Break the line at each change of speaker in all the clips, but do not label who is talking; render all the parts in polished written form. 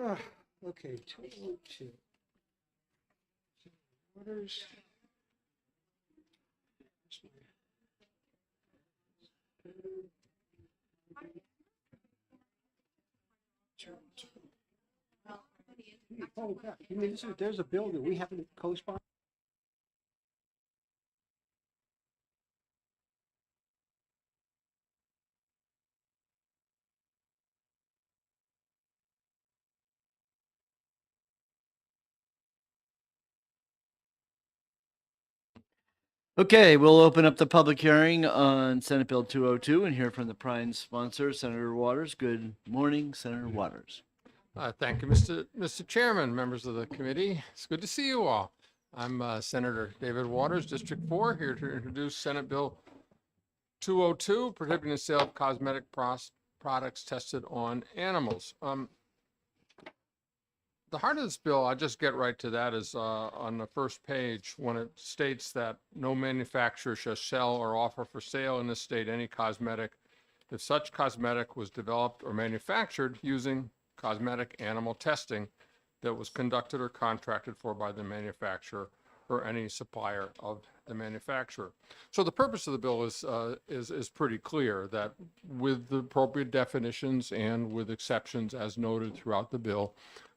Ah, okay, 202. Waters. Oh, yeah. You mean, there's a bill that we haven't co-sponsored?
Okay, we'll open up the public hearing on Senate Bill 202 and hear from the prime sponsor, Senator Waters. Good morning, Senator Waters.
Thank you, Mr. Chairman, members of the committee. It's good to see you all. I'm Senator David Waters, District 4, here to introduce Senate Bill 202, prohibiting the sale of cosmetic products tested on animals. The heart of this bill, I'll just get right to that, is on the first page when it states that no manufacturer shall sell or offer for sale in this state any cosmetic if such cosmetic was developed or manufactured using cosmetic animal testing that was conducted or contracted for by the manufacturer or any supplier of the manufacturer. So the purpose of the bill is pretty clear, that with the appropriate definitions and with exceptions as noted throughout the bill,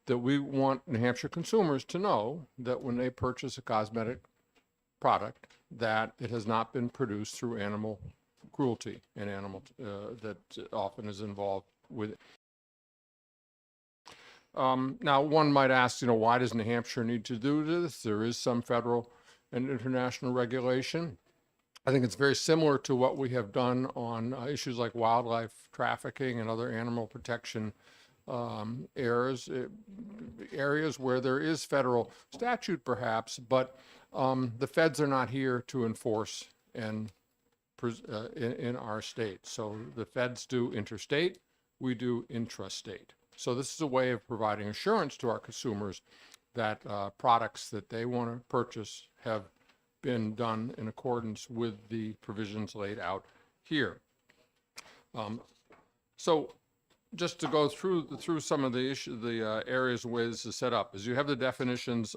that we want New Hampshire consumers to know that when they purchase a cosmetic product, that it has not been produced through animal cruelty and animal that often is involved with it. Now, one might ask, why does New Hampshire need to do this? There is some federal and international regulation. I think it's very similar to what we have done on issues like wildlife trafficking and other animal protection areas where there is federal statute perhaps, but the feds are not here to enforce in our state. So the feds do interstate, we do intrastate. So this is a way of providing assurance to our consumers that products that they want to purchase have been done in accordance with the provisions laid out here. So just to go through some of the areas where this is set up, is you have the definitions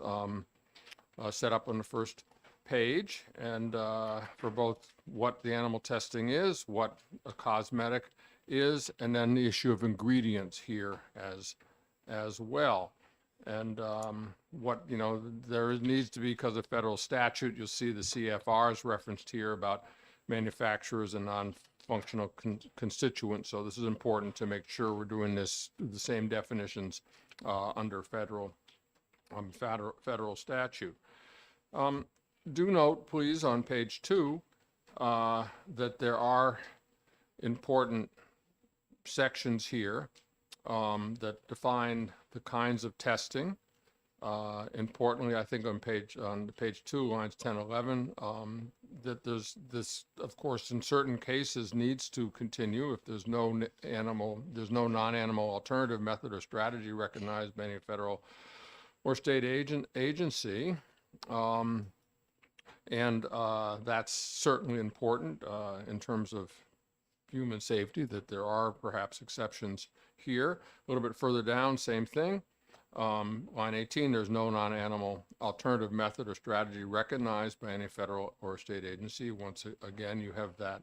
set up on the first page, and for both what the animal testing is, what a cosmetic is, and then the issue of ingredients here as well. And what, there needs to be, because of federal statute, you'll see the CFRs referenced here about manufacturers and non-functional constituents. So this is important to make sure we're doing this, the same definitions under federal statute. Do note, please, on page 2, that there are important sections here that define the kinds of testing. Importantly, I think on page 2, lines 10, 11, that there's this, of course, in certain cases needs to continue if there's no non-animal alternative method or strategy recognized by any federal or state agency. And that's certainly important in terms of human safety, that there are perhaps exceptions here. A little bit further down, same thing. Line 18, there's no non-animal alternative method or strategy recognized by any federal or state agency. Once again, you have that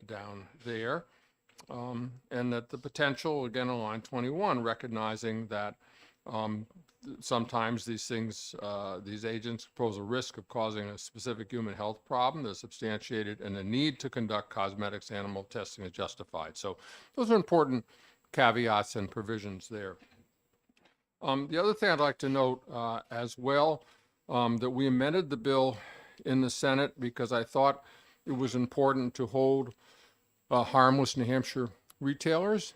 down there. And that the potential, again, on line 21, recognizing that sometimes these things, these agents pose a risk of causing a specific human health problem that's substantiated, and the need to conduct cosmetics animal testing is justified. So those are important caveats and provisions there. The other thing I'd like to note as well, that we amended the bill in the Senate because I thought it was important to hold harmless New Hampshire retailers.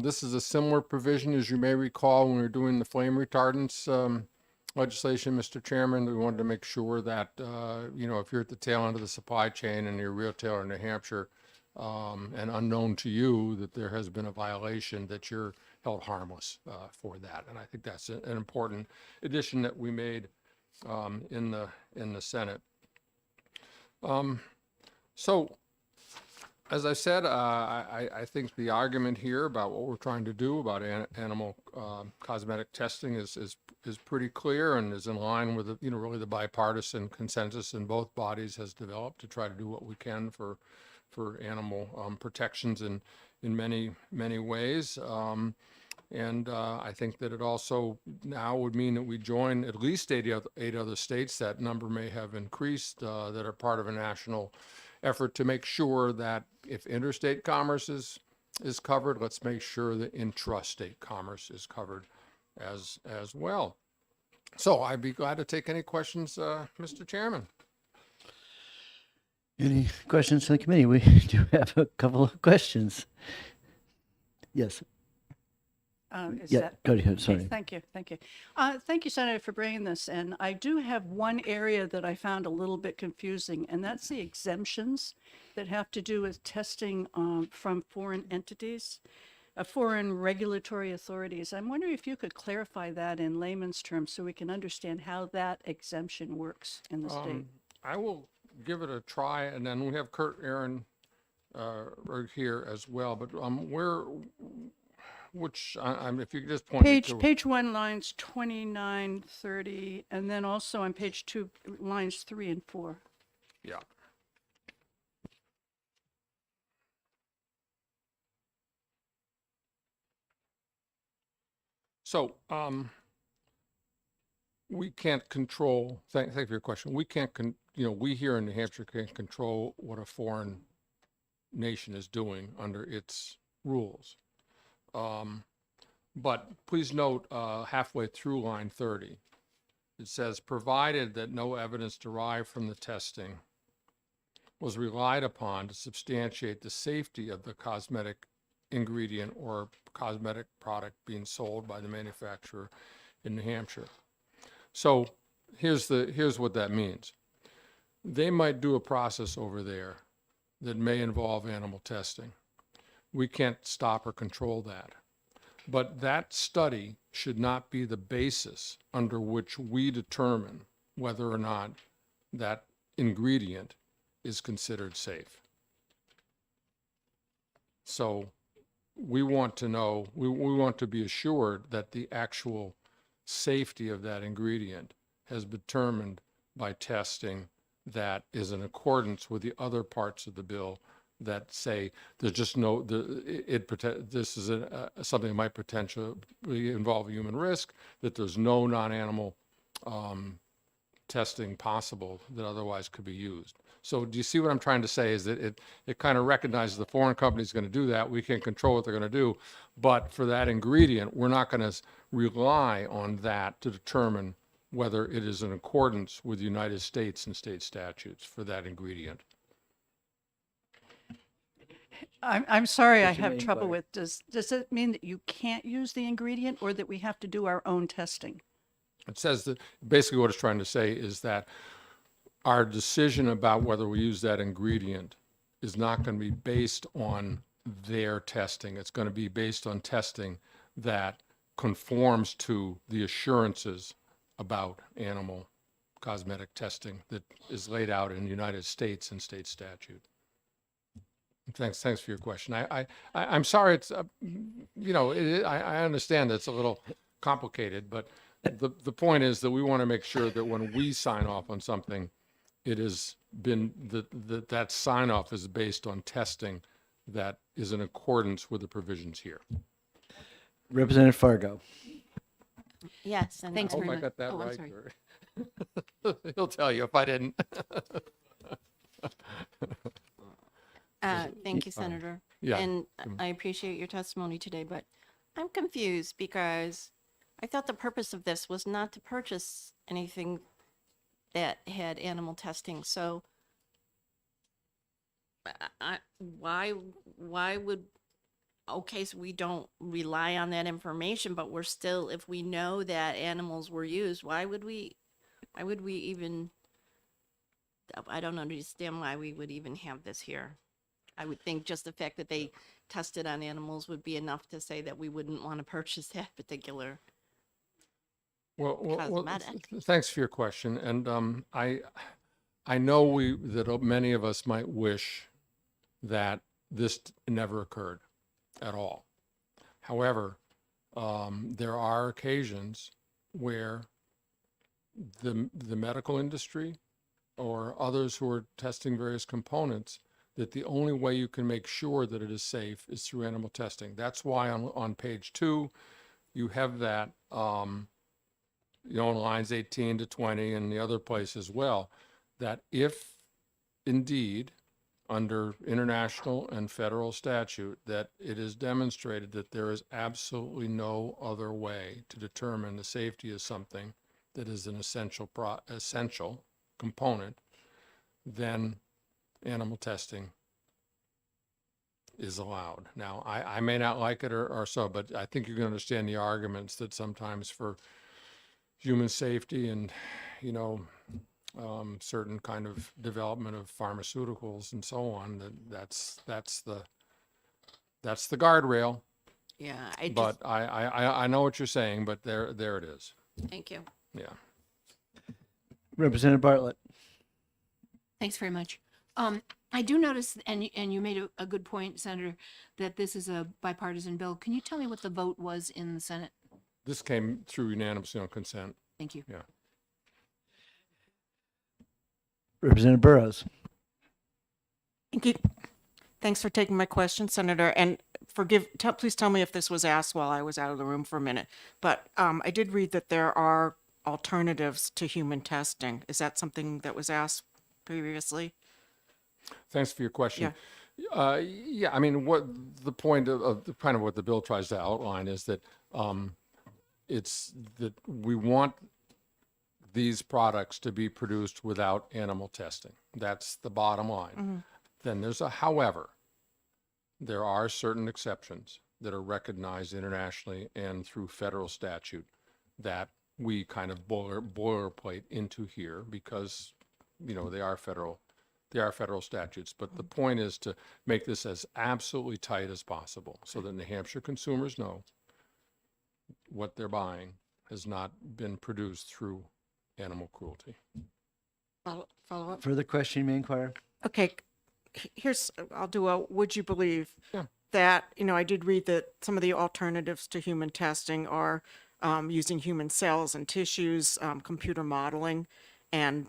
This is a similar provision, as you may recall, when we were doing the flame retardants legislation, Mr. Chairman. We wanted to make sure that, if you're at the tail end of the supply chain and you're a retailer in New Hampshire, and unknown to you that there has been a violation, that you're held harmless for that. And I think that's an important addition that we made in the Senate. So As I said, I think the argument here about what we're trying to do about animal cosmetic testing is pretty clear and is in line with the, really the bipartisan consensus in both bodies has developed to try to do what we can for animal protections in many ways. And I think that it also now would mean that we join at least eight other states. That number may have increased that are part of a national effort to make sure that if interstate commerce is covered, let's make sure that intrastate commerce is covered as well. So I'd be glad to take any questions, Mr. Chairman.
Any questions from the committee? We do have a couple of questions. Yes. Yeah, go ahead, sorry.
Thank you. Thank you, Senator, for bringing this in. I do have one area that I found a little bit confusing, and that's the exemptions that have to do with testing from foreign entities, foreign regulatory authorities. I'm wondering if you could clarify that in layman's terms so we can understand how that exemption works in the state.
I will give it a try, and then we have Kurt Aaron here as well. But if you could just point me to
Page 1, lines 29, 30, and then also on page 2, lines 3 and 4.
Yeah. So we can't control. Thank you for your question. We can't, we here in New Hampshire can't control what a foreign nation is doing under its rules. But please note halfway through line 30, it says, provided that no evidence derived from the testing was relied upon to substantiate the safety of the cosmetic ingredient or cosmetic product being sold by the manufacturer in New Hampshire. So here's what that means. They might do a process over there that may involve animal testing. We can't stop or control that. But that study should not be the basis under which we determine whether or not that ingredient is considered safe. So we want to know, we want to be assured that the actual safety of that ingredient has been determined by testing that is in accordance with the other parts of the bill that say there's just no, this is something that might potentially involve a human risk, that there's no non-animal testing possible that otherwise could be used. So do you see what I'm trying to say is that it kind of recognizes the foreign company is going to do that. We can't control what they're going to do. But for that ingredient, we're not going to rely on that to determine whether it is in accordance with the United States and state statutes for that ingredient.
I'm sorry, I
Mr.
have trouble
Winkler.
with, does it mean that you can't use the ingredient or that we have to do our own testing?
It says that basically what it's trying to say is that our decision about whether we use that ingredient is not going to be based on their testing. It's going to be based on testing that conforms to the assurances about animal cosmetic testing that is laid out in the United States and state statute. Thanks for your question. I'm sorry. It's I understand it's a little complicated, but the point is that we want to make sure that when we sign off on something, it has been that sign off is based on testing that is in accordance with the provisions here.
Representative Fargo.
Yes, and
Thanks
I hope
very
I
much.
got that
Oh, I'm
right.
sorry.
He'll tell you if I didn't.
thank you, Senator.
Yeah.
And I appreciate your testimony today, but I'm confused because I thought the purpose of this was not to purchase anything that had animal testing. So why would, okay, so we don't rely on that information, but we're still, if we know that animals were used, why would we even, I don't understand why we would even have this here. I would think just the fact that they tested on animals would be enough to say that we wouldn't want to purchase that particular.
Well,
Cosmetic.
thanks for your question. And I know that many of us might wish that this never occurred at all. However, there are occasions where the medical industry or others who are testing various components, that the only way you can make sure that it is safe is through animal testing. That's why on page 2, you have that, in lines 18 to 20 and the other place as well, that if indeed under international and federal statute that it is demonstrated that there is absolutely no other way to determine the safety of something that is an essential component, then animal testing is allowed. Now, I may not like it or so, but I think you can understand the arguments that sometimes for human safety and, certain kind of development of pharmaceuticals and so on, that's the guardrail.
Yeah,
But I know what you're saying, but there it is.
thank you.
Yeah.
Representative Bartlett.
Thanks very much. I do notice, and you made a good point, Senator, that this is a bipartisan bill. Can you tell me what the vote was in the Senate?
This came through unanimously on consent.
Thank you.
Yeah.
Representative Burrows.
Thank you. Thanks for taking my question, Senator. And please tell me if this was asked while I was out of the room for a minute. But I did read that there are alternatives to human testing. Is that something that was asked previously?
Thanks for your question. Yeah, I mean, what the point of kind of what the bill tries to outline is that it's that we want these products to be produced without animal testing. That's the bottom line. Then there's a however. There are certain exceptions that are recognized internationally and through federal statute that we kind of boilerplate into here because, they are federal statutes. But the point is to make this as absolutely tight as possible so that New Hampshire consumers know what they're buying has not been produced through animal cruelty.
Follow up?
Further question, you may inquire.
Okay. I'll do a would you believe
Yeah.
that, I did read that some of the alternatives to human testing are using human cells and tissues, computer modeling, and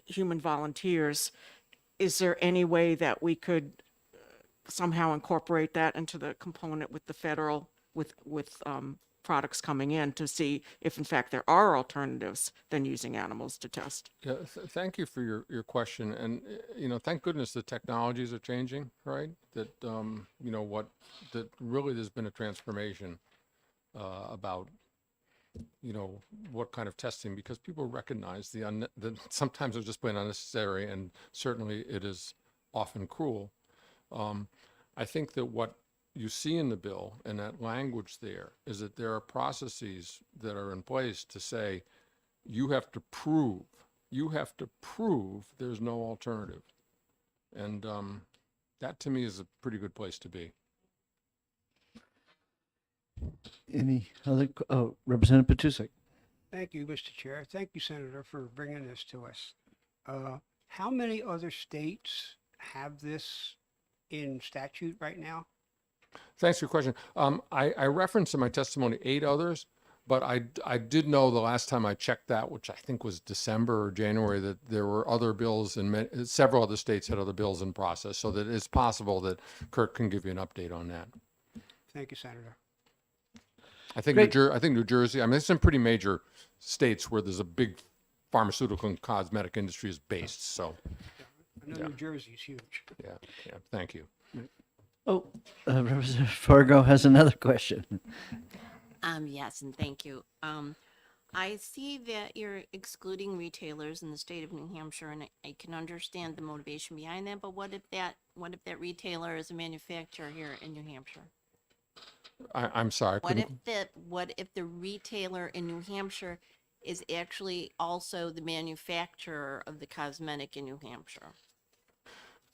human volunteers. Is there any way that we could somehow incorporate that into the component with the federal, with products coming in to see if in fact there are alternatives than using animals to test?
Yeah, thank you for your question. And, thank goodness the technologies are changing, right? That, that really there's been a transformation about, what kind of testing, because people recognize that sometimes it's just plain unnecessary, and certainly it is often cruel. I think that what you see in the bill and that language there is that there are processes that are in place to say you have to prove there's no alternative. And that to me is a pretty good place to be.
Any other? Representative Petusik.
Thank you, Mr. Chair. Thank you, Senator, for bringing this to us. How many other states have this in statute right now?
Thanks for your question. I referenced in my testimony 8 others, but I did know the last time I checked that, which I think was December or January, that there were other bills and several other states had other bills in process. So that it's possible that Kirk can give you an update on that.
Thank you, Senator.
I think New Jersey. I mean, there's some pretty major states where there's a big pharmaceutical and cosmetic industry is based. So,
I know New Jersey is huge.
yeah. Thank you.
Representative Fargo has another question.
Yes, and thank you. I see that you're excluding retailers in the state of New Hampshire, and I can understand the motivation behind that. But what if that retailer is a manufacturer here in New Hampshire?
I'm sorry.
What if the retailer in New Hampshire is actually also the manufacturer of the cosmetic in New Hampshire?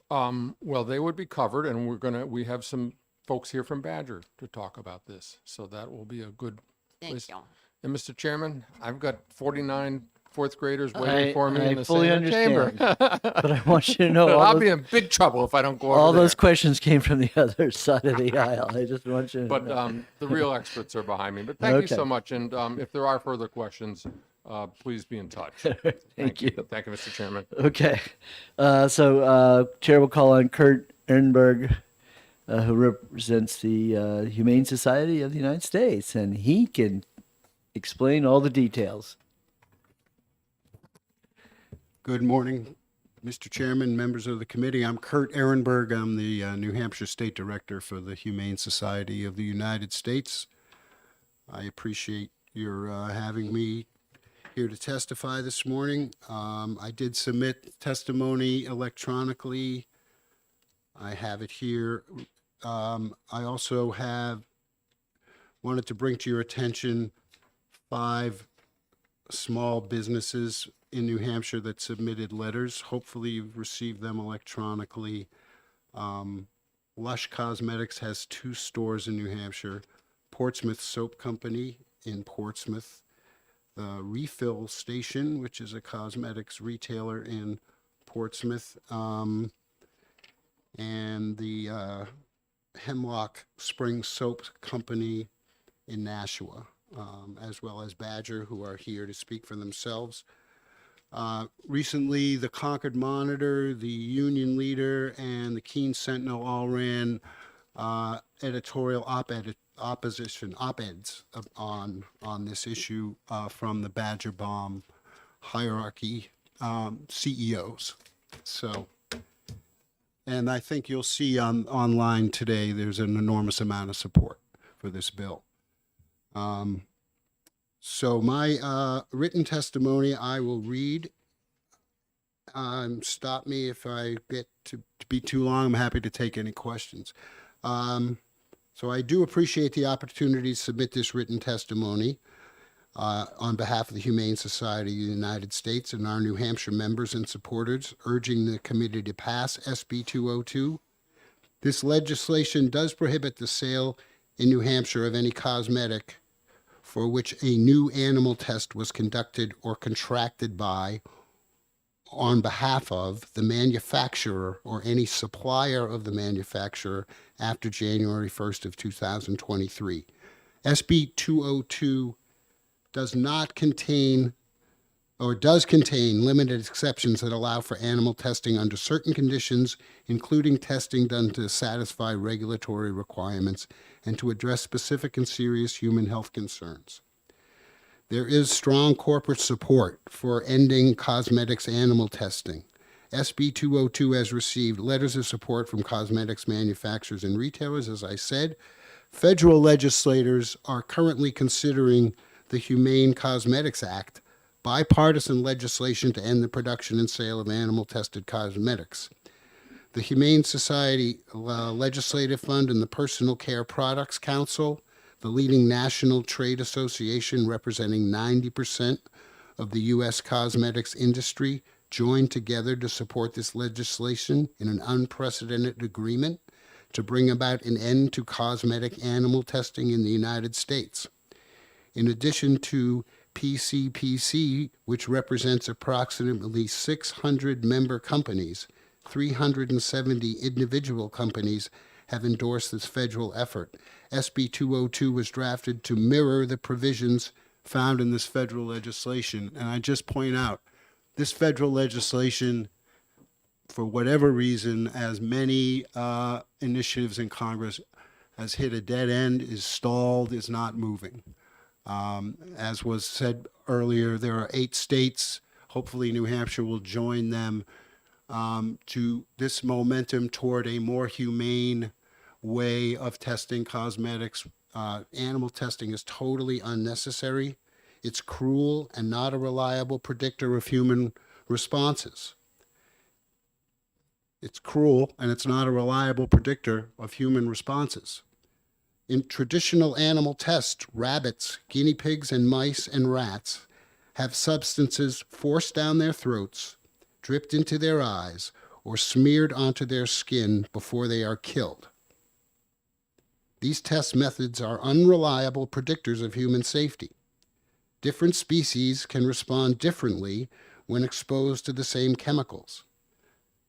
Well, they would be covered, and we have some folks here from Badger to talk about this. So that will be a good
Thank
place.
you.
And Mr. Chairman, I've got 49 fourth graders waiting for me
I
in the
fully
Senate chamber.
But I want you to know
I'll
all
be
those,
in big trouble if I don't go
all
over there.
those questions came from the other side of the aisle. I just want you to
But
know.
the real experts are behind me. But thank you so
Okay.
much. And if there are further questions, please be in touch.
Thank you.
Thank you, Mr. Chairman.
Okay. So Chair will call on Kurt Ernberg, who represents the Humane Society of the United States, and he can explain all the details.
Good morning, Mr. Chairman, members of the committee. I'm Kurt Ernberg. I'm the New Hampshire State Director for the Humane Society of the United States. I appreciate your having me here to testify this morning. I did submit testimony electronically. I have it here. I also wanted to bring to your attention 5 small businesses in New Hampshire that submitted letters. Hopefully you've received them electronically. Lush Cosmetics has 2 stores in New Hampshire. Portsmouth Soap Company in Portsmouth. The Refill Station, which is a cosmetics retailer in Portsmouth. And the Hemlock Spring Soap Company in Nashua, as well as Badger, who are here to speak for themselves. Recently, the Concord Monitor, the Union Leader, and the Keene Sentinel all ran editorial op-eds on this issue from the Badger Bomb hierarchy CEOs. So, and I think you'll see online today there's an enormous amount of support for this bill. So my written testimony I will read. Stop me if I get to be too long. I'm happy to take any questions. So I do appreciate the opportunity to submit this written testimony on behalf of the Humane Society of the United States and our New Hampshire members and supporters, urging the committee to pass SB 202. This legislation does prohibit the sale in New Hampshire of any cosmetic for which a new animal test was conducted or contracted by, on behalf of, the manufacturer or any supplier of the manufacturer after January 1st of 2023. SB 202 does not contain or does contain limited exceptions that allow for animal testing under certain conditions, including testing done to satisfy regulatory requirements and to address specific and serious human health concerns. There is strong corporate support for ending cosmetics animal testing. SB 202 has received letters of support from cosmetics manufacturers and retailers, as I said. Federal legislators are currently considering the Humane Cosmetics Act, bipartisan legislation to end the production and sale of animal-tested cosmetics. The Humane Society Legislative Fund and the Personal Care Products Council, the leading national trade association representing 90% of the U.S. cosmetics industry, joined together to support this legislation in an unprecedented agreement to bring about an end to cosmetic animal testing in the United States. In addition to PCPC, which represents approximately 600 member companies, 370 individual companies have endorsed this federal effort. SB 202 was drafted to mirror the provisions found in this federal legislation. And I just point out, this federal legislation, for whatever reason, as many initiatives in Congress, has hit a dead end, is stalled, is not moving. As was said earlier, there are 8 states, hopefully New Hampshire will join them, to this momentum toward a more humane way of testing cosmetics. Animal testing is totally unnecessary. It's cruel and not a reliable predictor of human responses. It's cruel and it's not a reliable predictor of human responses. In traditional animal tests, rabbits, guinea pigs, and mice and rats have substances forced down their throats, dripped into their eyes, or smeared onto their skin before they are killed. These test methods are unreliable predictors of human safety. Different species can respond differently when exposed to the same chemicals.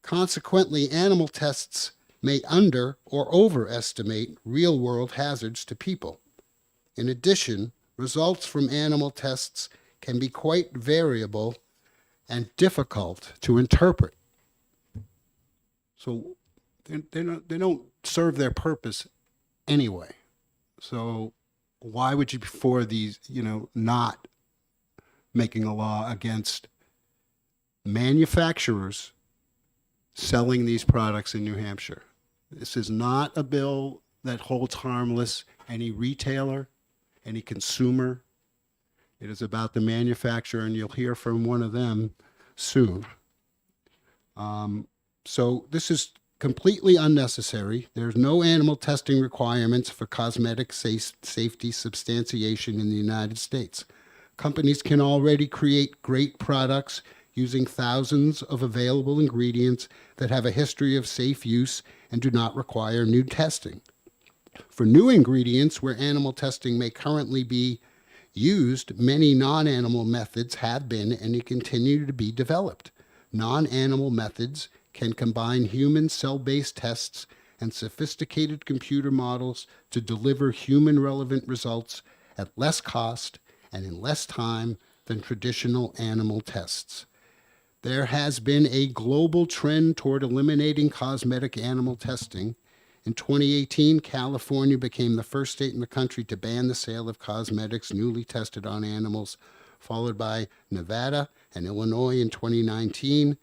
Consequently, animal tests may under or overestimate real-world hazards to people. In addition, results from animal tests can be quite variable and difficult to interpret. So they don't serve their purpose anyway. So why would you be for these, not making a law against manufacturers selling these products in New Hampshire? This is not a bill that holds harmless any retailer, any consumer. It is about the manufacturer, and you'll hear from one of them soon. So this is completely unnecessary. There's no animal testing requirements for cosmetic safety substantiation in the United States. Companies can already create great products using thousands of available ingredients that have a history of safe use and do not require new testing. For new ingredients where animal testing may currently be used, many non-animal methods have been and continue to be developed. Non-animal methods can combine human cell-based tests and sophisticated computer models to deliver human-relevant results at less cost and in less time than traditional animal tests. There has been a global trend toward eliminating cosmetic animal testing. In 2018, California became the first state in the country to ban the sale of cosmetics newly tested on animals, followed by Nevada and Illinois in 2019,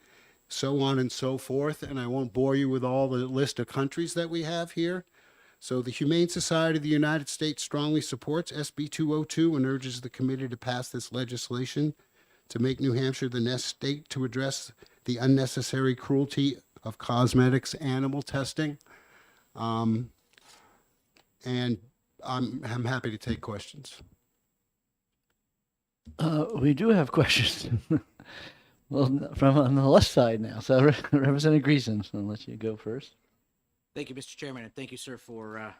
so on and so forth. And I won't bore you with all the list of countries that we have here. So the Humane Society of the United States strongly supports SB 202 and urges the committee to pass this legislation to make New Hampshire the next state to address the unnecessary cruelty of cosmetics animal testing. And I'm happy to take questions.
We do have questions. Well, from on the left side now. So Representative Greason, I'll let you go first.
Thank you, Mr. Chairman, and thank you, sir, for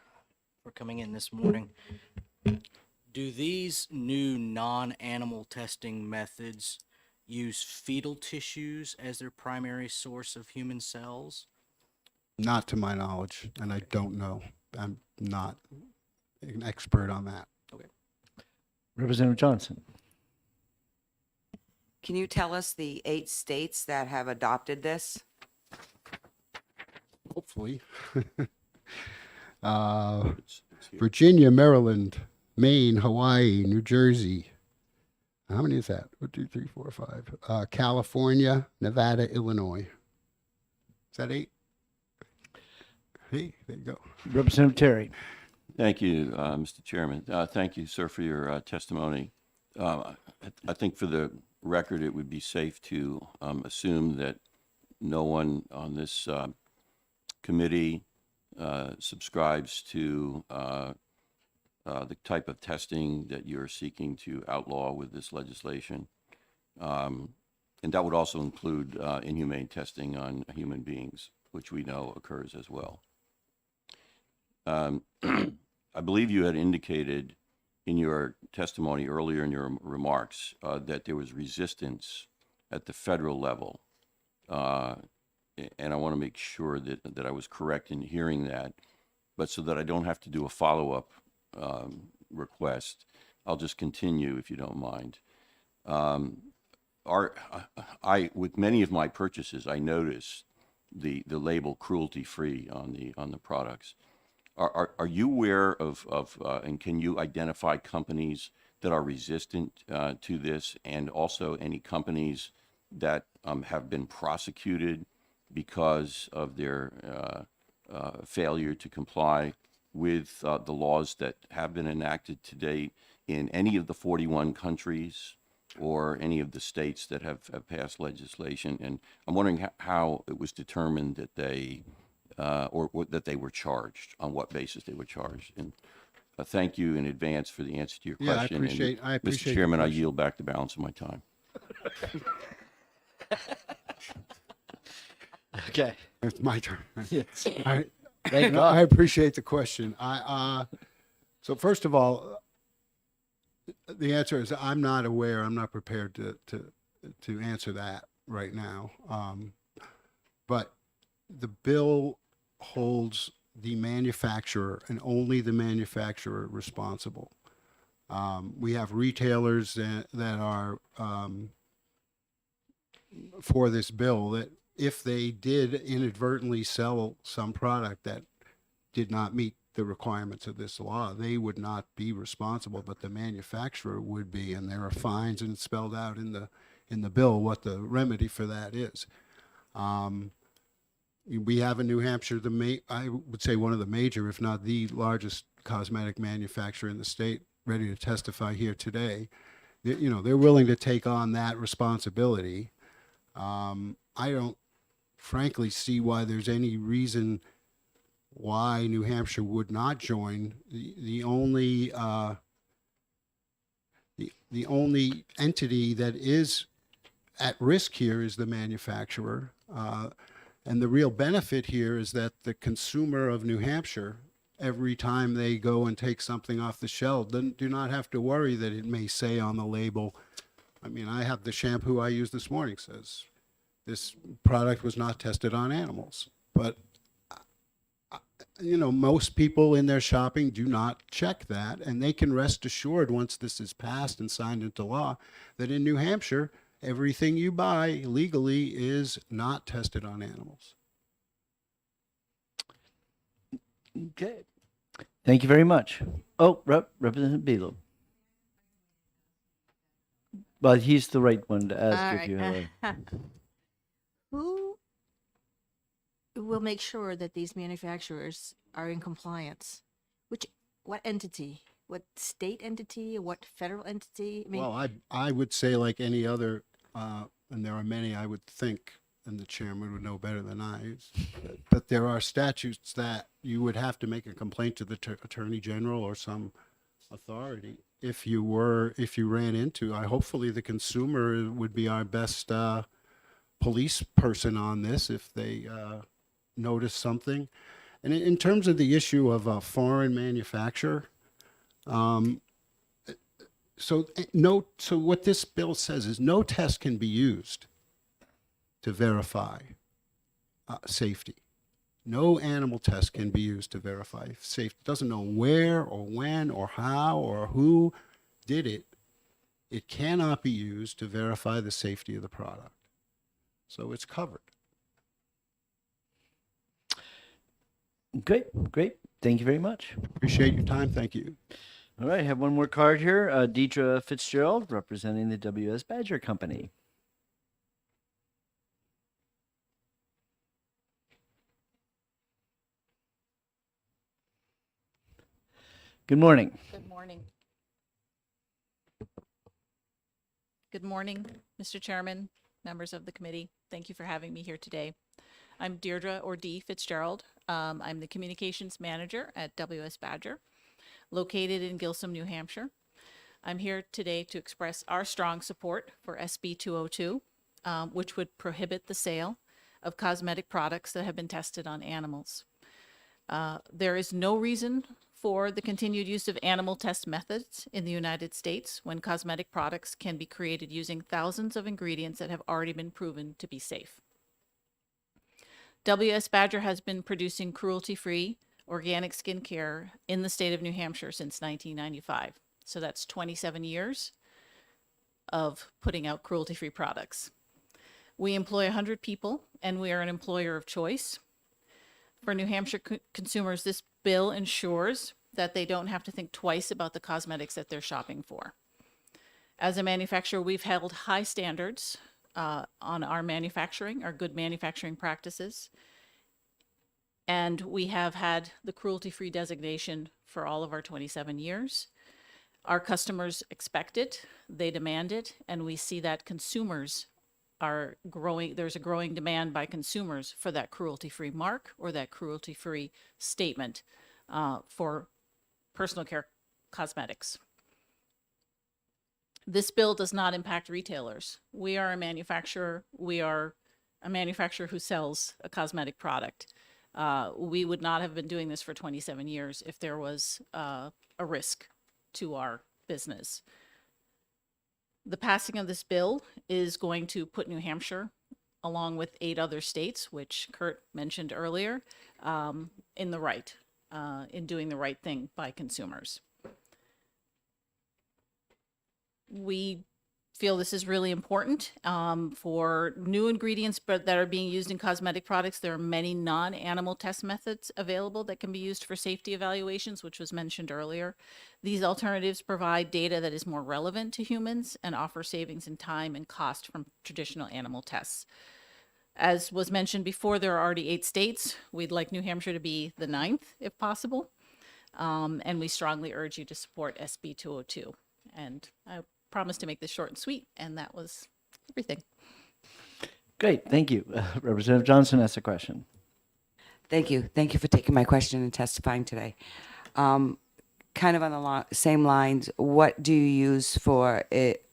coming in this morning. Do these new non-animal testing methods use fetal tissues as their primary source of human cells?
Not to my knowledge, and I don't know. I'm not an expert on that.
Representative Johnson.
Can you tell us the 8 states that have adopted this?
Hopefully. Virginia, Maryland, Maine, Hawaii, New Jersey. How many is that? 1, 2, 3, 4, 5. California, Nevada, Illinois. Is that 8? Hey, there you go.
Representative Terry.
Thank you, Mr. Chairman. Thank you, sir, for your testimony. I think for the record, it would be safe to assume that no one on this committee subscribes to the type of testing that you're seeking to outlaw with this legislation. And that would also include inhumane testing on human beings, which we know occurs as well. I believe you had indicated in your testimony earlier in your remarks that there was resistance at the federal level. And I want to make sure that I was correct in hearing that. But so that I don't have to do a follow-up request, I'll just continue if you don't mind. With many of my purchases, I notice the label cruelty-free on the products. Are you aware of and can you identify companies that are resistant to this, and also any companies that have been prosecuted because of their failure to comply with the laws that have been enacted to date in any of the 41 countries or any of the states that have passed legislation? And I'm wondering how it was determined that they or that they were charged, on what basis they were charged. And thank you in advance for the answer to your question.
I appreciate
Mr. Chairman, I yield back the balance of my time.
Okay.
It's my turn.
Yes.
I, I appreciate the question. So first of all, The answer is I'm not aware. I'm not prepared to answer that right now. But the bill holds the manufacturer and only the manufacturer responsible. We have retailers that are for this bill that if they did inadvertently sell some product that did not meet the requirements of this law, they would not be responsible, but the manufacturer would be, and there are fines, and it's spelled out in the bill what the remedy for that is. We have in New Hampshire I would say one of the major, if not the largest, cosmetic manufacturer in the state, ready to testify here today. They're willing to take on that responsibility. I don't frankly see why there's any reason why New Hampshire would not join. The only the only entity that is at risk here is the manufacturer, and the real benefit here is that the consumer of New Hampshire, every time they go and take something off the shelf, do not have to worry that it may say on the label. I mean, I have the shampoo I used this morning says this product was not tested on animals, but most people in their shopping do not check that, and they can rest assured once this is passed and signed into law that in New Hampshire, everything you buy legally is not tested on animals.
Okay. Thank you very much. Oh, Representative Beal. Well, he's the right one to ask if you have a...
Who will make sure that these manufacturers are in compliance? What entity? What state entity? What federal entity? I mean,
Well, I would say like any other, and there are many I would think, and the chairman would know better than I, but there are statutes that you would have to make a complaint to the Attorney General or some authority if you ran into. Hopefully the consumer would be our best police person on this if they notice something. And in terms of the issue of a foreign manufacturer, so what this bill says is no test can be used to verify safety. No animal test can be used to verify safety. It doesn't know where or when or how or who did it. It cannot be used to verify the safety of the product. So it's covered.
Great. Thank you very much.
Appreciate your time. Thank you.
All right, I have one more card here. Deidre Fitzgerald, representing the W.S. Badger Company. Good morning.
Good morning. Good morning, Mr. Chairman, members of the committee. Thank you for having me here today. I'm Deirdre or Dee Fitzgerald. I'm the communications manager at WS Badger, located in Gilsum, New Hampshire. I'm here today to express our strong support for SB 202, which would prohibit the sale of cosmetic products that have been tested on animals. There is no reason for the continued use of animal test methods in the United States when cosmetic products can be created using thousands of ingredients that have already been proven to be safe. WS Badger has been producing cruelty-free organic skincare in the state of New Hampshire since 1995. So that's 27 years of putting out cruelty-free products. We employ 100 people, and we are an employer of choice. For New Hampshire consumers, this bill ensures that they don't have to think twice about the cosmetics that they're shopping for. As a manufacturer, we've held high standards on our manufacturing, our good manufacturing practices. And we have had the cruelty-free designation for all of our 27 years. Our customers expect it, they demand it, and we see that consumers are growing. There's a growing demand by consumers for that cruelty-free mark or that cruelty-free statement for personal care cosmetics. This bill does not impact retailers. We are a manufacturer. We are a manufacturer who sells a cosmetic product. We would not have been doing this for 27 years if there was a risk to our business. The passing of this bill is going to put New Hampshire, along with 8 other states, which Kurt mentioned earlier, in the right, in doing the right thing by consumers. We feel this is really important for new ingredients but that are being used in cosmetic products. There are many non-animal test methods available that can be used for safety evaluations, which was mentioned earlier. These alternatives provide data that is more relevant to humans and offer savings in time and cost from traditional animal tests. As was mentioned before, there are already 8 states. We'd like New Hampshire to be the 9th if possible. And we strongly urge you to support SB 202. And I promise to make this short and sweet, and that was everything.
Great, thank you. Representative Johnson has a question.
Thank you. Thank you for taking my question and testifying today. Kind of on the same lines, what do you use for it,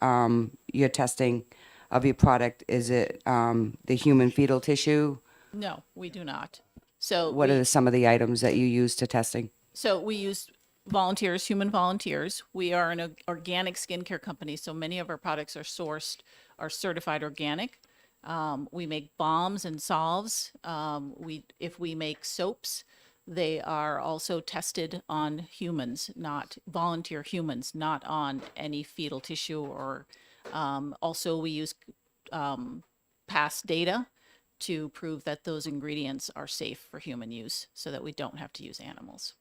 your testing of your product? Is it the human fetal tissue?
No, we do not. So
What are some of the items that you use to testing?
So we use volunteers, human volunteers. We are an organic skincare company, so many of our products are certified organic. We make balms and salves. If we make soaps, they are also tested on humans, not volunteer humans, not on any fetal tissue. Or also we use past data to prove that those ingredients are safe for human use, so that we don't have to use animals.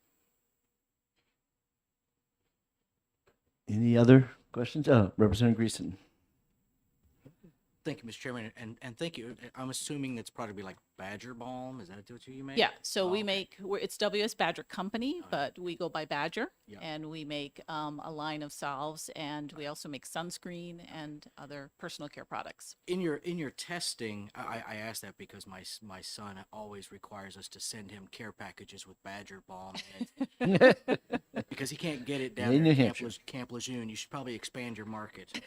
Any other questions? Representative Greason.
Thank you, Mr. Chairman, and thank you. I'm assuming that's probably like Badger Balm. Is that what you make?
Yeah, so we
okay.
make, it's WS Badger Company, but we go by Badger.
Yeah.
And we make a line of salves, and we also make sunscreen and other personal care products.
In your testing, I asked that because my son always requires us to send him care packages with Badger Balm in it because he can't get it down
In
there
New
at
Hampshire.
Camp Lejeune. You should probably expand your market.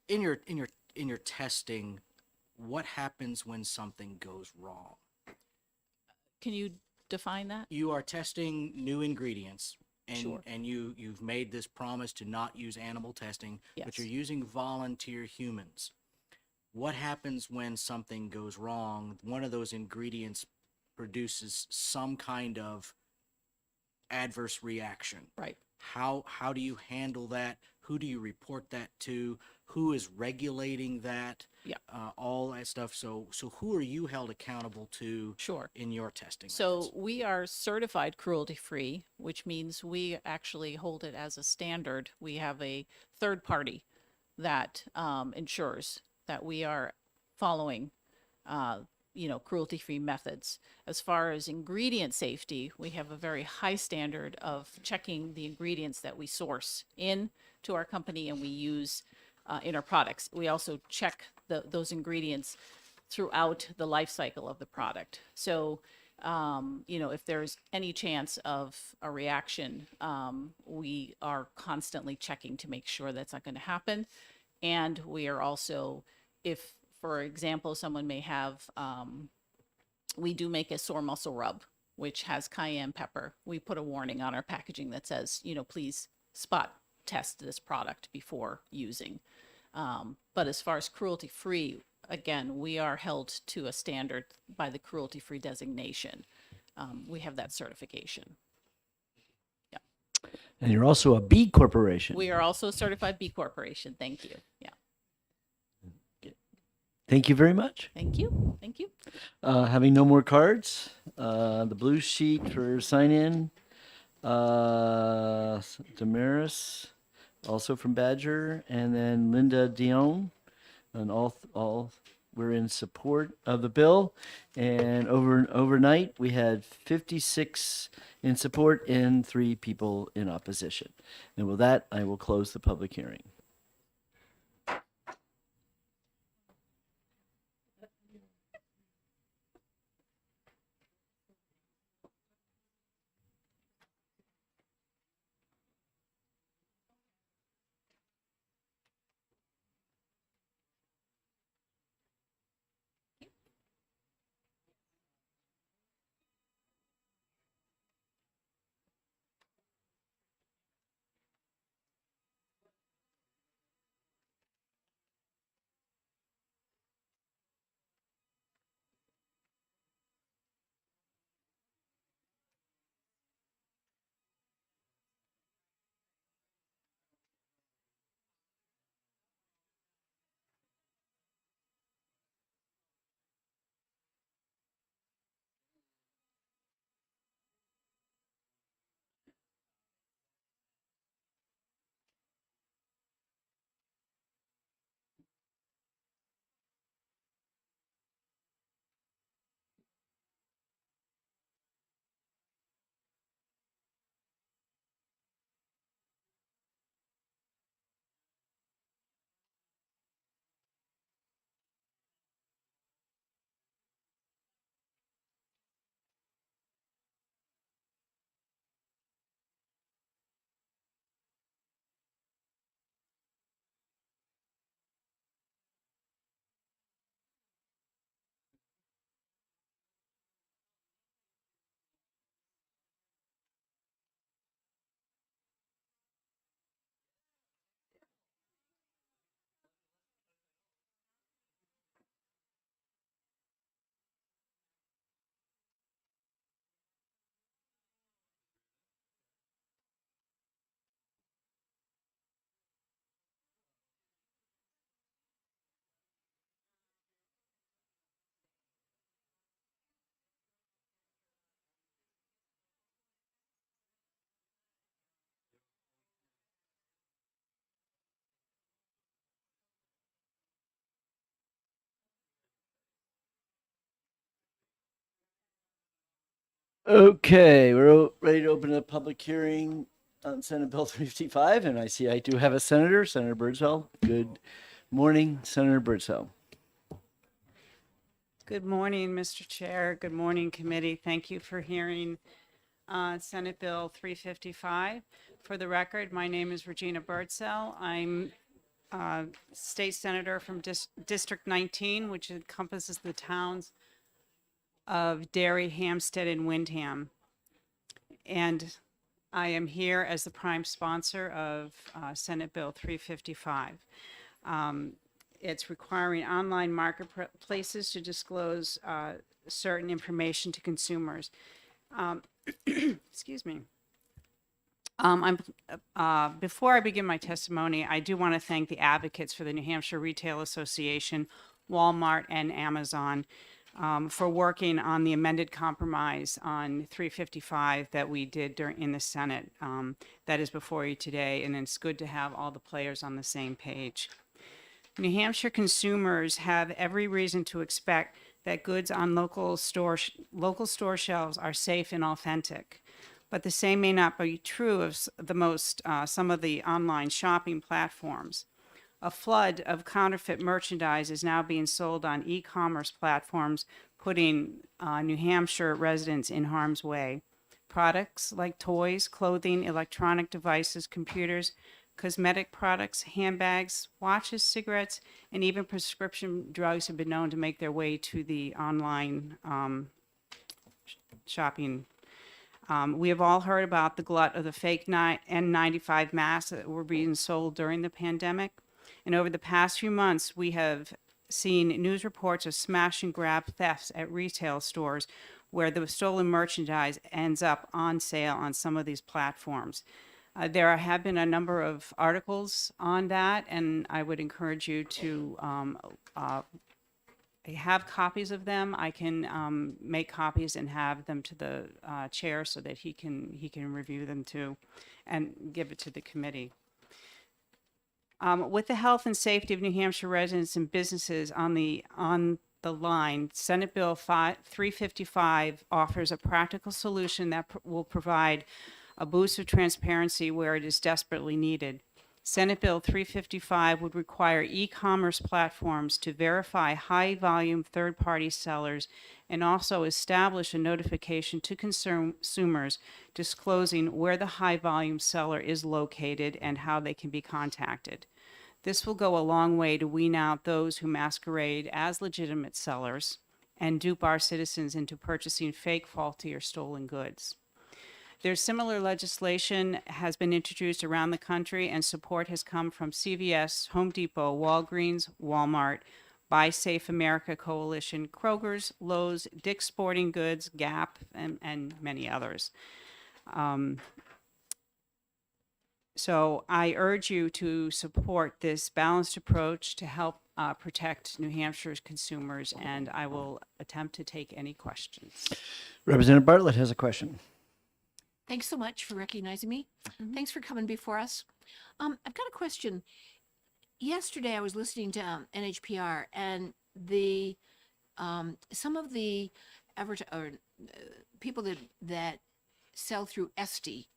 In your testing, what happens when something goes wrong?
Can you define that?
You are testing new ingredients, and
Sure.
and you've made this promise to not use animal testing,
Yes.
but you're using volunteer humans. What happens when something goes wrong? One of those ingredients produces some kind of adverse reaction.
Right.
How do you handle that? Who do you report that to? Who is regulating that?
Yeah.
All that stuff. So who are you held accountable to?
Sure.
In your testing
So
methods?
we are certified cruelty-free, which means we actually hold it as a standard. We have a third party that ensures that we are following, cruelty-free methods. As far as ingredient safety, we have a very high standard of checking the ingredients that we source in to our company and we use in our products. We also check those ingredients throughout the life cycle of the product. So, if there's any chance of a reaction, we are constantly checking to make sure that's not going to happen. And we are also, if, for example, someone may have, we do make a sore muscle rub, which has cayenne pepper. We put a warning on our packaging that says, please spot test this product before using. But as far as cruelty-free, again, we are held to a standard by the cruelty-free designation. We have that certification. Yeah.
And you're also a B corporation.
We are also a certified B Corporation. Thank you. Yeah.
Thank you very much.
Thank you. Thank you.
Having no more cards, the blue sheet for sign-in, Damaris, also from Badger, and then Linda Dion, and all were in support of the bill. And overnight, we had 56 in support and 3 people in opposition. And with that, I will close the public hearing. Okay, ready to open a public hearing on Senate Bill 355, and I see I do have a senator, Senator Birdsell. Good morning, Senator Birdsell.
Good morning, Mr. Chair. Good morning, committee. Thank you for hearing Senate Bill 355. For the record, my name is Regina Birdsell. I'm state senator from District 19, which encompasses the towns of Derry, Hampstead, and Windham. And I am here as the prime sponsor of Senate Bill 355. It's requiring online marketplaces to disclose certain information to consumers. Excuse me. Before I begin my testimony, I do want to thank the advocates for the New Hampshire Retail Association, Walmart, and Amazon for working on the amended compromise on 355 that we did in the Senate. That is before you today, and it's good to have all the players on the same page. New Hampshire consumers have every reason to expect that goods on local store shelves are safe and authentic. But the same may not be true of some of the online shopping platforms. A flood of counterfeit merchandise is now being sold on e-commerce platforms, putting New Hampshire residents in harm's way. Products like toys, clothing, electronic devices, computers, cosmetic products, handbags, watches, cigarettes, and even prescription drugs have been known to make their way to the online shopping. We have all heard about the glut of the fake N95 masks that were being sold during the pandemic. And over the past few months, we have seen news reports of smash and grab thefts at retail stores where the stolen merchandise ends up on sale on some of these platforms. There have been a number of articles on that, and I would encourage you to have copies of them. I can make copies and have them to the chair so that he can review them too and give it to the committee. With the health and safety of New Hampshire residents and businesses on the line, Senate Bill 355 offers a practical solution that will provide a boost of transparency where it is desperately needed. Senate Bill 355 would require e-commerce platforms to verify high-volume third-party sellers and also establish a notification to consumers disclosing where the high-volume seller is located and how they can be contacted. This will go a long way to wean out those who masquerade as legitimate sellers and dupe our citizens into purchasing fake, faulty, or stolen goods. There's similar legislation has been introduced around the country, and support has come from CVS, Home Depot, Walgreens, Walmart, Buy Safe America Coalition, Kroger's, Lowe's, Dick's Sporting Goods, Gap, and many others. So I urge you to support this balanced approach to help protect New Hampshire's consumers, and I will attempt to take any questions.
Representative Bartlett has a question.
Thanks so much for recognizing me. Thanks for coming before us. I've got a question. Yesterday, I was listening to NHPR, and the some of the people that sell through Esty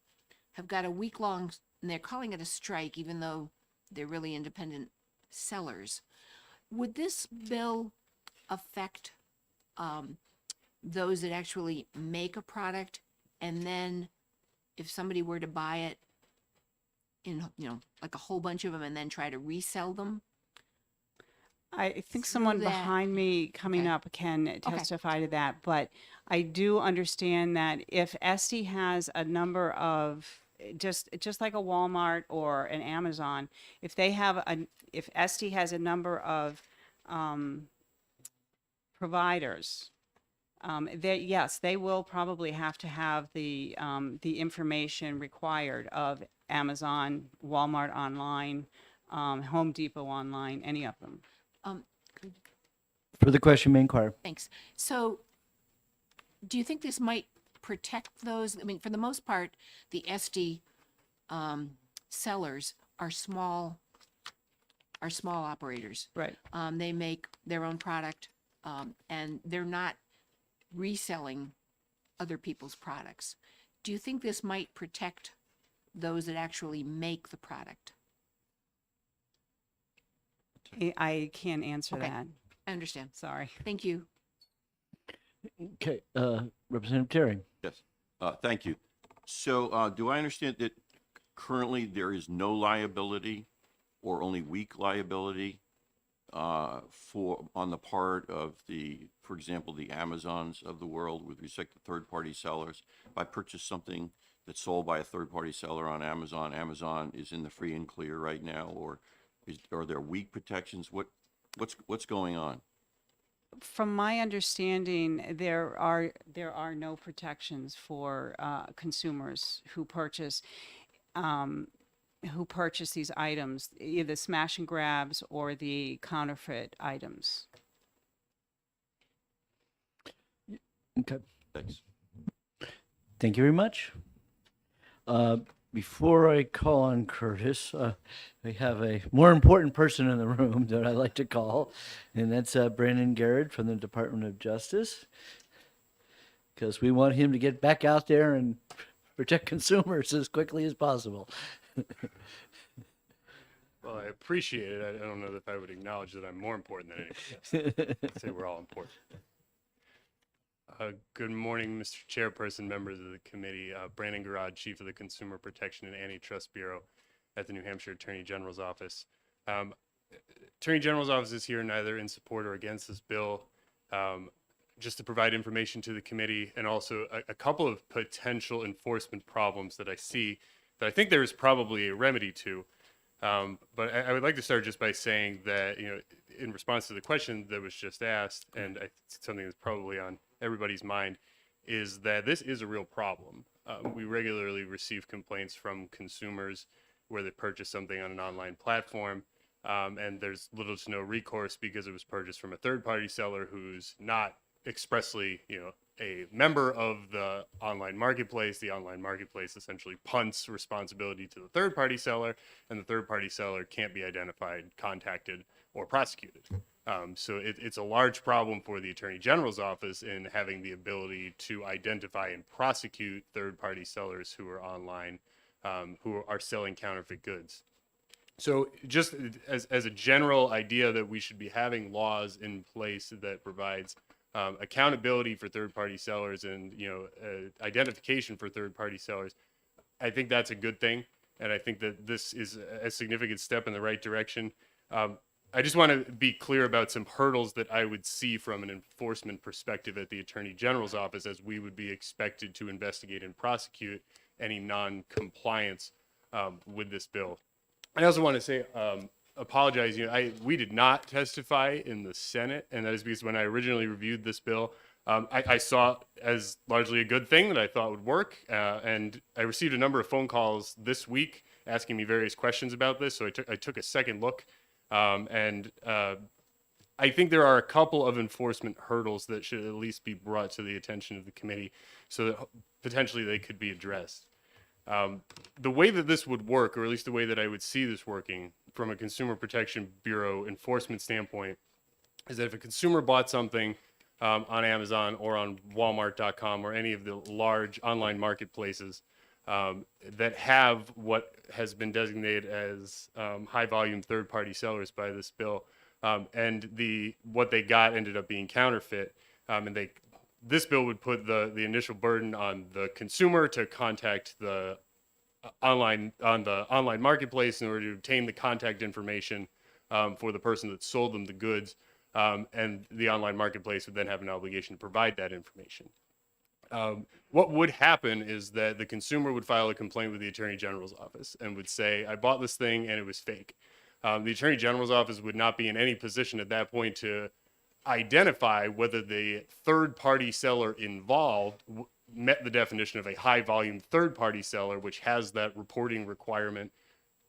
have got a week-long, and they're calling it a strike, even though they're really independent sellers. Would this bill affect those that actually make a product, and then if somebody were to buy it in, like a whole bunch of them and then try to resell them?
I think someone
that.
behind me coming up can testify to that, but I do understand that if Esty has a number of, just like a Walmart or an Amazon, if Esty has a number of providers, yes, they will probably have to have the information required of Amazon, Walmart online, Home Depot online, any of them.
For the question, may inquire.
Thanks. So do you think this might protect those? I mean, for the most part, the Esty sellers are small operators.
Right.
They make their own product, and they're not reselling other people's products. Do you think this might protect those that actually make the product?
I can't answer
Okay.
that.
I understand.
Sorry.
Thank you.
Okay, Representative Terry.
Yes, thank you. So, do I understand that currently there is no liability or only weak liability on the part of for example, the Amazons of the world with respect to third-party sellers? If I purchase something that's sold by a third-party seller on Amazon, Amazon is in the free and clear right now, or are there weak protections? What's going on?
From my understanding, there are no protections for consumers who purchase these items, either smash and grabs or the counterfeit items.
Okay.
Thanks.
Thank you very much. Before I call on Curtis, we have a more important person in the room that I'd like to call, and that's Brandon Garrett from the Department of Justice, because we want him to get back out there and protect consumers as quickly as possible.
Well, I appreciate it. I don't know if I would acknowledge that I'm more important than anybody else. I'd say we're all important. Good morning, Mr. Chairperson, members of the committee. Brandon Garrett, Chief of the Consumer Protection and Antitrust Bureau at the New Hampshire Attorney General's Office. Attorney General's Office is here neither in support or against this bill, just to provide information to the committee, and also a couple of potential enforcement problems that I see that I think there is probably a remedy to. But I would like to start just by saying that, in response to the question that was just asked, and it's something that's probably on everybody's mind, is that this is a real problem. We regularly receive complaints from consumers where they purchase something on an online platform, and there's little to no recourse because it was purchased from a third-party seller who's not expressly, a member of the online marketplace. The online marketplace essentially punts responsibility to the third-party seller, and the third-party seller can't be identified, contacted, or prosecuted. So it's a large problem for the Attorney General's office in having the ability to identify and prosecute third-party sellers who are online, who are selling counterfeit goods. So just as a general idea that we should be having laws in place that provides accountability for third-party sellers and identification for third-party sellers, I think that's a good thing, and I think that this is a significant step in the right direction. I just want to be clear about some hurdles that I would see from an enforcement perspective at the Attorney General's office, as we would be expected to investigate and prosecute any non-compliance with this bill. I also want to say, apologize, we did not testify in the Senate, and that is because when I originally reviewed this bill, I saw it as largely a good thing that I thought would work, and I received a number of phone calls this week asking me various questions about this, so I took a second look. I think there are a couple of enforcement hurdles that should at least be brought to the attention of the committee so that potentially they could be addressed. The way that this would work, or at least the way that I would see this working from a Consumer Protection Bureau enforcement standpoint, is that if a consumer bought something on Amazon or on Walmart.com or any of the large online marketplaces that have what has been designated as high volume third-party sellers by this bill, and what they got ended up being counterfeit, and this bill would put the initial burden on the consumer to contact the online marketplace in order to obtain the contact information for the person that sold them the goods, and the online marketplace would then have an obligation to provide that information. What would happen is that the consumer would file a complaint with the Attorney General's office and would say, I bought this thing and it was fake. The Attorney General's office would not be in any position at that point to identify whether the third-party seller involved met the definition of a high-volume third-party seller, which has that reporting requirement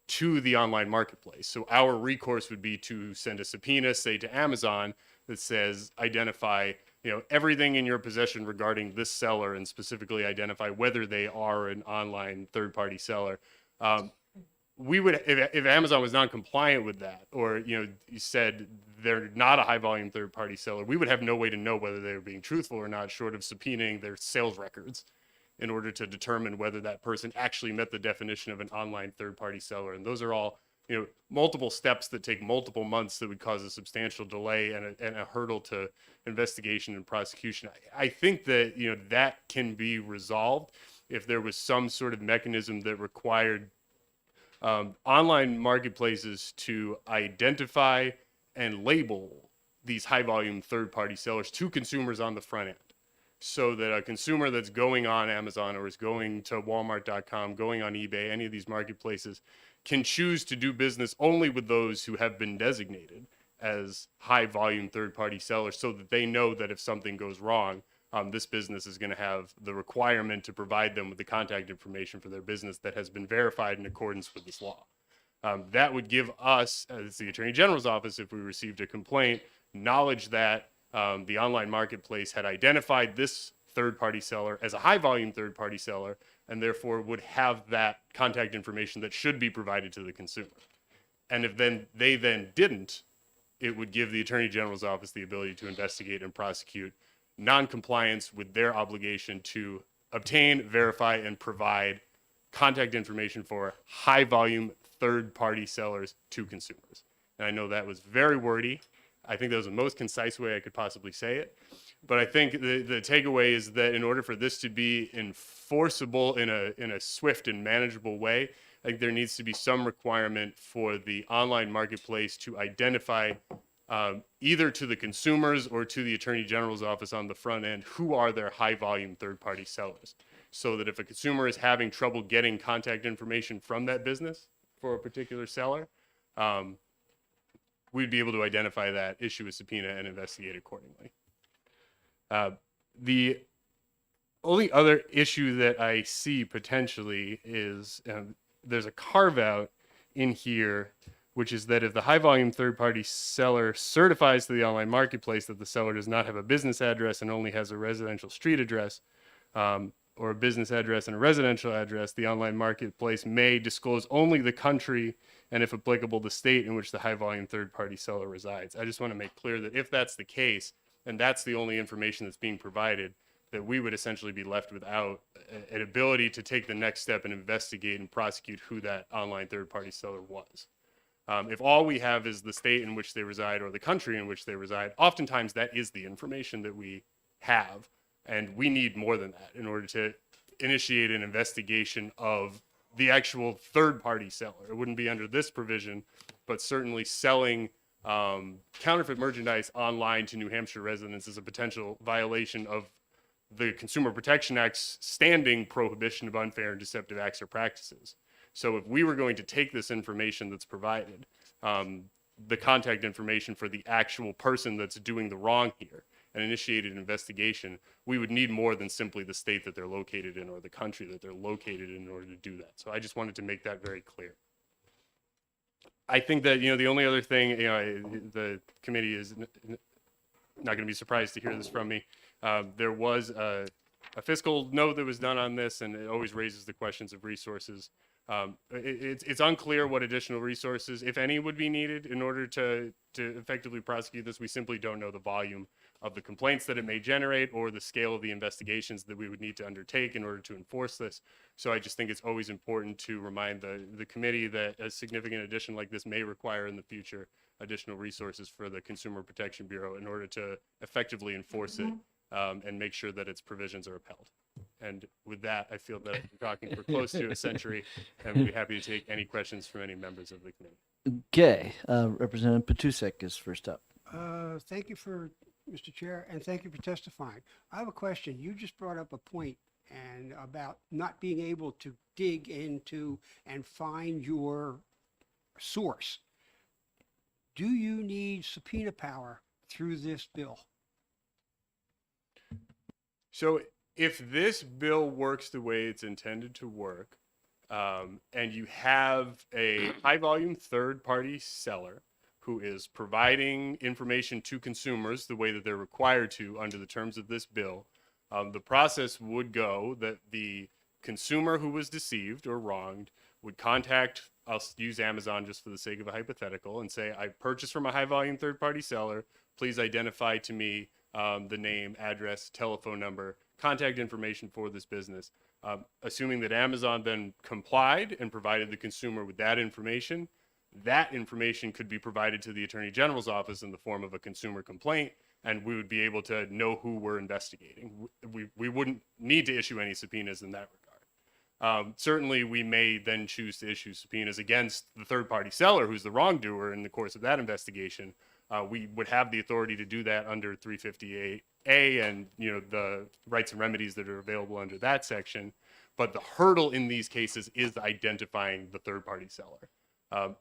to the online marketplace. So our recourse would be to send a subpoena, say to Amazon, that says identify everything in your possession regarding this seller, and specifically identify whether they are an online third-party seller. we would, if Amazon was non-compliant with that, or, you know, you said they're not a high volume third party seller, we would have no way to know whether they were being truthful or not, short of subpoenaing their sales records in order to determine whether that person actually met the definition of an online third party seller. And those are all, you know, multiple steps that take multiple months that would cause a substantial delay and a hurdle to investigation and prosecution. I think that, you know, that can be resolved if there was some sort of mechanism that required online marketplaces to identify and label these high volume third party sellers to consumers on the front end, so that a consumer that's going on Amazon or is going to Walmart.com, going on eBay, any of these marketplaces, can choose to do business only with those who have been designated as high volume third party sellers, so that they know that if something goes wrong, this business is going to have the requirement to provide them with the contact information for their business that has been verified in accordance with this law. That would give us, as the Attorney General's office, if we received a complaint, knowledge that the online marketplace had identified this third-party seller as a high-volume third-party seller, and therefore would have that contact information that should be provided to the consumer. And if they didn't, it would give the Attorney General's office the ability to investigate and prosecute non-compliance with their obligation to obtain, verify, and provide contact information for high-volume third-party sellers to consumers. And I know that was very wordy. I think that was the most concise way I could possibly say it. But I think the takeaway is that in order for this to be enforceable in a swift and manageable way, I think there needs to be some requirement for the online marketplace to identify either to the consumers or to the Attorney General's office on the front end who are their high volume third party sellers. So that if a consumer is having trouble getting contact information from that business for a particular seller, we'd be able to identify that, issue a subpoena, and investigate accordingly. The only other issue that I see potentially is there's a carve out in here, which is that if the high volume third party seller certifies to the online marketplace that the seller does not have a business address and only has a residential street address, or a business address and a residential address, the online marketplace may disclose only the country and, if applicable, the state in which the high volume third party seller resides. I just want to make clear that if that's the case, and that's the only information that's being provided, that we would essentially be left without an ability to take the next step and investigate and prosecute who that online third party seller was. If all we have is the state in which they reside or the country in which they reside, oftentimes that is the information that we have. And we need more than that in order to initiate an investigation of the actual third-party seller. It wouldn't be under this provision, but certainly selling counterfeit merchandise online to New Hampshire residents is a potential violation of the Consumer Protection Act's standing prohibition of unfair and deceptive acts or practices. So if we were going to take this information that's provided, the contact information for the actual person that's doing the wrong here, and initiated an investigation, we would need more than simply the state that they're located in or the country that they're located in order to do that. So I just wanted to make that very clear. I think that, you know, the only other thing, you know, the committee is not going to be surprised to hear this from me. There was a fiscal note that was done on this, and it always raises the questions of resources. It's unclear what additional resources, if any, would be needed in order to effectively prosecute this. We simply don't know the volume of the complaints that it may generate or the scale of the investigations that we would need to undertake in order to enforce this. So I just think it's always important to remind the committee that a significant addition like this may require in the future additional resources for the Consumer Protection Bureau in order to effectively enforce it and make sure that its provisions are upheld. And with that, I feel that I've been talking for close to a century, and we'll be happy to take any questions from any members of the committee.
Okay, Representative Patusek is first up.
Thank you for, Mr. Chair, and thank you for testifying. I have a question. You just brought up a point and about not being able to dig into and find your source. Do you need subpoena power through this bill?
So if this bill works the way it's intended to work, and you have a high volume third party seller who is providing information to consumers the way that they're required to under the terms of this bill, the process would go that the consumer who was deceived or wronged would contact, use Amazon just for the sake of a hypothetical, and say, I purchased from a high volume third party seller. Please identify to me the name, address, telephone number, contact information for this business. Assuming that Amazon then complied and provided the consumer with that information could be provided to the Attorney General's office in the form of a consumer complaint, and we would be able to know who we're investigating. We wouldn't need to issue any subpoenas in that regard. Certainly, we may then choose to issue subpoenas against the third-party seller who's the wrongdoer in the course of that investigation. We would have the authority to do that under 358A and the rights and remedies that are available under that section. But the hurdle in these cases is identifying the third-party seller.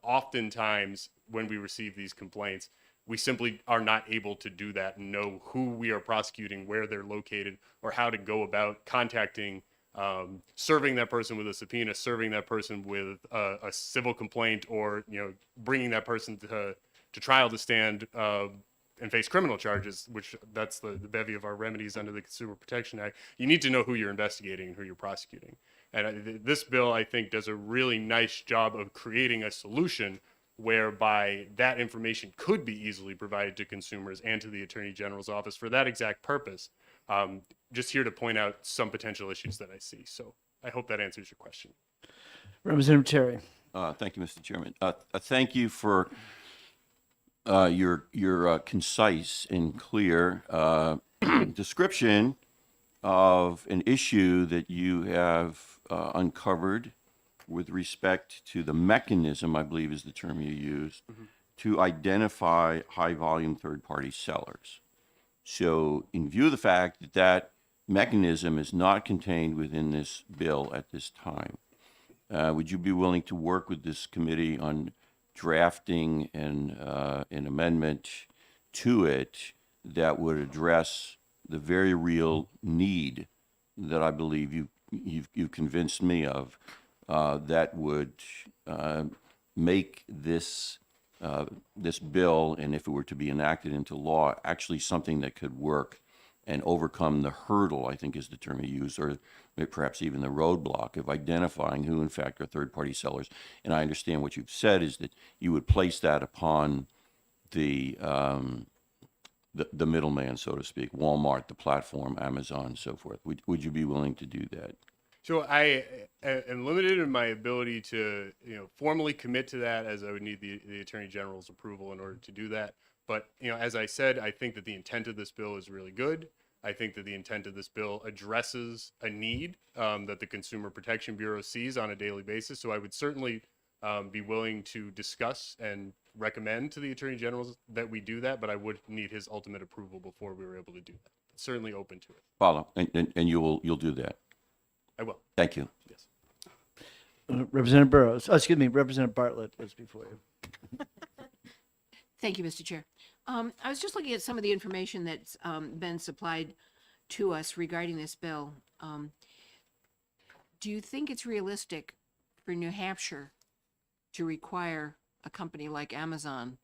Oftentimes, when we receive these complaints, we simply are not able to do that and know who we are prosecuting, where they're located, or how to go about contacting, serving that person with a subpoena, serving that person with a civil complaint, or bringing that person to trial to stand and face criminal charges, which that's the bevy of our remedies under the Consumer Protection Act. You need to know who you're investigating and who you're prosecuting. And this bill, I think, does a really nice job of creating a solution whereby that information could be easily provided to consumers and to the Attorney General's office for that exact purpose. Just here to point out some potential issues that I see. So I hope that answers your question.
Representative Terry.
Thank you, Mr. Chairman. Thank you for your concise and clear description of an issue that you have uncovered with respect to the mechanism, I believe is the term you used, to identify high-volume third-party sellers. So in view of the fact that that mechanism is not contained within this bill at this time, would you be willing to work with this committee on drafting an amendment to it that would address the very real need that I believe you've convinced me of, that would make this bill, and if it were to be enacted into law, actually something that could work and overcome the hurdle, I think is the term you used, or perhaps even the roadblock of identifying who in fact are third-party sellers. And I understand what you've said is that you would place that upon the middleman, so to speak, Walmart, the platform, Amazon, and so forth. Would you be willing to do that?
So I am limited in my ability to, formally commit to that, as I would need the Attorney General's approval in order to do that. But, as I said, I think that the intent of this bill is really good. I think that the intent of this bill addresses a need that the Consumer Protection Bureau sees on a daily basis. So I would certainly be willing to discuss and recommend to the Attorney General that we do that, but I would need his ultimate approval before we were able to do that. Certainly open to it.
Follow, and you'll do that.
I will.
Thank you.
Yes.
Representative Burrows. Oh, excuse me, Representative Bartlett was before you.
Thank you, Mr. Chair. I was just looking at some of the information that's been supplied to us regarding this bill. Do you think it's realistic for New Hampshire to require a company like Amazon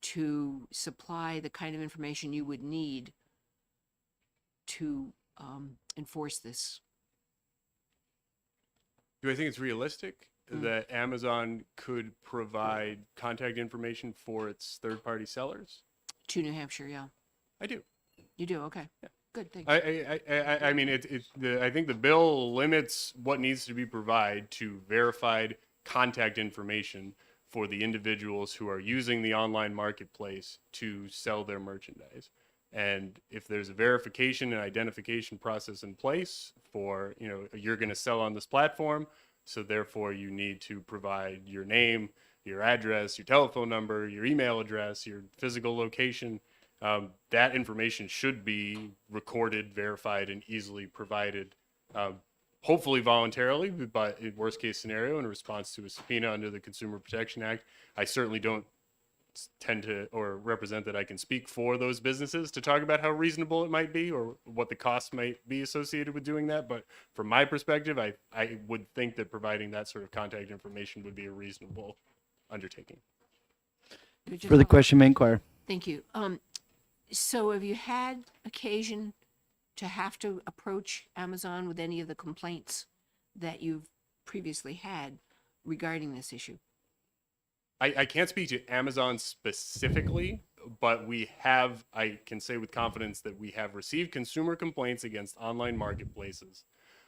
to supply the kind of information you would need to enforce this?
Do I think it's realistic that Amazon could provide contact information for its third-party sellers?
To New Hampshire, yeah.
I do.
You do? Okay.
Yeah.
Good, thank you.
I mean, I think the bill limits what needs to be provided to verified contact information for the individuals who are using the online marketplace to sell their merchandise. And if there's a verification and identification process in place for, you're going to sell on this platform, so therefore you need to provide your name, your address, your telephone number, your email address, your physical location. That information should be recorded, verified, and easily provided, hopefully voluntarily, but in worst case scenario, in response to a subpoena under the Consumer Protection Act. I certainly don't tend to or represent that I can speak for those businesses to talk about how reasonable it might be or what the costs might be associated with doing that. But from my perspective, I would think that providing that sort of contact information would be a reasonable undertaking.
For the question, may inquire.
Thank you. So have you had occasion to have to approach Amazon with any of the complaints that you've previously had regarding this issue?
I can't speak to Amazon specifically, but I can say with confidence that we have received consumer complaints against online marketplaces.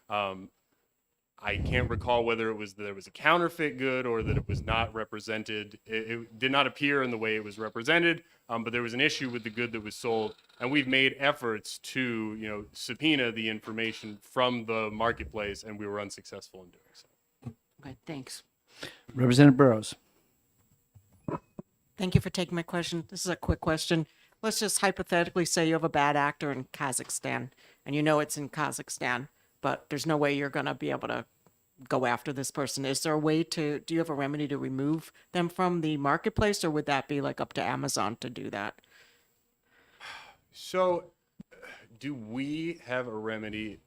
I can't recall whether it was that there was a counterfeit good or that it was not represented. It did not appear in the way it was represented, but there was an issue with the good that was sold, and we've made efforts to, subpoena the information from the marketplace, and we were unsuccessful in doing so.
Okay, thanks.
Representative Burrows.
Thank you for taking my question. This is a quick question. Let's just hypothetically say you have a bad actor in Kazakhstan and you know it's in Kazakhstan, but there's no way you're going to be able to go after this person. Is there a way do you have a remedy to remove them from the marketplace, or would that be like up to Amazon to do that?
So, do we have a remedy?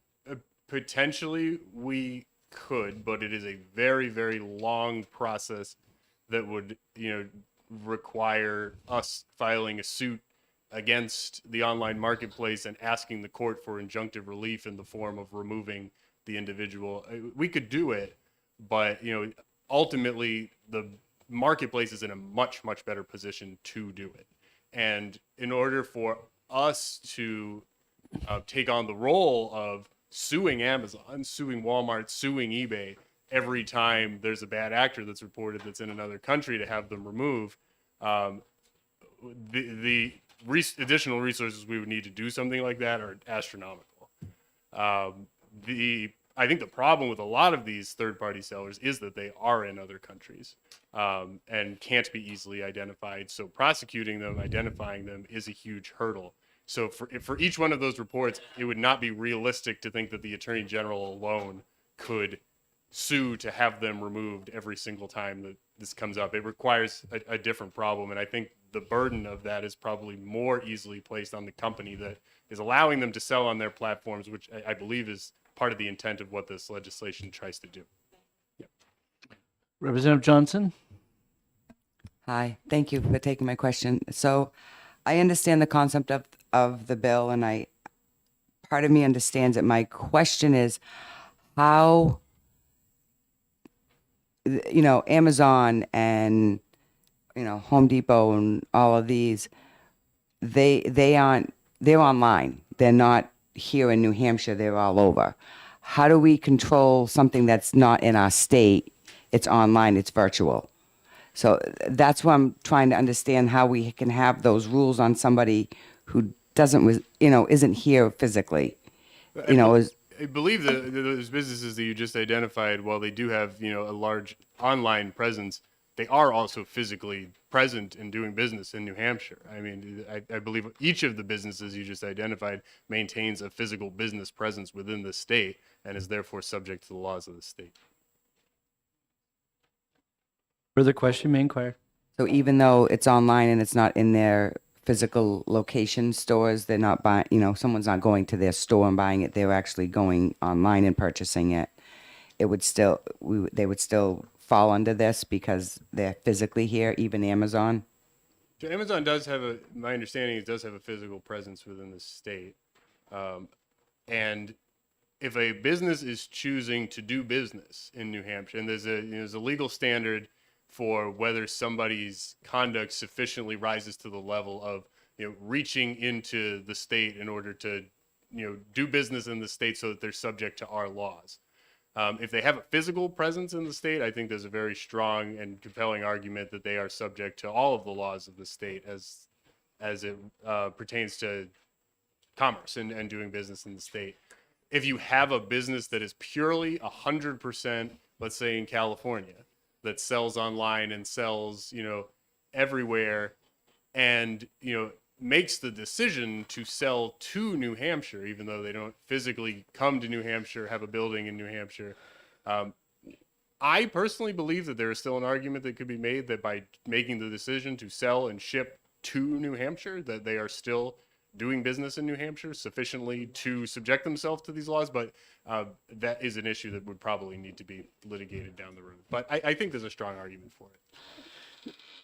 Potentially, we could, but it is a very, very long process that would, require us filing a suit against the online marketplace and asking the court for injunctive relief in the form of removing the individual. We could do it, but ultimately the marketplace is in a much, much better position to do it. And in order for us to take on the role of suing Amazon, suing Walmart, suing eBay every time there's a bad actor that's reported that's in another country to have them removed, the additional resources we would need to do something like that are astronomical. I think the problem with a lot of these third-party sellers is that they are in other countries and can't be easily identified. So prosecuting them, identifying them is a huge hurdle. So for each one of those reports, it would not be realistic to think that the Attorney General alone could sue to have them removed every single time that this comes up. It requires a different problem, and I think the burden of that is probably more easily placed on the company that is allowing them to sell on their platforms, which I believe is part of the intent of what this legislation tries to do. Yeah.
Representative Johnson.
Hi, thank you for taking my question. So I understand the concept of the bill, and part of me understands it. My question is how, Amazon and, Home Depot and all of these, they're online. They're not here in New Hampshire. They're all over. How do we control something that's not in our state? It's online, it's virtual. So that's what I'm trying to understand, how we can have those rules on somebody who isn't here physically.
I believe that those businesses that you just identified, while they do have, a large online presence, they are also physically present and doing business in New Hampshire. I mean, I believe each of the businesses you just identified maintains a physical business presence within the state and is therefore subject to the laws of the state.
Further question, may inquire.
So even though it's online and it's not in their physical location stores, they're not buying, someone's not going to their store and buying it, they're actually going online and purchasing it. They would still fall under this because they're physically here, even Amazon?
So Amazon does have my understanding, it does have a physical presence within the state. And if a business is choosing to do business in New Hampshire, and there's a legal standard for whether somebody's conduct sufficiently rises to the level of, reaching into the state in order to, do business in the state so that they're subject to our laws. If they have a physical presence in the state, I think there's a very strong and compelling argument that they are subject to all of the laws of the state as it pertains to commerce and doing business in the state. If you have a business that is purely 100%, let's say in California, that sells online and sells, everywhere, and, makes the decision to sell to New Hampshire, even though they don't physically come to New Hampshire, have a building in New Hampshire. I personally believe that there is still an argument that could be made that by making the decision to sell and ship to New Hampshire, that they are still doing business in New Hampshire sufficiently to subject themselves to these laws. But that is an issue that would probably need to be litigated down the road. But I think there's a strong argument for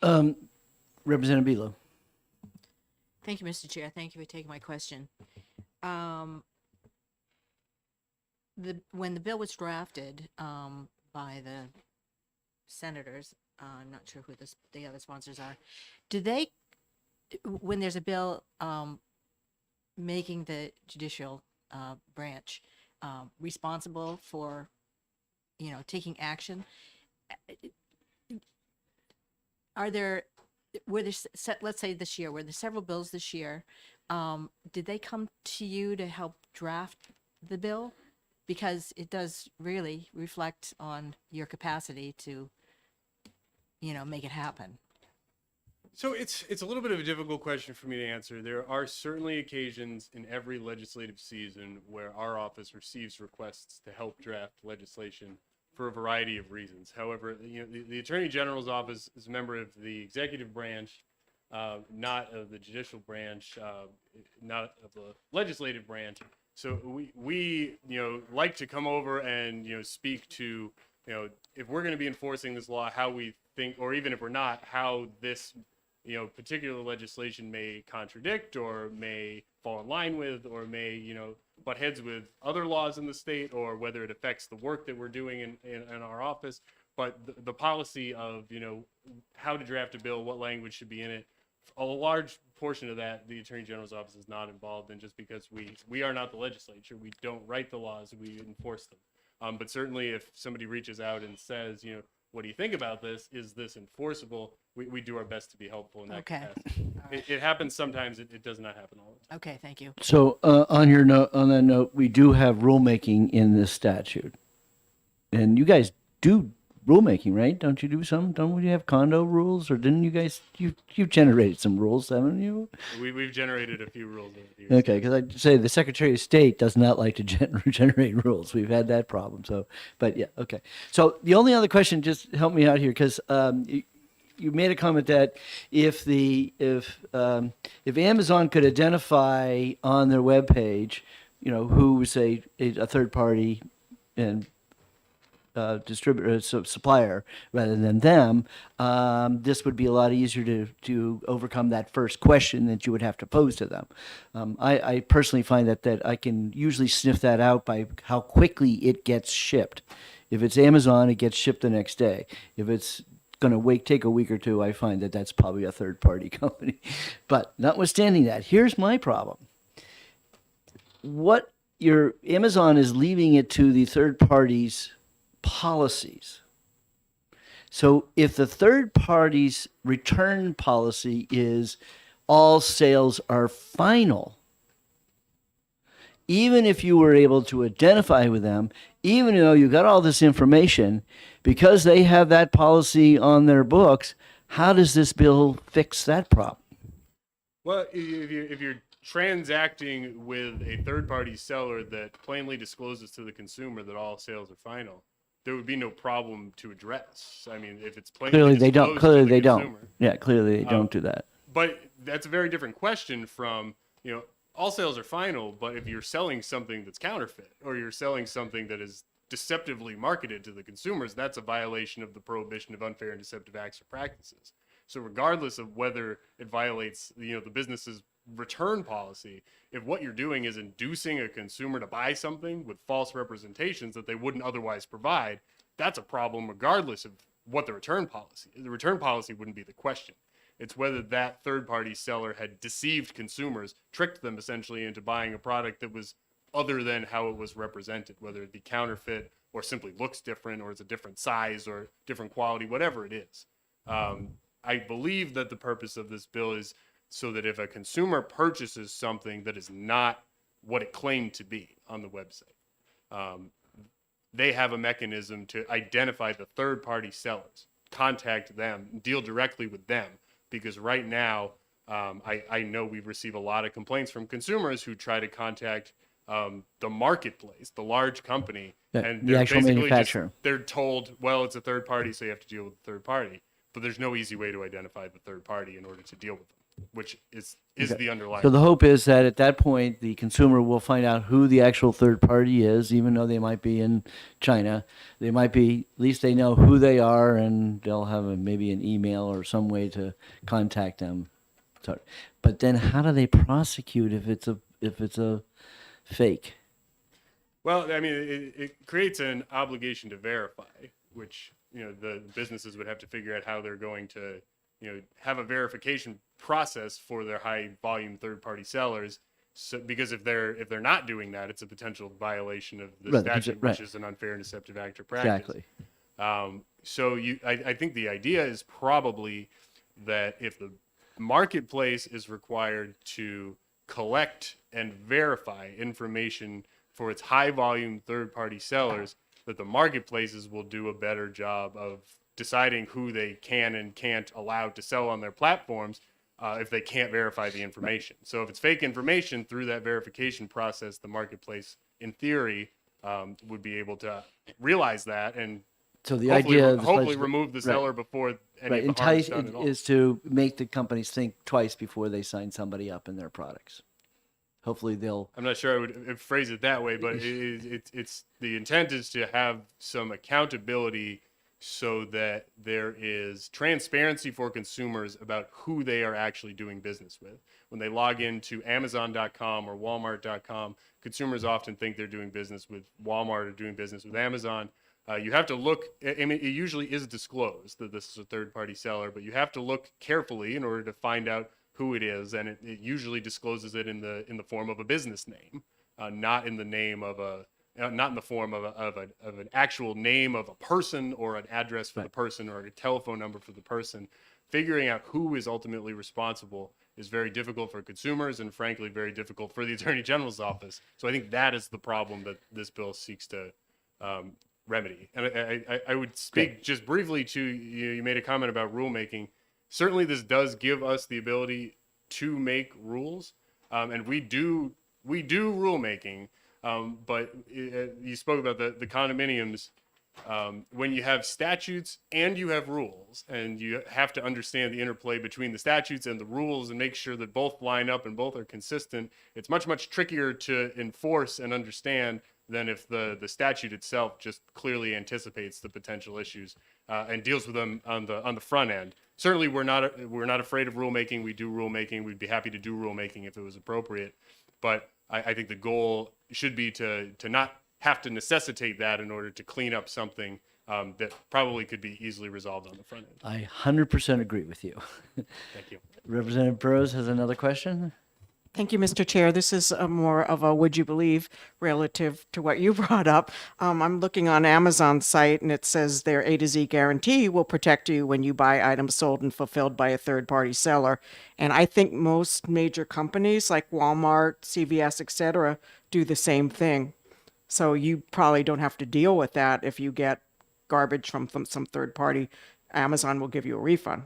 it.
Representative Belo.
Thank you, Mr. Chair. Thank you for taking my question. When the bill was drafted, by the senators. I'm not sure who the other sponsors are. Do they, when there's a bill making the judicial branch responsible for, taking action, are there, were there, let's say this year, were there several bills this year? Did they come to you to help draft the bill? Because it does really reflect on your capacity to, make it happen.
So it's a little bit of a difficult question for me to answer. There are certainly occasions in every legislative season where our office receives requests to help draft legislation for a variety of reasons. However, the Attorney General's office is a member of the executive branch, not of the judicial branch, not of the legislative branch. So we like to come over and speak to if we're going to be enforcing this law, how we think, or even if we're not, how this particular legislation may contradict or may fall in line with or may butt heads with other laws in the state, or whether it affects the work that we're doing in our office. But the policy of how to draft a bill, what language should be in it, a large portion of that the Attorney General's office is not involved in, just because we are not the legislature. We don't write the laws, we enforce them. But certainly if somebody reaches out and says, what do you think about this? Is this enforceable? We do our best to be helpful in that capacity. It happens sometimes. It does not happen all the time.
Okay, thank you.
So on that note, we do have rulemaking in this statute, and you guys do rulemaking, right? Don't you do some? Don't we have condo rules, or didn't you guys? You generated some rules, haven't you?
We've generated a few rules over the years.
Okay, because I'd say the Secretary of State does not like to generate rules. We've had that problem. So, but yeah, okay. So the only other question, just help me out here, because you made a comment that if Amazon could identify on their webpage, who say a third party and distributor, supplier, rather than them, this would be a lot easier to overcome that first question that you would have to pose to them. I personally find that I can usually sniff that out by how quickly it gets shipped. If it's Amazon, it gets shipped the next day. If it's going to take a week or two, I find that that's probably a third party company. But notwithstanding that, here's my problem. Your Amazon is leaving it to the third party's policies. So if the third party's return policy is all sales are final, even if you were able to identify with them, even though you got all this information, because they have that policy on their books, how does this bill fix that problem?
Well, if you're transacting with a third-party seller that plainly discloses to the consumer that all sales are final, there would be no problem to address. I mean, if it's plainly
Clearly they don't.
disclosed to
Clearly
the
they don't.
consumer.
Yeah, clearly they don't do that.
But that's a very different question from, all sales are final, but if you're selling something that's counterfeit, or you're selling something that is deceptively marketed to the consumers, that's a violation of the prohibition of unfair and deceptive acts or practices. So regardless of whether it violates, the business's return policy, if what you're doing is inducing a consumer to buy something with false representations that they wouldn't otherwise provide, that's a problem regardless of what the return policy is. The return policy wouldn't be the question. It's whether that third-party seller had deceived consumers, tricked them essentially into buying a product that was other than how it was represented, whether it be counterfeit or simply looks different or it's a different size or different quality, whatever it is. I believe that the purpose of this bill is so that if a consumer purchases something that is not what it claimed to be on the website, they have a mechanism to identify the third-party sellers, contact them, deal directly with them. Because right now, I know we receive a lot of complaints from consumers who try to contact the marketplace, the large company, and
the
they're
actual
basically
manufacturer.
they're told, well, it's a third party, so you have to deal with the third party. But there's no easy way to identify the third party in order to deal with them, which is the underlying.
So the hope is that at that point, the consumer will find out who the actual third party is, even though they might be in China. They might be, at least they know who they are, and they'll have maybe an email or some way to contact them. So, but then how do they prosecute if it's a fake?
Well, I mean, it creates an obligation to verify. which, you know, the businesses would have to figure out how they're going to, you know, have a verification process for their high volume third party sellers. So, because if they're not doing that, it's a potential violation of the
Right,
statute,
right.
which is an unfair and deceptive act or practice.
Exactly.
So I think the idea is probably that if the marketplace is required to collect and verify information for its high volume third party sellers, that the marketplaces will do a better job of deciding who they can and can't allow to sell on their platforms if they can't verify the information. So if it's fake information, through that verification process, the marketplace, in theory, would be able to realize that and
So the
hopefully,
idea of this
hopefully
legis-
remove the
right.
seller before any
Right,
of the harm is
entice
done at all.
is to make the companies think twice before they sign somebody up in their products. Hopefully they'll,
I'm not sure I would phrase it that way, but it's the intent is to have some accountability so that there is transparency for consumers about who they are actually doing business with. When they log into Amazon.com or Walmart.com, consumers often think they're doing business with Walmart or doing business with Amazon. You have to look, I mean, it usually is disclosed that this is a third-party seller, but you have to look carefully in order to find out who it is, and it usually discloses it in the form of a business name, not in the name of a, not in the form of an actual name of a person or an address for the person or a telephone number for the person. Figuring out who is ultimately responsible is very difficult for consumers and frankly very difficult for the Attorney General's office. So I think that is the problem that this bill seeks to remedy. And I would speak just briefly to, you made a comment about rulemaking. Certainly this does give us the ability to make rules, and we do rulemaking, but you spoke about the condominiums. When you have statutes and you have rules, and you have to understand the interplay between the statutes and the rules and make sure that both line up and both are consistent, it's much trickier to enforce and understand than if the statute itself just clearly anticipates the potential issues and deals with them on the front end. Certainly, we're not afraid of rulemaking. We do rulemaking. We'd be happy to do rulemaking if it was appropriate. But I think the goal should be to not have to necessitate that in order to clean up something that probably could be easily resolved on the front end.
I 100% agree with you.
Thank you.
Representative Burrows has another question.
Thank you, Mr. Chair. This is more of a would you believe relative to what you brought up. I'm looking on Amazon's site and it says their A to Z guarantee will protect you when you buy items sold and fulfilled by a third party seller. And I think most major companies like Walmart, CVS, etc., do the same thing. So you probably don't have to deal with that if you get garbage from some third party. Amazon will give you a refund.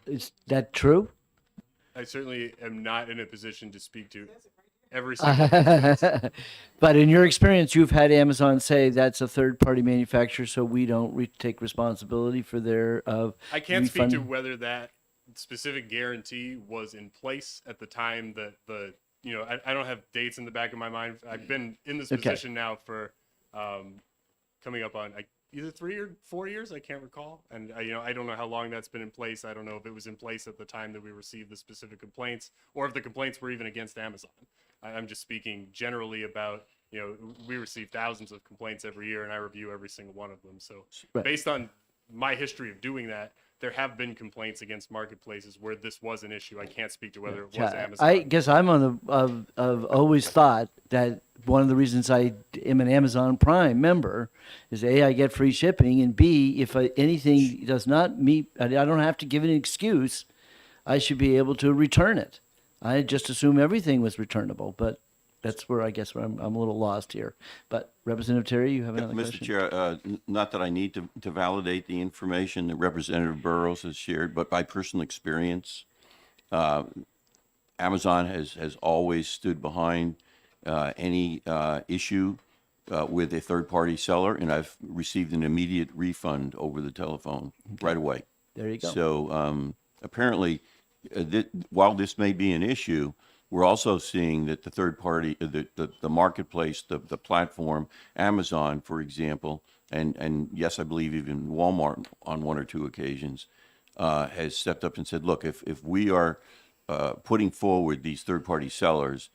Is that true?
I certainly am not in a position to speak to every single business.
But in your experience, you've had Amazon say that's a third-party manufacturer, so we don't take responsibility for their
I can't speak to
refund?
whether that specific guarantee was in place at the time that I don't have dates in the back of my mind. I've been in this
Okay.
position now for coming up on either 3 or 4 years. I can't recall. And I don't know how long that's been in place. I don't know if it was in place at the time that we received the specific complaints or if the complaints were even against Amazon. I'm just speaking generally about, we receive thousands of complaints every year and I review every single one of them. So
Right.
based on my history of doing that, there have been complaints against marketplaces where this was an issue. I can't speak to whether it was Amazon.
I guess I'm I've always thought that one of the reasons I am an Amazon Prime member is A, I get free shipping, and B, if anything does not meet, I don't have to give an excuse, I should be able to return it. I just assume everything was returnable, but that's where I guess where I'm a little lost here. But Representative Terry, you have another
Mr.
question?
Chair, not that I need to validate the information that Representative Burrows has shared, but by personal experience, Amazon has always stood behind any issue with a third-party seller, and I've received an immediate refund over the telephone right away.
There you go.
So apparently, while this may be an issue, we're also seeing that the third party, the marketplace, the platform, Amazon, for example, and yes, I believe even Walmart on one or two occasions, has stepped up and said, look, if we are putting forward these third party sellers,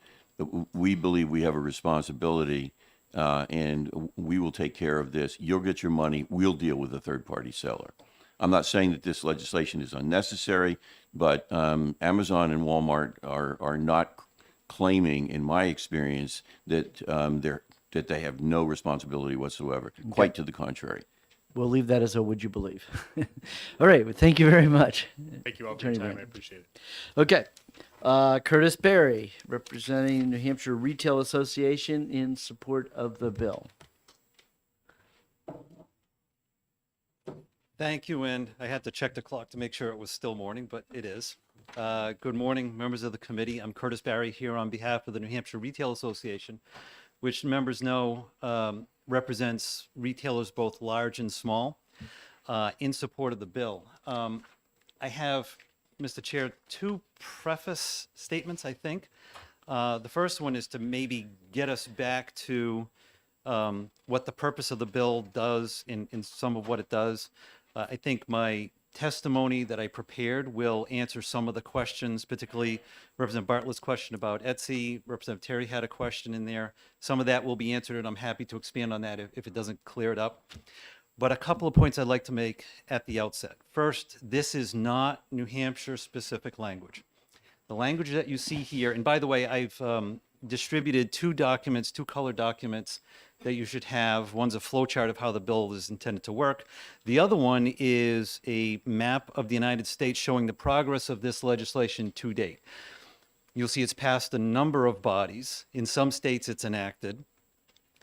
we believe we have a responsibility and we will take care of this. You'll get your money. We'll deal with the third-party seller. I'm not saying that this legislation is unnecessary, but Amazon and Walmart are not claiming, in my experience, that that they have no responsibility whatsoever. Quite to the contrary.
We'll leave that as a would you believe. All right. Well, thank you very much.
Thank you all for your
Attorney
time. I
Brandon.
appreciate it.
Okay. Curtis Berry, representing New Hampshire Retail Association in support of the bill.
Thank you, and I had to check the clock to make sure it was still morning, but it is. Good morning, members of the committee. I'm Curtis Barry here on behalf of the New Hampshire Retail Association, which members know represents retailers both large and small in support of the bill. I have, Mr. Chair, two preface statements, I think. The first one is to maybe get us back to what the purpose of the bill does in some of what it does. I think my testimony that I prepared will answer some of the questions, particularly Representative Bartlett's question about Etsy. Representative Terry had a question in there. Some of that will be answered, and I'm happy to expand on that if it doesn't clear it up. But a couple of points I'd like to make at the outset. First, this is not New Hampshire-specific language. The language that you see here, and by the way, I've distributed two documents, two color documents that you should have. One's a flow chart of how the bill is intended to work. The other one is a map of the United States showing the progress of this legislation to date. You'll see it's passed a number of bodies. In some states, it's enacted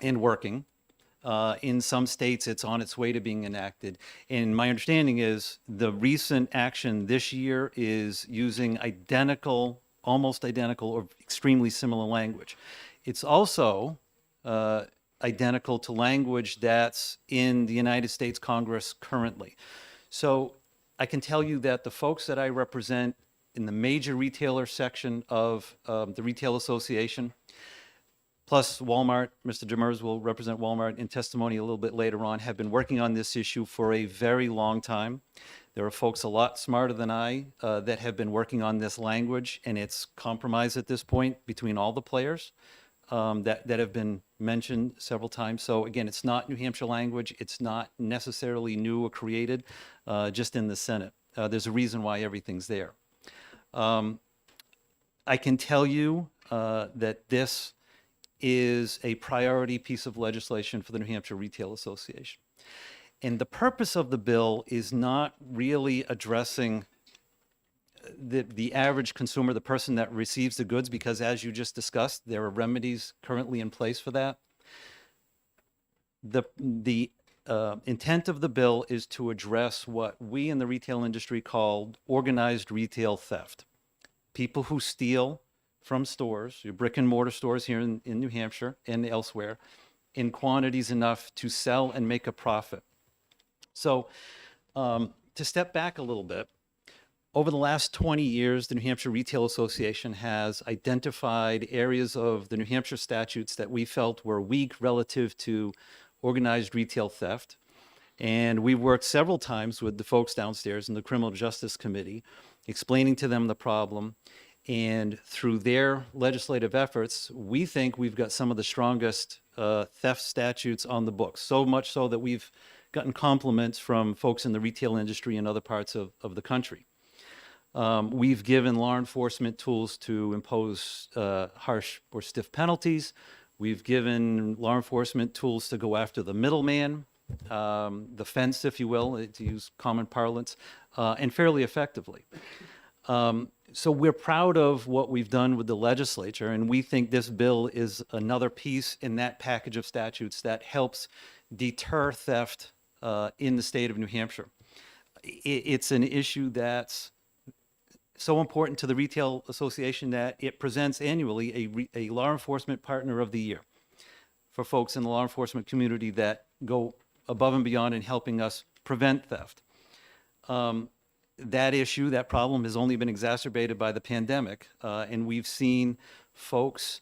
and working. In some states, it's on its way to being enacted. And my understanding is the recent action this year is using identical, almost identical, or extremely similar language. It's also identical to language that's in the United States Congress currently. So I can tell you that the folks that I represent in the major retailer section of the Retail Association, plus Walmart, Mr. Demers will represent Walmart in testimony a little bit later on, have been working on this issue for a very long time. There are folks a lot smarter than I that have been working on this language, and it's compromised at this point between all the players that have been mentioned several times. So again, it's not New Hampshire language. It's not necessarily new or created, just in the Senate. There's a reason why everything's there. I can tell you that this is a priority piece of legislation for the New Hampshire Retail Association. And the purpose of the bill is not really addressing the average consumer, the person that receives the goods, because as you just discussed, there are remedies currently in place for that. The intent of the bill is to address what we in the retail industry called organized retail theft. People who steal from stores, your brick and mortar stores here in New Hampshire and elsewhere, in quantities enough to sell and make a profit. So to step back a little bit, over the last 20 years, the New Hampshire Retail Association has identified areas of the New Hampshire statutes that we felt were weak relative to organized retail theft. And we worked several times with the folks downstairs in the Criminal Justice Committee, explaining to them the problem. And through their legislative efforts, we think we've got some of the strongest theft statutes on the books, so much so that we've gotten compliments from folks in the retail industry and other parts of the country. We've given law enforcement tools to impose harsh or stiff penalties. We've given law enforcement tools to go after the middleman, the fence, if you will, to use common parlance, and fairly effectively. So we're proud of what we've done with the legislature, and we think this bill is another piece in that package of statutes that helps deter theft in the state of New Hampshire. It's an issue that's so important to the Retail Association that it presents annually a law enforcement partner of the year for folks in the law enforcement community that go above and beyond in helping us prevent theft. That issue, that problem has only been exacerbated by the pandemic, and we've seen folks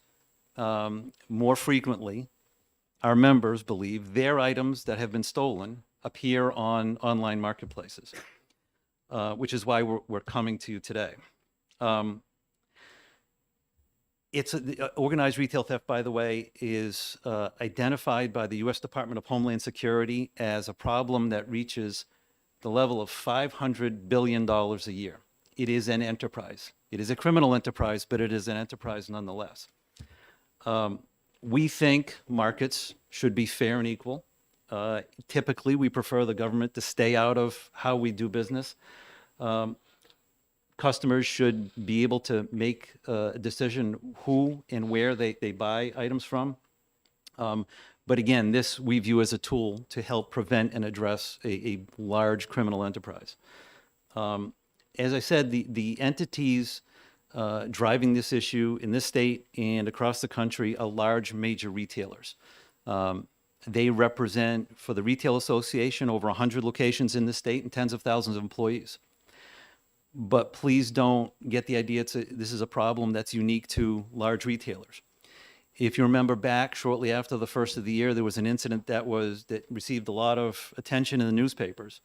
more frequently, our members believe, their items that have been stolen appear on online marketplaces, which is why we're coming to you today. Organized retail theft, by the way, is identified by the U.S. Department of Homeland Security as a problem that reaches the level of $500 billion a year. It is an enterprise. It is a criminal enterprise, but it is an enterprise nonetheless. We think markets should be fair and equal. Typically, we prefer the government to stay out of how we do business. Customers should be able to make a decision who and where they buy items from. But again, this we view as a tool to help prevent and address a large criminal enterprise. As I said, the entities driving this issue in this state and across the country are large major retailers. They represent, for the Retail Association, over 100 locations in the state and tens of thousands of employees. But please don't get the idea this is a problem that's unique to large retailers. If you remember back shortly after the first of the year, there was an incident that received a lot of attention in the newspapers.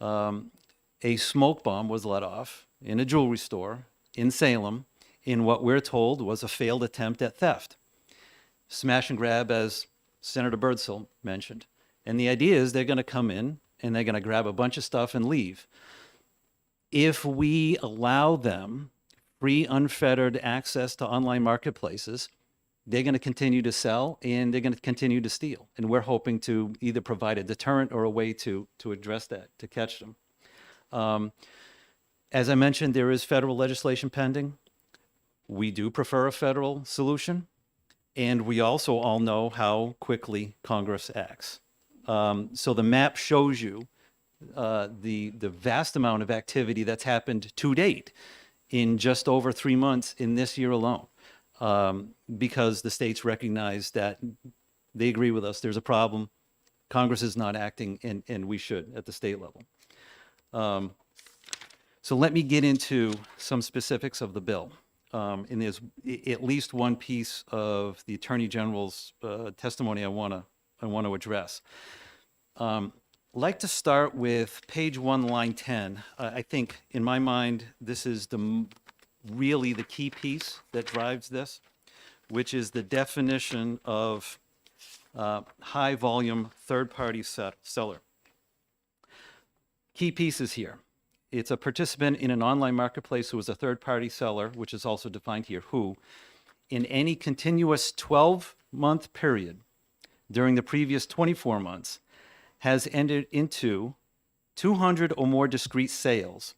A smoke bomb was let off in a jewelry store in Salem in what we're told was a failed attempt at theft. Smash and grab, as Senator Birdsell mentioned. And the idea is they're going to come in and they're going to grab a bunch of stuff and leave. If we allow them free, unfettered access to online marketplaces, they're going to continue to sell and they're going to continue to steal. And we're hoping to either provide a deterrent or a way to address that, to catch them. As I mentioned, there is federal legislation pending. We do prefer a federal solution. And we also all know how quickly Congress acts. So the map shows you the vast amount of activity that's happened to date in just over 3 months in this year alone, because the states recognize that they agree with us. There's a problem. Congress is not acting, and we should at the state level. So let me get into some specifics of the bill. And there's at least one piece of the Attorney General's testimony I want to address. I'd like to start with page 1, line 10. I think, in my mind, this is really the key piece that drives this, which is the definition of high-volume third-party seller. Key pieces here. It's a participant in an online marketplace who is a third-party seller, which is also defined here, who, in any continuous 12-month period during the previous 24 months, has entered into 200 or more discrete sales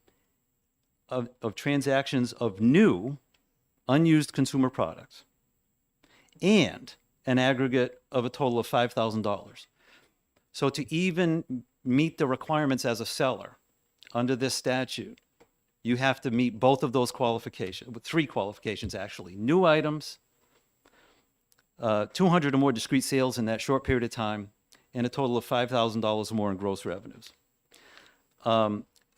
of transactions of new, unused consumer products, and an aggregate of a total of $5,000. So to even meet the requirements as a seller under this statute, you have to meet both of those qualifications, 3 qualifications actually: new items, 200 or more discrete sales in that short period of time, and a total of $5,000 or more in gross revenues.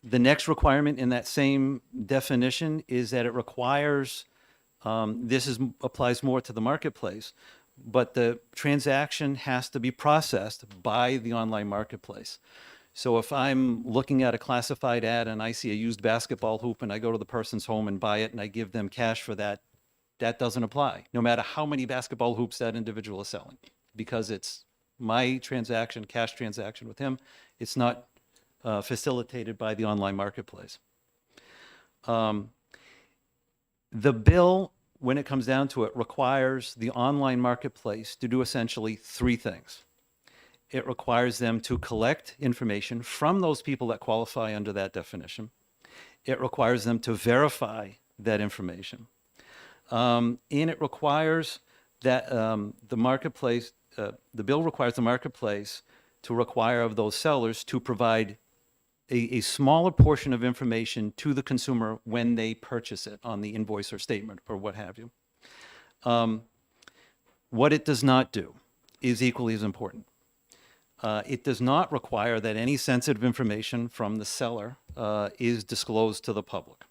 The next requirement in that same definition is that it requires, applies more to the marketplace, but the transaction has to be processed by the online marketplace. So if I'm looking at a classified ad and I see a used basketball hoop and I go to the person's home and buy it and I give them cash for that, that doesn't apply, no matter how many basketball hoops that individual is selling, because it's my transaction, cash transaction with him. It's not facilitated by the online marketplace. The bill, when it comes down to it, requires the online marketplace to do essentially 3 things. It requires them to collect information from those people that qualify under that definition. It requires them to verify that information. And it requires that the marketplace, the bill requires the marketplace to require of those sellers to provide a smaller portion of information to the consumer when they purchase it on the invoice or statement or what have you. What it does not do is equally as important. It does not require that any sensitive information from the seller is disclosed to the public.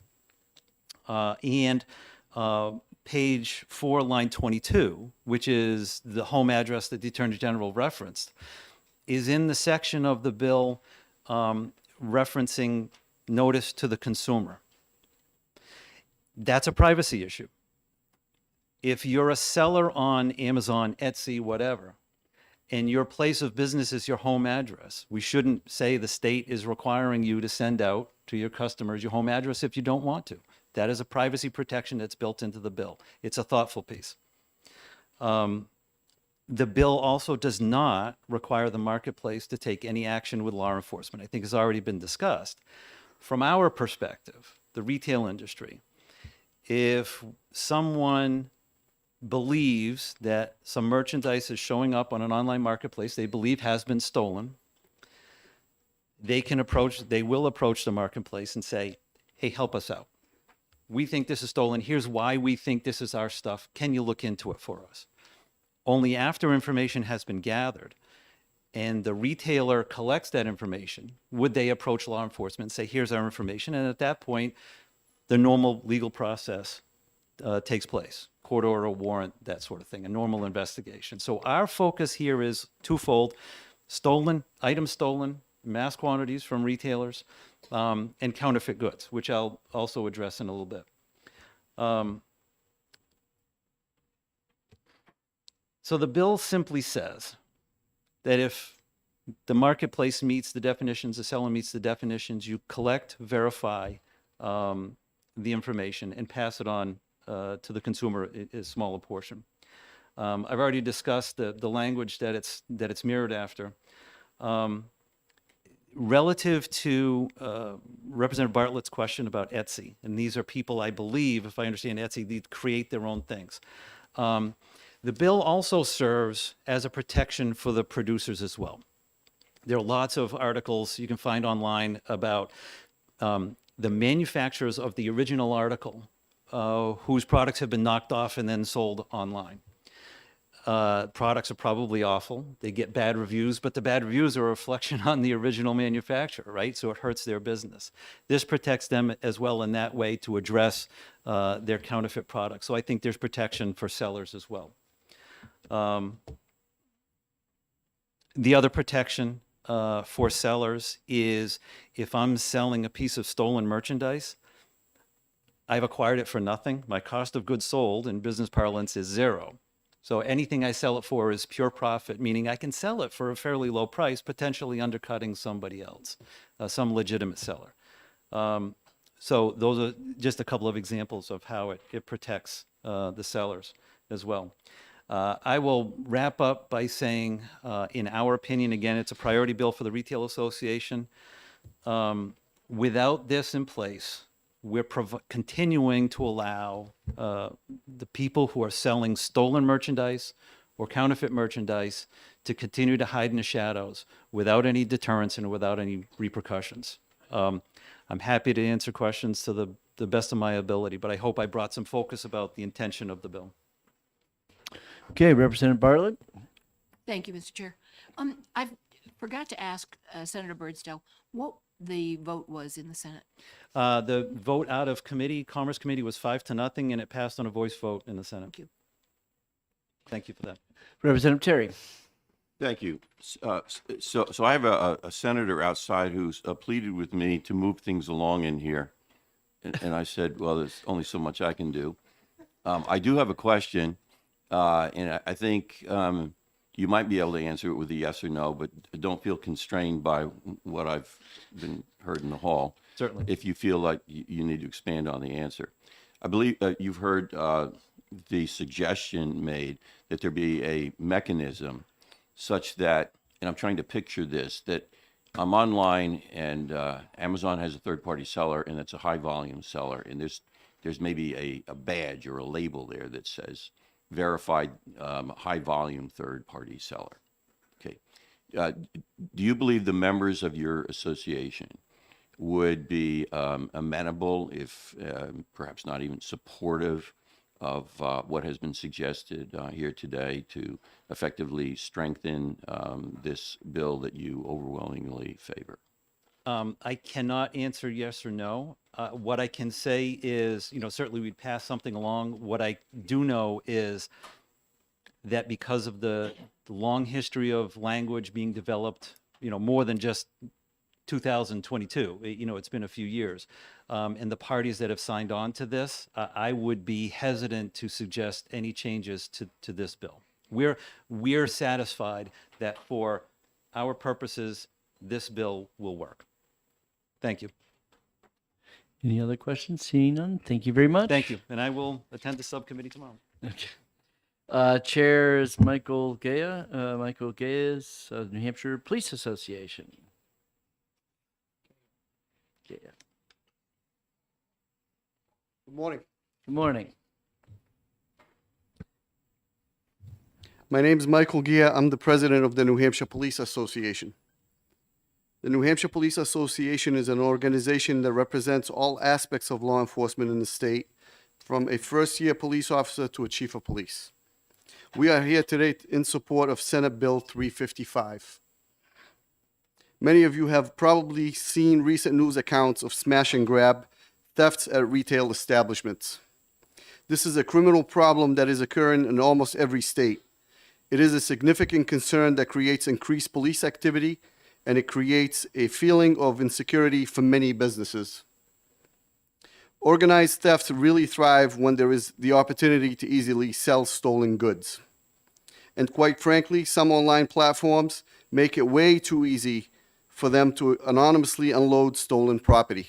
Page 4, line 22, which is the home address that the Attorney General referenced, is in the section of the bill referencing notice to the consumer. That's a privacy issue. If you're a seller on Amazon, Etsy, whatever, and your place of business is your home address, we shouldn't say the state is requiring you to send out to your customers your home address if you don't want to. That is a privacy protection that's built into the bill. It's a thoughtful piece. The bill also does not require the marketplace to take any action with law enforcement. I think has already been discussed. From our perspective, the retail industry, if someone believes that some merchandise is showing up on an online marketplace they believe has been stolen, they will approach the marketplace and say, hey, help us out. We think this is stolen. Here's why we think this is our stuff. Can you look into it for us? Only after information has been gathered and the retailer collects that information, would they approach law enforcement and say, here's our information? And at that point, the normal legal process takes place. Court order, warrant, that sort of thing, a normal investigation. So our focus here is twofold: items stolen, mass quantities from retailers, and counterfeit goods, which I'll also address in a little bit. So the bill simply says that if the marketplace meets the definitions, the seller meets the definitions, you collect, verify the information, and pass it on to the consumer a smaller portion. I've already discussed the language that it's mirrored after. Relative to Representative Bartlett's question about Etsy, and these are people, I believe, if I understand Etsy, they create their own things. The bill also serves as a protection for the producers as well. There are lots of articles you can find online about the manufacturers of the original article whose products have been knocked off and then sold online. Products are probably awful. They get bad reviews, but the bad reviews are a reflection on the original manufacturer, right? So it hurts their business. This protects them as well in that way to address their counterfeit products. So I think there's protection for sellers as well. The other protection for sellers is if I'm selling a piece of stolen merchandise, I've acquired it for nothing. My cost of goods sold in business parlance is zero. So anything I sell it for is pure profit, meaning I can sell it for a fairly low price, potentially undercutting somebody else, some legitimate seller. So those are just a couple of examples of how it protects the sellers as well. I will wrap up by saying, in our opinion, again, it's a priority bill for the Retail Association. Without this in place, we're continuing to allow the people who are selling stolen merchandise or counterfeit merchandise to continue to hide in the shadows without any deterrence and without any repercussions. I'm happy to answer questions to the best of my ability, but I hope I brought some focus about the intention of the bill.
Okay, Representative Bartlett.
Thank you, Mr. Chair. I forgot to ask Senator Birdsdale what the vote was in the Senate.
The vote out of committee, Commerce Committee, was 5-0, and it passed on a voice vote in the Senate.
Thank you.
Thank you for that.
Representative Terry.
Thank you. So I have a senator outside who's pleaded with me to move things along in here. And I said, well, there's only so much I can do. I do have a question, and I think you might be able to answer it with a yes or no, but don't feel constrained by what I've been heard in the hall.
Certainly.
If you feel like you need to expand on the answer. I believe you've heard the suggestion made that there be a mechanism such that, and I'm trying to picture this, that I'm online and Amazon has a third-party seller and it's a high-volume seller, and there's maybe a badge or a label there that says verified high-volume third-party seller. Okay. Do you believe the members of your association would be amenable, if perhaps not even supportive, of what has been suggested here today to effectively strengthen this bill that you overwhelmingly favor?
I cannot answer yes or no. What I can say is, certainly we'd pass something along. What I do know is that because of the long history of language being developed, more than just 2022. You know, it's been a few years. And the parties that have signed on to this, I would be hesitant to suggest any changes to this bill. We're satisfied that for our purposes, this bill will work. Thank you.
Any other questions? Seeing none, thank you very much.
Thank you. And I will attend the subcommittee tomorrow.
Okay. Chair is Michael Gaya. Michael Gaya is New Hampshire Police Association. Gaya.
Good morning.
Good morning.
My name is Michael Gia. I'm the president of the New Hampshire Police Association. The New Hampshire Police Association is an organization that represents all aspects of law enforcement in the state, from a first-year police officer to a chief of police. We are here today in support of Senate Bill 355. Many of you have probably seen recent news accounts of smash and grab thefts at retail establishments. This is a criminal problem that is occurring in almost every state. It is a significant concern that creates increased police activity, and it creates a feeling of insecurity for many businesses. Organized thefts really thrive when there is the opportunity to easily sell stolen goods. And quite frankly, some online platforms make it way too easy for them to anonymously unload stolen property.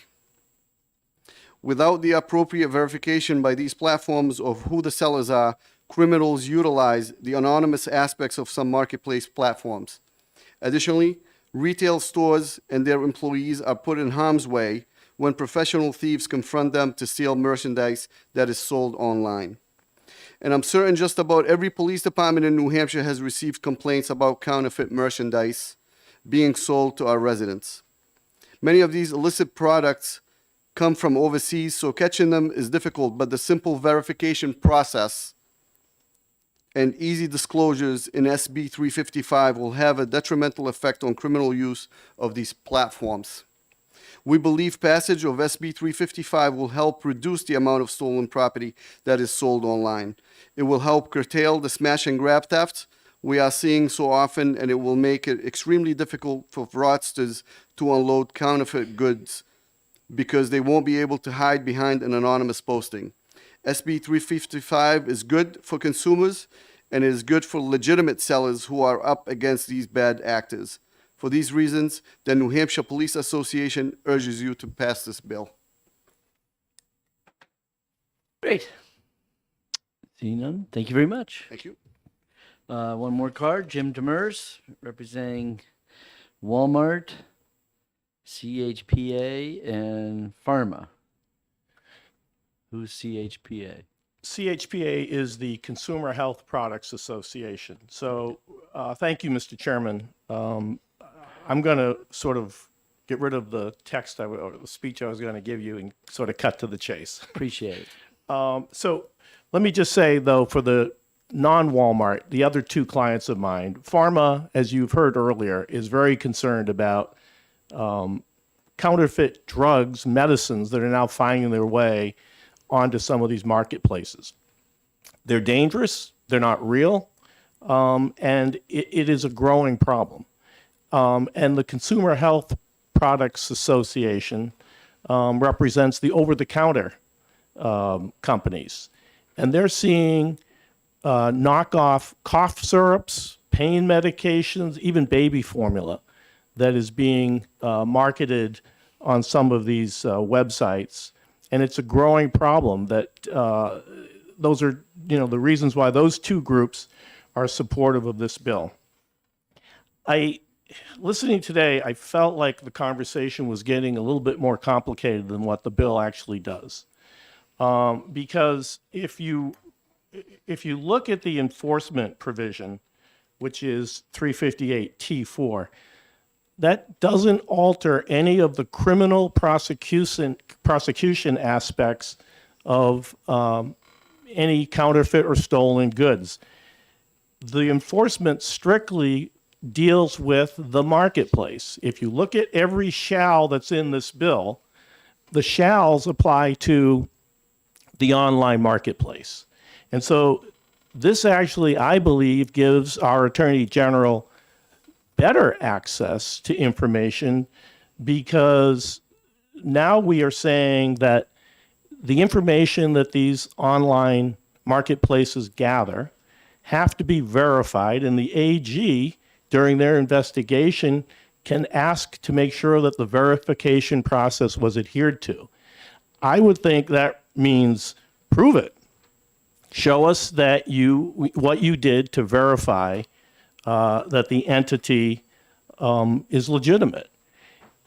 Without the appropriate verification by these platforms of who the sellers are, criminals utilize the anonymous aspects of some marketplace platforms. Additionally, retail stores and their employees are put in harm's way when professional thieves confront them to steal merchandise that is sold online. And I'm certain just about every police department in New Hampshire has received complaints about counterfeit merchandise being sold to our residents. Many of these illicit products come from overseas, so catching them is difficult, but the simple verification process and easy disclosures in SB 355 will have a detrimental effect on criminal use of these platforms. We believe passage of SB 355 will help reduce the amount of stolen property that is sold online. It will help curtail the smash and grab theft we are seeing so often, and it will make it extremely difficult for fraudsters to unload counterfeit goods because they won't be able to hide behind an anonymous posting. SB 355 is good for consumers, and it is good for legitimate sellers who are up against these bad actors. For these reasons, the New Hampshire Police Association urges you to pass this bill.
Great. Seeing none, thank you very much.
Thank you.
One more card, Jim Demers, representing Walmart, CHPA, and Pharma. Who's CHPA?
CHPA is the Consumer Health Products Association. So thank you, Mr. Chairman. I'm going to sort of get rid of the text or the speech I was going to give you and sort of cut to the chase.
Appreciate it.
So let me just say, though, for the non-Walmart, the other two clients of mine, Pharma, as you've heard earlier, is very concerned about counterfeit drugs, medicines that are now finding their way onto some of these marketplaces. They're dangerous, they're not real, and it is a growing problem. And the Consumer Health Products Association represents the over-the-counter companies. And they're seeing knockoff cough syrups, pain medications, even baby formula that is being marketed on some of these websites. And it's a growing problem that those are, the reasons why those two groups are supportive of this bill. Listening today, I felt like the conversation was getting a little bit more complicated than what the bill actually does. Because if you look at the enforcement provision, which is 358 T4, that doesn't alter any of the criminal prosecution aspects of any counterfeit or stolen goods. The enforcement strictly deals with the marketplace. If you look at every shall that's in this bill, the shalls apply to the online marketplace. And so this actually, I believe, gives our Attorney General better access to information because now we are saying that the information that these online marketplaces gather have to be verified, and the AG, during their investigation, can ask to make sure that the verification process was adhered to. I would think that means prove it. Show us that what you did to verify that the entity is legitimate.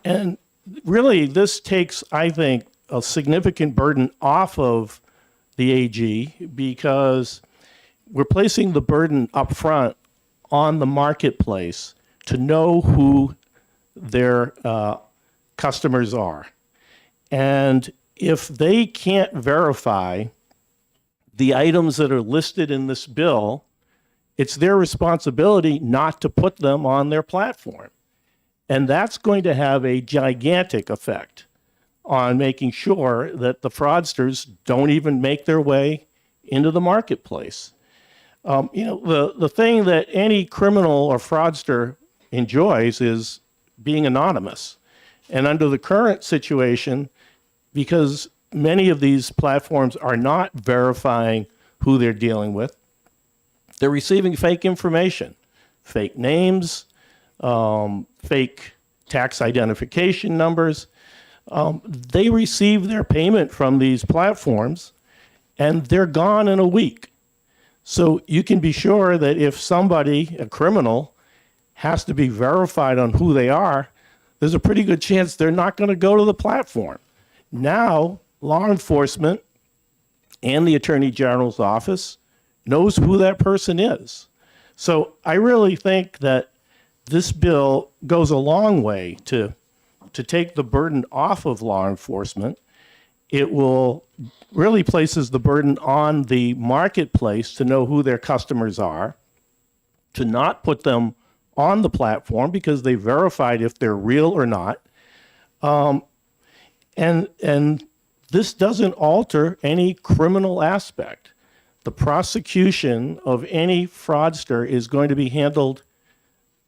And really, this takes, I think, a significant burden off of the AG, because we're placing the burden up front on the marketplace to know who their customers are. And if they can't verify the items that are listed in this bill, it's their responsibility not to put them on their platform. And that's going to have a gigantic effect on making sure that the fraudsters don't even make their way into the marketplace. The thing that any criminal or fraudster enjoys is being anonymous. And under the current situation, because many of these platforms are not verifying who they're dealing with, they're receiving fake information, fake names, fake tax identification numbers. They receive their payment from these platforms and they're gone in a week. So you can be sure that if somebody, a criminal, has to be verified on who they are, there's a pretty good chance they're not going to go to the platform. Now, law enforcement and the Attorney General's office knows who that person is. So I really think that this bill goes a long way to take the burden off of law enforcement. It will really places the burden on the marketplace to know who their customers are, to not put them on the platform because they verified if they're real or not. And this doesn't alter any criminal aspect. The prosecution of any fraudster is going to be handled,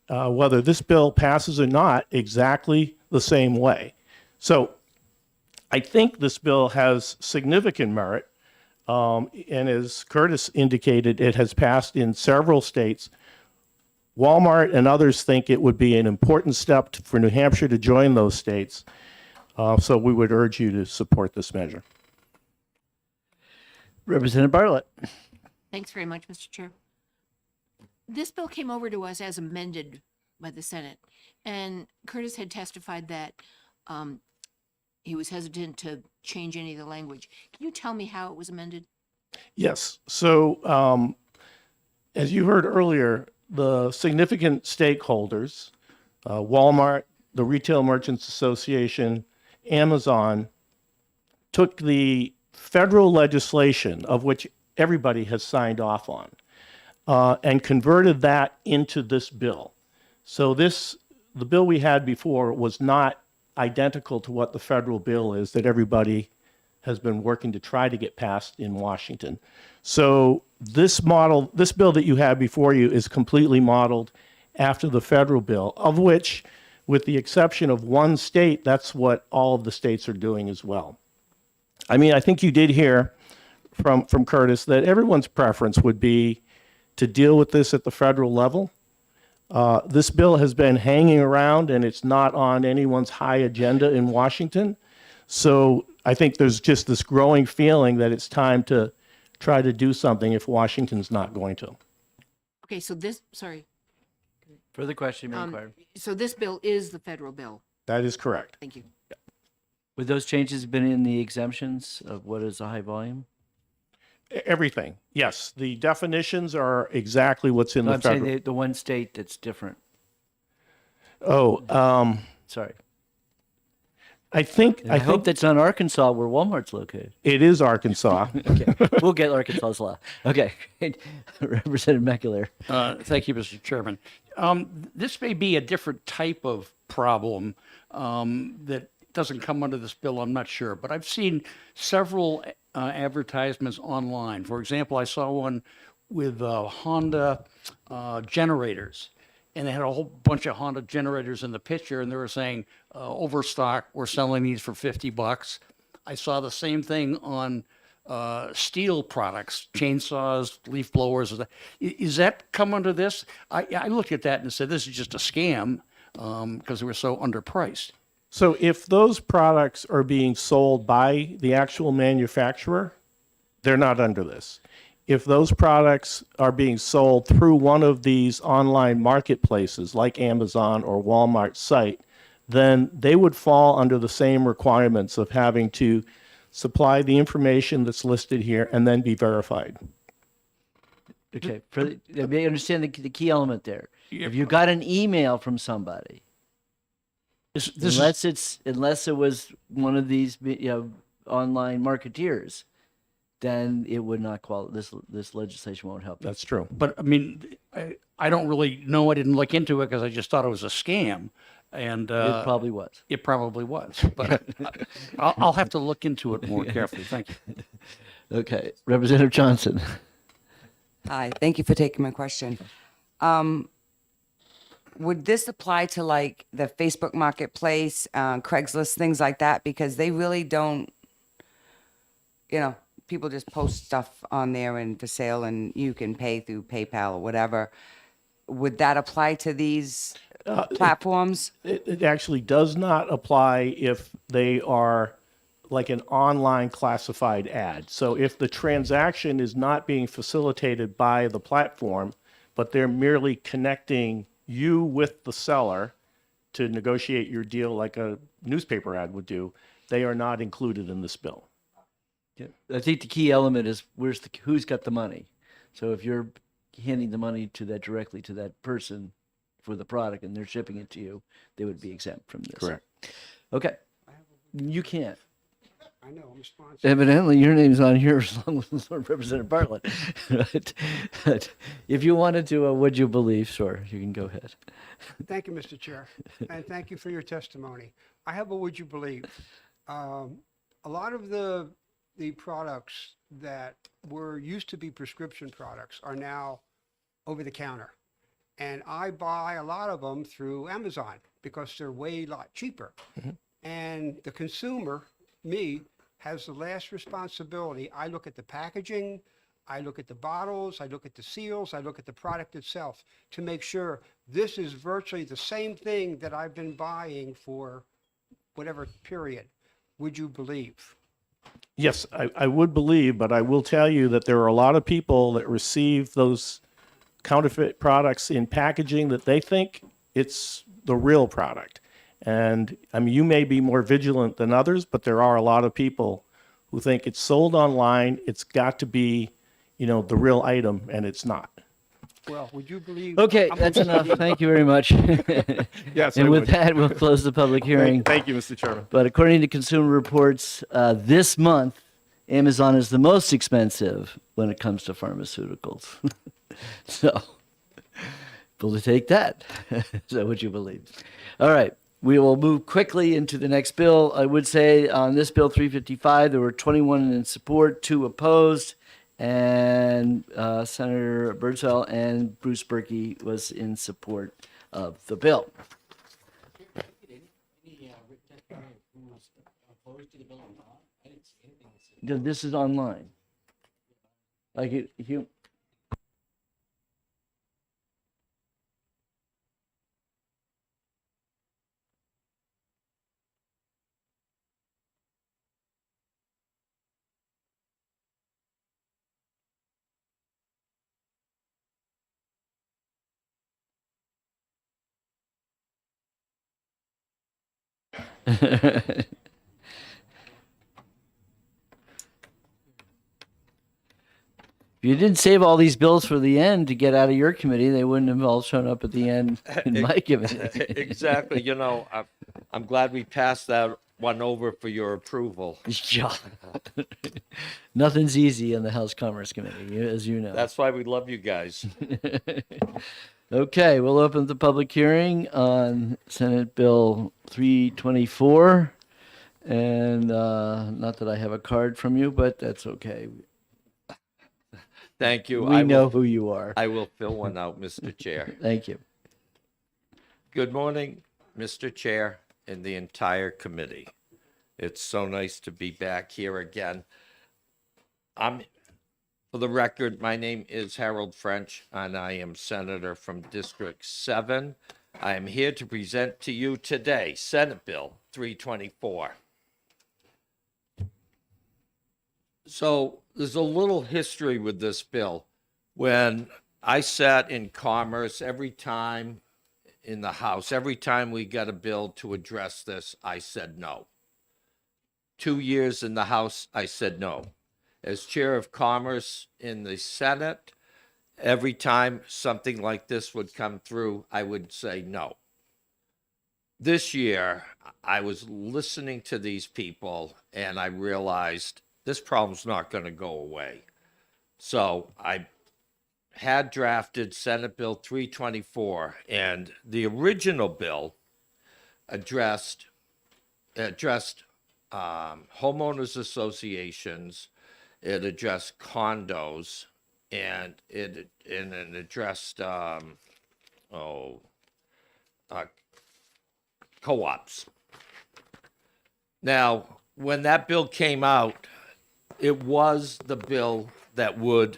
whether this bill passes or not, exactly the same way. So I think this bill has significant merit. And as Curtis indicated, it has passed in several states. Walmart and others think it would be an important step for New Hampshire to join those states. So we would urge you to support this measure.
Representative Bartlett.
Thanks very much, Mr. Chair. This bill came over to us as amended by the Senate, and Curtis had testified that he was hesitant to change any of the language. Can you tell me how it was amended?
Yes. So as you heard earlier, the significant stakeholders, Walmart, the Retail Merchants Association, Amazon, took the federal legislation, of which everybody has signed off on, and converted that into this bill. So the bill we had before was not identical to what the federal bill is that everybody has been working to try to get passed in Washington. So this bill that you have before you is completely modeled after the federal bill, of which, with the exception of one state, that's what all of the states are doing as well. I mean, I think you did hear from Curtis that everyone's preference would be to deal with this at the federal level. This bill has been hanging around and it's not on anyone's high agenda in Washington. So I think there's just this growing feeling that it's time to try to do something if Washington's not going to.
Okay, so sorry.
Further question, may inquire.
So this bill is the federal bill.
That is correct.
Thank you.
Would those changes been in the exemptions of what is a high volume?
Everything. Yes. The definitions are exactly what's in
No,
the
I'm
federal.
saying the one state that's different.
Oh,
Sorry.
I think
hope that's not Arkansas where Walmart's located.
it is Arkansas.
Okay. We'll get Arkansas's law. Okay. Representative McAleer.
Thank you, Mr. Chairman. This may be a different type of problem that doesn't come under this bill, I'm not sure. But I've seen several advertisements online. For example, I saw one with Honda generators. and they had a whole bunch of Honda generators in the picture, and they were saying, overstock, we're selling these for $50. I saw the same thing on steel products, chainsaws, leaf blowers. Is that come under this? I looked at that and said, this is just a scam because they were so underpriced.
So if those products are being sold by the actual manufacturer, they're not under this. If those products are being sold through one of these online marketplaces like Amazon or Walmart site, then they would fall under the same requirements of having to supply the information that's listed here and then be verified.
Okay, I may understand the key element there. If you got an email from somebody, unless it was one of these online marketeers, then it would not qualify. This legislation won't help.
That's true.
But I mean, I don't really know. I didn't look into it because I just thought it was a scam. And
it probably was.
It probably was. But I'll have to look into it more carefully. Thank you.
Okay, Representative Johnson.
Hi, thank you for taking my question. Would this apply to like the Facebook Marketplace, Craigslist, things like that? Because they really don't, people just post stuff on there and for sale, and you can pay through PayPal or whatever. Would that apply to these platforms?
It actually does not apply if they are like an online classified ad. So if the transaction is not being facilitated by the platform, but they're merely connecting you with the seller to negotiate your deal like a newspaper ad would do, they are not included in this bill.
Yeah. I think the key element is who's got the money. So if you're handing the money directly to that person for the product and they're shipping it to you, they would be exempt from this.
Correct.
Okay. You can't.
I know, I'm responsible.
Evidently, your name's on here along with Representative Bartlett. But if you wanted to, would you believe? Sure, you can go ahead.
Thank you, Mr. Chair, and thank you for your testimony. I have a would you believe. A lot of the products that used to be prescription products are now over the counter. And I buy a lot of them through Amazon because they're way lot cheaper.
Mm-hmm.
And the consumer, me, has the last responsibility. I look at the packaging, I look at the bottles, I look at the seals, I look at the product itself to make sure this is virtually the same thing that I've been buying for whatever period. Would you believe?
Yes, I would believe, but I will tell you that there are a lot of people that receive those counterfeit products in packaging that they think it's the real product. And I mean, you may be more vigilant than others, but there are a lot of people who think it's sold online. It's got to be, the real item, and it's not.
Well, would you believe?
Okay, that's enough. Thank you very much.
Yes,
and
I
with
would.
that, we'll close the public hearing.
Thank you, Mr. Chairman.
But according to Consumer Reports, this month, Amazon is the most expensive when it comes to pharmaceuticals. So, we'll take that. So, would you believe? All right. We will move quickly into the next bill. I would say on this bill 355, there were 21 in support, 2 opposed, and Senator Birdsell and Bruce Berkey was in support of the bill. This is online. Like if you. If you didn't save all these bills for the end to get out of your committee, they wouldn't have all shown up at the end in my committee.
Exactly. I'm glad we passed that one over for your approval.
Yeah. Nothing's easy in the House Commerce Committee, as you know.
That's why we love you guys.
Okay, we'll open the public hearing on Senate Bill 324. And not that I have a card from you, but that's okay.
Thank you.
We know who you are.
I will fill one out, Mr. Chair.
Thank you.
Good morning, Mr. Chair and the entire committee. It's so nice to be back here again. For the record, my name is Harold French, and I am Senator from District 7. I am here to present to you today Senate Bill 324. So there's a little history with this bill. When I sat in Commerce, every time in the House, every time we got a bill to address this, I said no. 2 years in the House, I said no. As Chair of Commerce in the Senate, every time something like this would come through, I would say no. This year, I was listening to these people, and I realized this problem's not going to go away. So I had drafted Senate Bill 324, and the original bill addressed homeowners associations. It addressed condos, and it addressed co-ops. Now, when that bill came out, it was the bill that would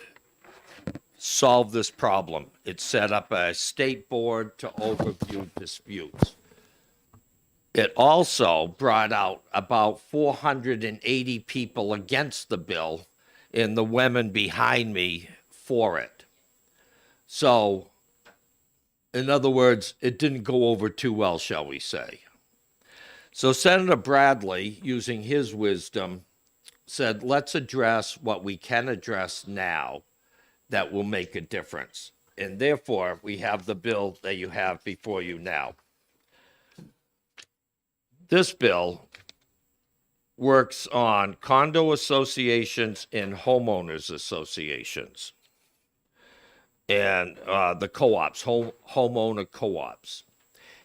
solve this problem. It set up a state board to overview disputes. It also brought out about 480 people against the bill and the women behind me for it. So, in other words, it didn't go over too well, shall we say. So Senator Bradley, using his wisdom, said, let's address what we can address now that will make a difference. And therefore, we have the bill that you have before you now. This bill works on condo associations and homeowners associations and the co-ops, homeowner co-ops.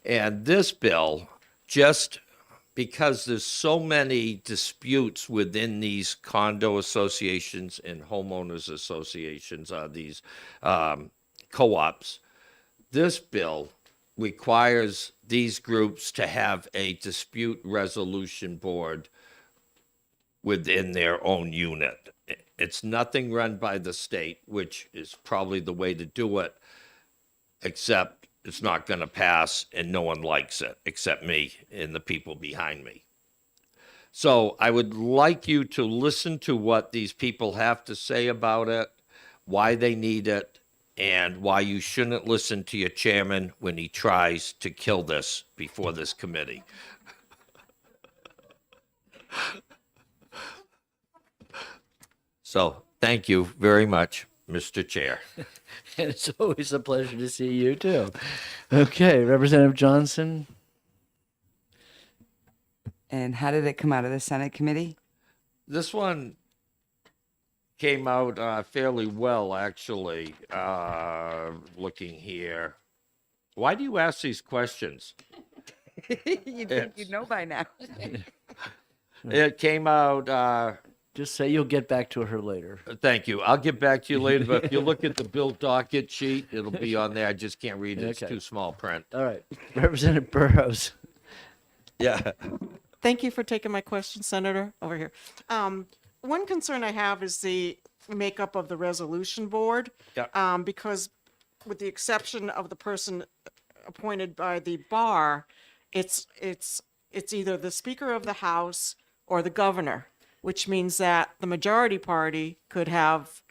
And this bill, just because there's so many disputes within these condo associations and homeowners associations, these co-ops, this bill requires these groups to have a dispute resolution board within their own unit. It's nothing run by the state, which is probably the way to do it, except it's not going to pass and no one likes it except me and the people behind me. So I would like you to listen to what these people have to say about it, why they need it, and why you shouldn't listen to your chairman when he tries to kill this before this committee. So, thank you very much, Mr. Chair.
And it's always a pleasure to see you, too. Okay, Representative Johnson.
And how did it come out of the Senate committee?
This one came out fairly well, actually, looking here. Why do you ask these questions?
You think you know by now.
It came out...
Just say you'll get back to her later.
Thank you. I'll get back to you later, but if you look at the bill docket sheet, it'll be on there. I just can't read it. It's
Okay.
too small print.
All right. Representative Burrows.
Yeah.
Thank you for taking my question, Senator, over here. One concern I have is the makeup of the resolution board.
Yeah.
Because with the exception of the person appointed by the bar, it's either the Speaker of the House or the governor, which means that the majority party could have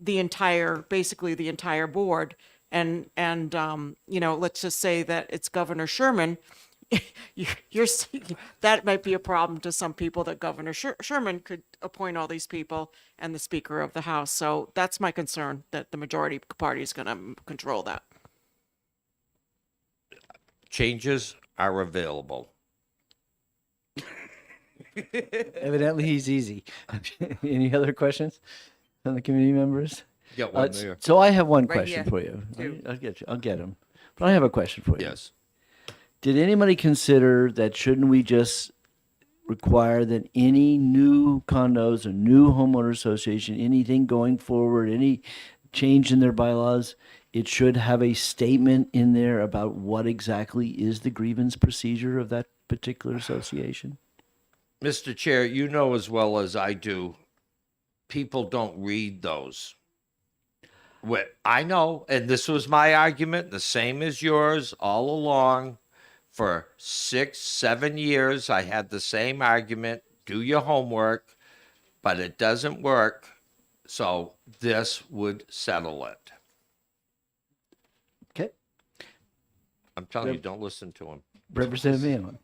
basically the entire board. And let's just say that it's Governor Sherman. That might be a problem to some people, that Governor Sherman could appoint all these people and the Speaker of the House. So that's my concern, that the majority party is going to control that.
Changes are available.
Evidently, he's easy. Any other questions from the committee members?
Got one there.
So I have one
Right
question
here.
for you.
Two.
I'll get him. But I have a question for you.
Yes.
Did anybody consider that shouldn't we just require that any new condos or new homeowner association, anything going forward, any change in their bylaws, it should have a statement in there about what exactly is the grievance procedure of that particular association?
Mr. Chair, you know as well as I do, people don't read those. I know, and this was my argument, the same as yours all along. For 6, 7 years, I had the same argument. Do your homework, but it doesn't work. So this would settle it.
Okay.
I'm telling you, don't listen to him.
Representative Allen.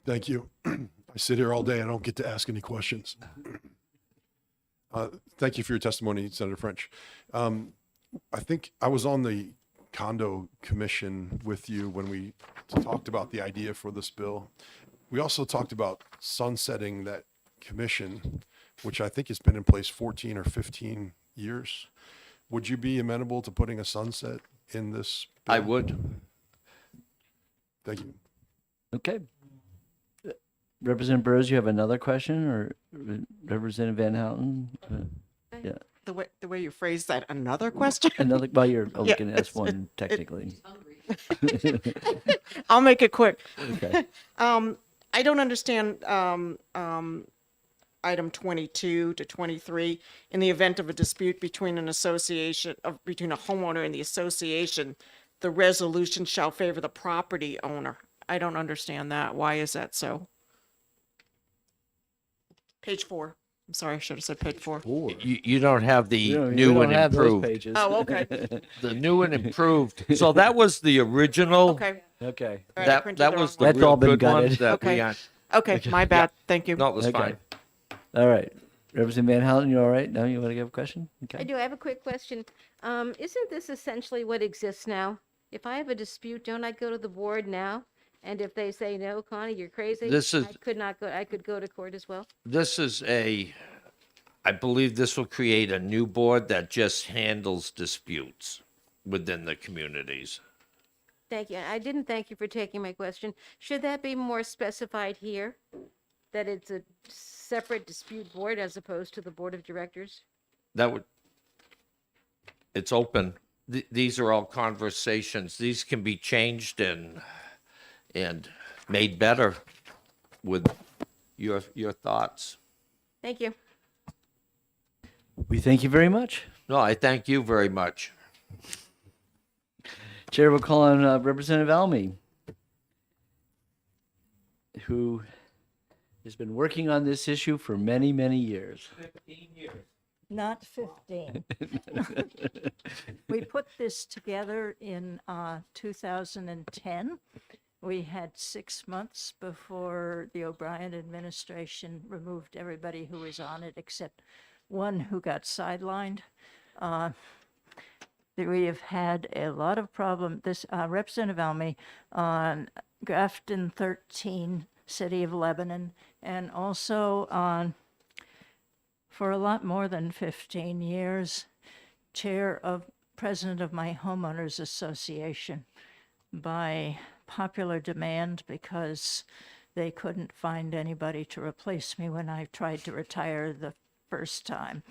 Thank you. I sit here all day. I don't get to ask any questions. Thank you for your testimony, Senator French. I think I was on the condo commission with you when we talked about the idea for this bill. We also talked about sunsetting that commission, which I think has been in place 14 or 15 years. Would you be amenable to putting a sunset in this bill?
I would.
Thank you.
Okay. Representative Burrows, you have another question, or Representative Van Houten? Yeah.
The way you phrased that, another question?
Another, well, you're
Yeah,
looking at S1 technically.
I'll make it quick.
Okay.
I don't understand item 22 to 23. In the event of a dispute between between a homeowner and the association, the resolution shall favor the property owner. I don't understand that. Why is that so? Page 4. I'm sorry, I should have said page 4.
You don't have the
You
new
don't
and
have those
improved.
pages.
Oh, okay.
The new and improved. So that was the original.
Okay.
Okay.
All right, I printed
That
the
was
wrong
the
That's
real
all been
good one
gutted.
that
Okay.
we had.
Okay, my bad. Thank you.
No, it was
Okay.
fine.
All right. Representative Van Houten, you all right? Now you want to give a question?
I
Okay.
do. I have a quick question. Isn't this essentially what exists now? If I have a dispute, don't I go to the board now? And if they say, no, Connie, you're crazy,
This is-
I could not go, I could go to court as well?
I believe this will create a new board that just handles disputes within the communities.
Thank you. I didn't thank you for taking my question. Should that be more specified here? That it's a separate dispute board as opposed to the board of directors?
It's open. These are all conversations. These can be changed and made better with your thoughts.
Thank you.
We thank you very much.
No, I thank you very much.
Chair will call on Representative Almy, who has been working on this issue for many, many years.
15 years. Not 15. We put this together in 2010. We had 6 months before the O'Brien administration removed everybody who was on it except one who got sidelined. We have had a lot of problem. This Representative Almy on Grafton 13, City of Lebanon, and also on, for a lot more than 15 years, president of my Homeowners Association by popular demand because they couldn't find anybody to replace me when I tried to retire the first time.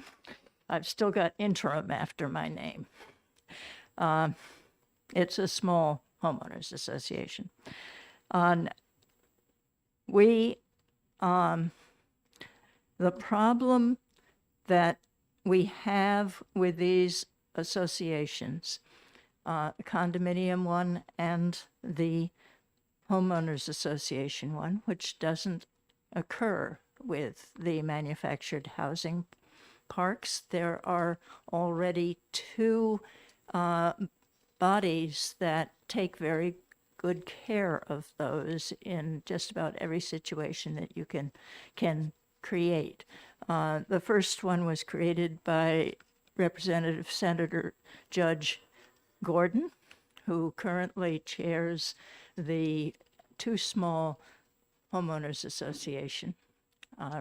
I've still got interim after my name. It's a small homeowners association. The problem that we have with these associations, condominium one and the homeowners association one, which doesn't occur with the manufactured housing parks. There are already two bodies that take very good care of those in just about every situation that you can create. The first one was created by Representative Senator Judge Gordon, who currently chairs the Too Small Homeowners Association.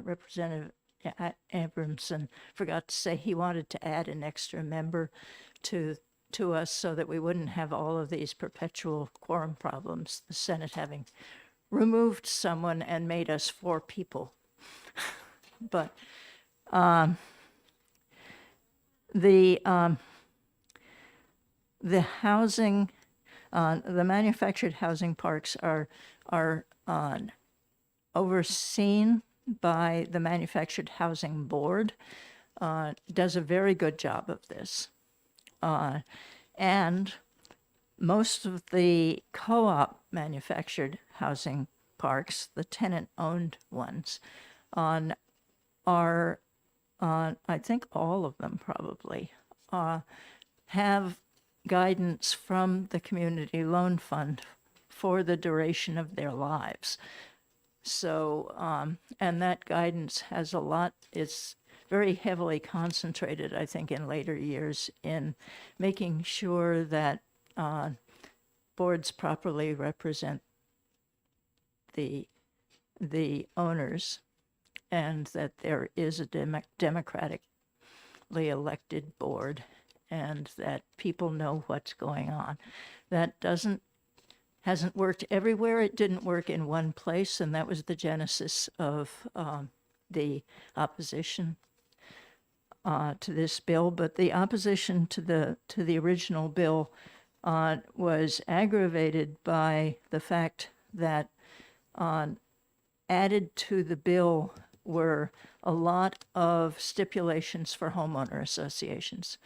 Representative Abramson forgot to say he wanted to add an extra member to us so that we wouldn't have all of these perpetual quorum problems, the Senate having removed someone and made us 4 people. But the housing, the manufactured housing parks are overseen by the Manufactured Housing Board. Does a very good job of this, and most of the co-op manufactured housing parks, the tenant-owned ones, are, I think all of them probably, have guidance from the Community Loan Fund for the duration of their lives. So, and that guidance has a lot, it's very heavily concentrated, I think, in later years in making sure that boards properly represent the owners, and that there is a democratically elected board, and that people know what's going on. That hasn't worked everywhere. It didn't work in one place, and that was the genesis of the opposition to this bill. But the opposition to the original bill was aggravated by the fact that added to the bill were a lot of stipulations for homeowner associations.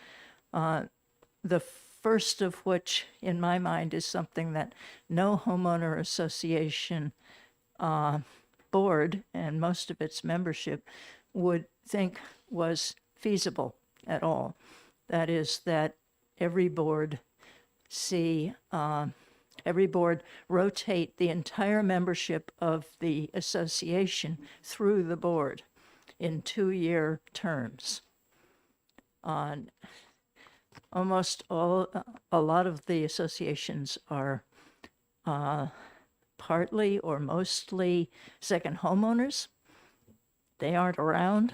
The first of which, in my mind, is something that no homeowner association board and most of its membership would think was feasible at all. That is that every board rotate the entire membership of the association through the board in 2-year terms. Almost a lot of the associations are partly or mostly second homeowners. They aren't around.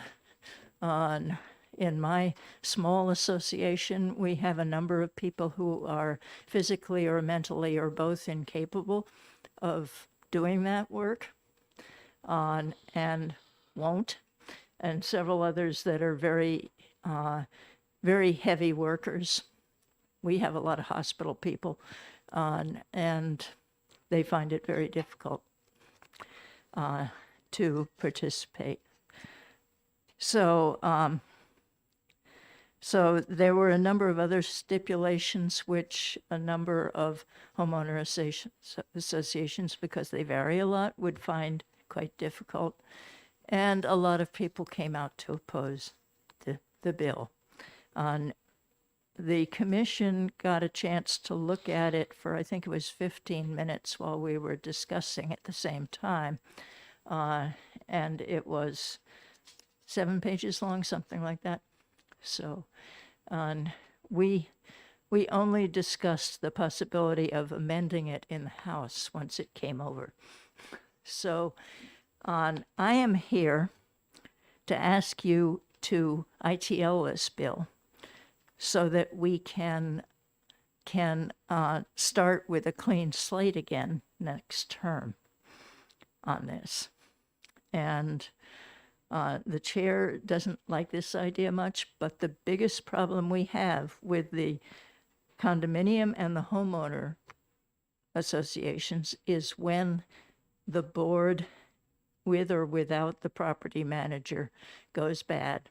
In my small association, we have a number of people who are physically or mentally or both incapable of doing that work, and won't, and several others that are very, very heavy workers. We have a lot of hospital people, and they find it very difficult to participate. So there were a number of other stipulations which a number of homeowner associations, because they vary a lot, would find quite difficult. And a lot of people came out to oppose the bill. The commission got a chance to look at it for, I think it was 15 minutes while we were discussing at the same time. And it was 7 pages long, something like that. So we only discussed the possibility of amending it in the House once it came over. So I am here to ask you to ITL this bill so that we can start with a clean slate again next term on this. And the chair doesn't like this idea much, but the biggest problem we have with the condominium and the homeowner associations is when the board, with or without the property manager, goes bad.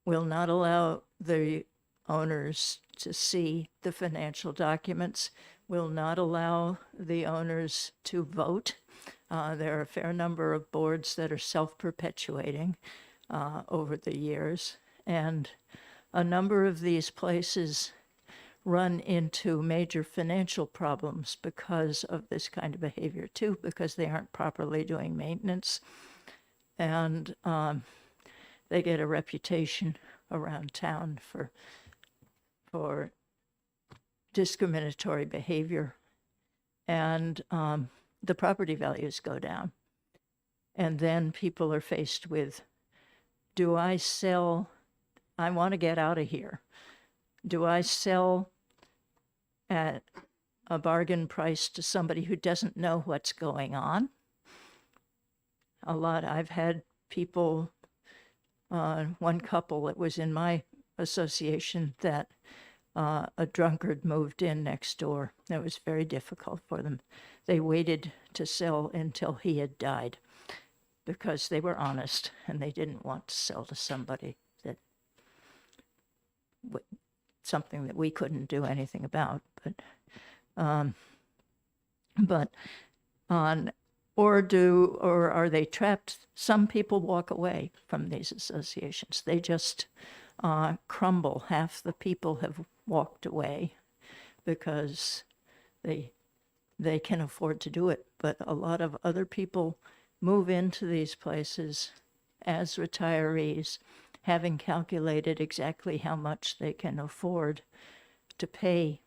Will not allow the owners to see the financial documents, will not allow the owners to vote. There are a fair number of boards that are self-perpetuating over the years, and a number of these places run into major financial problems because of this kind of behavior too, because they aren't properly doing maintenance, and they get a reputation around town for discriminatory behavior, and the property values go down. And then people are faced with, do I sell? I want to get out of here. Do I sell at a bargain price to somebody who doesn't know what's going on? I've had people, one couple that was in my association that a drunkard moved in next door. It was very difficult for them. They waited to sell until he had died because they were honest and they didn't want to sell to somebody that something that we couldn't do anything about. Or are they trapped? Some people walk away from these associations. They just crumble. Half the people have walked away because they can afford to do it. But a lot of other people move into these places as retirees, having calculated exactly how much they can afford to pay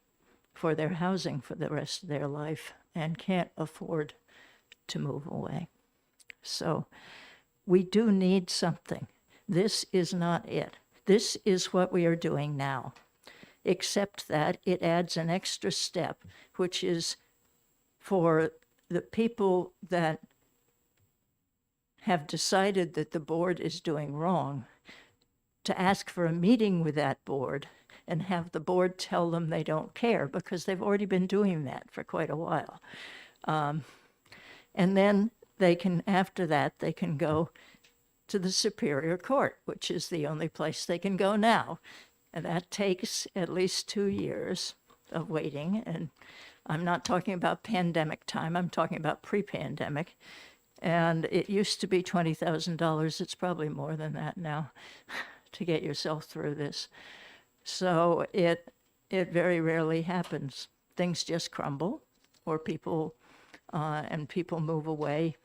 for their housing for the rest of their life and can't afford to move away. So we do need something. This is not it. This is what we are doing now, except that it adds an extra step, which is for the people that have decided that the board is doing wrong to ask for a meeting with that board and have the board tell them they don't care, because they've already been doing that for quite a while. And then they can, after that, they can go to the Superior Court, which is the only place they can go now. And that takes at least 2 years of waiting. And I'm not talking about pandemic time, I'm talking about pre-pandemic. And it used to be $20,000. It's probably more than that now to get yourself through this. So it very rarely happens. Things just crumble, or people move away,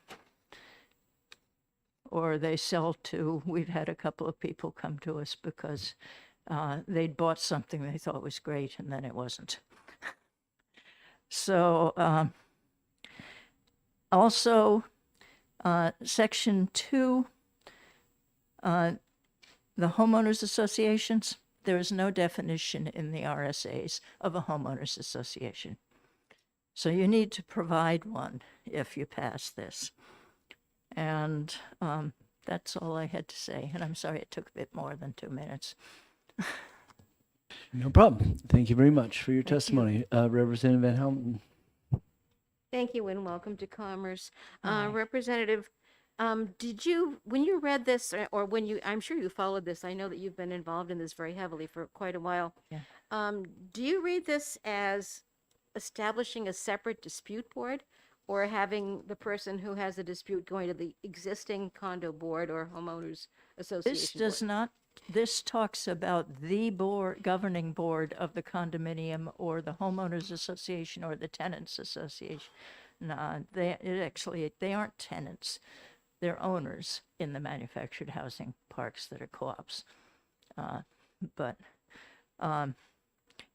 or they sell to. We've had a couple of people come to us because they'd bought something they thought was great and then it wasn't. So also Section 2, the homeowners associations, there is no definition in the RSAs of a homeowners association. So you need to provide one if you pass this. And that's all I had to say. And I'm sorry it took a bit more than 2 minutes.
No problem. Thank you very much for your testimony. Representative Van Houten.
Thank you and welcome to Commerce.
Hi.
Representative, did you, when you read this, or when you, I'm sure you followed this, I know that you've been involved in this very heavily for quite a while.
Yeah.
Do you read this as establishing a separate dispute board, or having the person who has a dispute going to the existing condo board or homeowners association
This does
board?
not, this talks about the board, governing board of the condominium or the homeowners association or the tenants association. No, they aren't tenants. They're owners in the manufactured housing parks that are co-ops. But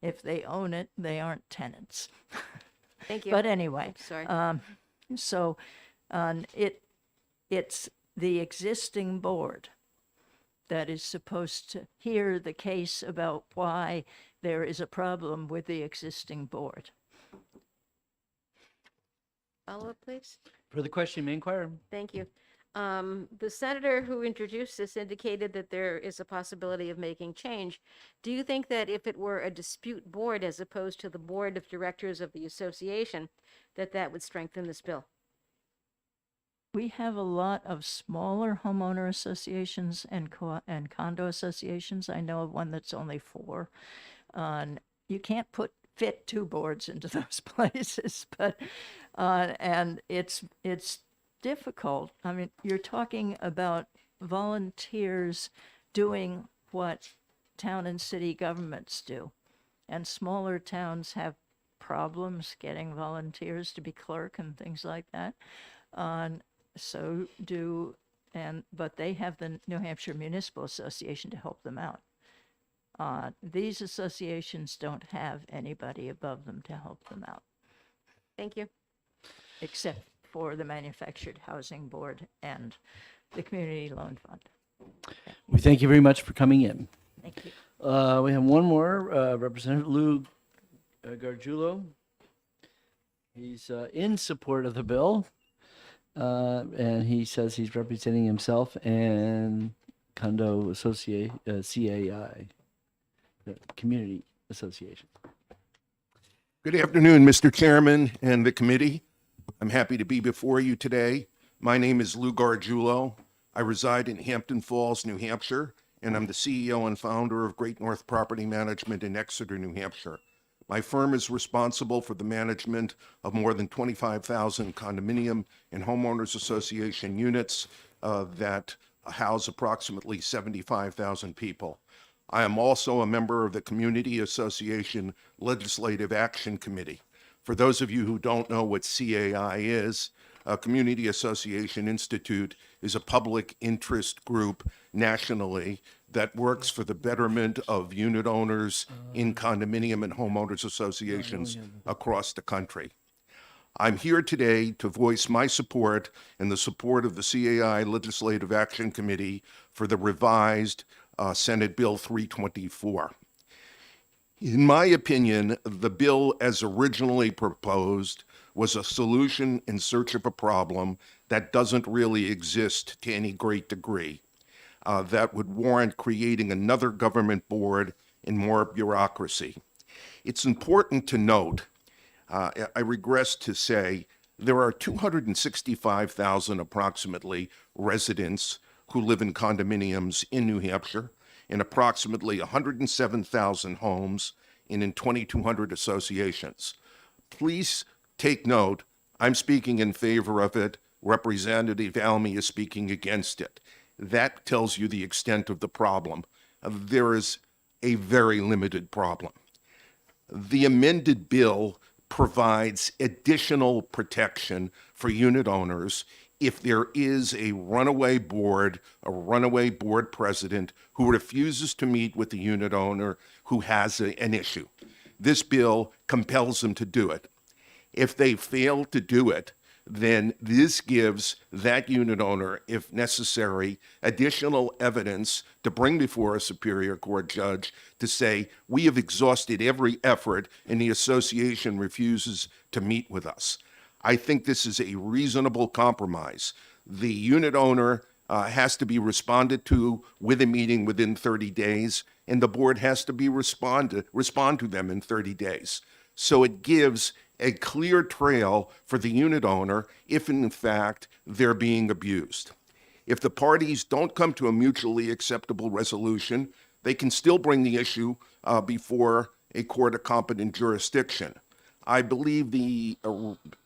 if they own it, they aren't tenants.
Thank you.
But anyway,
Sorry.
so it's the existing board that is supposed to hear the case about why there is a problem with the existing board.
Follow up, please.
For the question, you may inquire.
Thank you. The senator who introduced this indicated that there is a possibility of making change. Do you think that if it were a dispute board as opposed to the board of directors of the association, that would strengthen this bill?
We have a lot of smaller homeowner associations and condo associations. I know of one that's only 4. You can't fit 2 boards into those places, but and it's difficult. I mean, you're talking about volunteers doing what town and city governments do, and smaller towns have problems getting volunteers to be clerk and things like that. But they have the New Hampshire Municipal Association to help them out. These associations don't have anybody above them to help them out,
Thank you.
except for the Manufactured Housing Board and the Community Loan Fund.
We thank you very much for coming in.
Thank you.
We have one more, Representative Lou Gargiulo. He's in support of the bill, and he says he's representing himself and Condo Associate CAI. the community association.
Good afternoon, Mr. Chairman and the committee. I'm happy to be before you today. My name is Lou Gargiulo. I reside in Hampton Falls, New Hampshire, and I'm the CEO and founder of Great North Property Management in Exeter, New Hampshire. My firm is responsible for the management of more than 25,000 condominium and homeowners association units that house approximately 75,000 people. I am also a member of the Community Association Legislative Action Committee. For those of you who don't know what CAI is, Community Association Institute is a public interest group nationally that works for the betterment of unit owners in condominium and homeowners associations across the country. I'm here today to voice my support and the support of the CAI Legislative Action Committee for the revised Senate Bill 324. In my opinion, the bill as originally proposed was a solution in search of a problem that doesn't really exist to any great degree, that would warrant creating another government board and more bureaucracy. It's important to note, I regress to say, there are 265,000 approximately residents who live in condominiums in New Hampshire, and approximately 107,000 homes and in 2,200 associations. Please take note, I'm speaking in favor of it. Representative Almy is speaking against it. That tells you the extent of the problem. There is a very limited problem. The amended bill provides additional protection for unit owners if there is a runaway board president who refuses to meet with the unit owner who has an issue. This bill compels them to do it. If they fail to do it, then this gives that unit owner, if necessary, additional evidence to bring before a Superior Court judge to say, we have exhausted every effort and the association refuses to meet with us. I think this is a reasonable compromise. The unit owner has to be responded to with a meeting within 30 days, and the board has to respond to them in 30 days. So it gives a clear trail for the unit owner if, in fact, they're being abused. If the parties don't come to a mutually acceptable resolution, they can still bring the issue before a court of competent jurisdiction. I believe the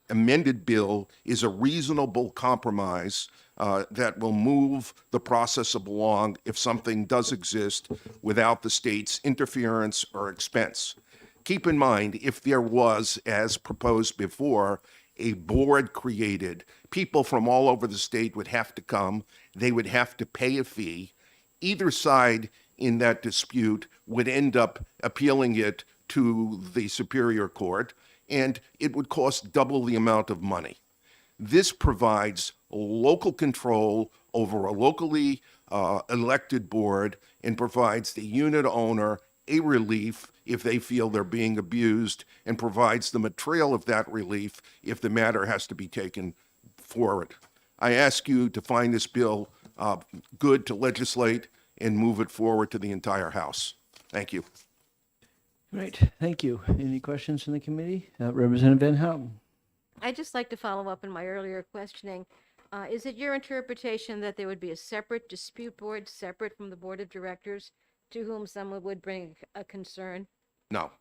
amended bill is a reasonable compromise that will move the process along if something does exist without the state's interference or expense. Keep in mind, if there was, as proposed before, a board created, people from all over the state would have to come, they would have to pay a fee. Either side in that dispute would end up appealing it to the Superior Court, and it would cost double the amount of money. This provides local control over a locally elected board and provides the unit owner a relief if they feel they're being abused and provides them a trail of that relief if the matter has to be taken forward. I ask you to find this bill good to legislate and move it forward to the entire House. Thank you.
Great, thank you. Any questions from the committee? Representative Van Houten.
I'd just like to follow up on my earlier questioning. Is it your interpretation that there would be a separate dispute board, separate from the board of directors, to whom someone would bring a concern?
No,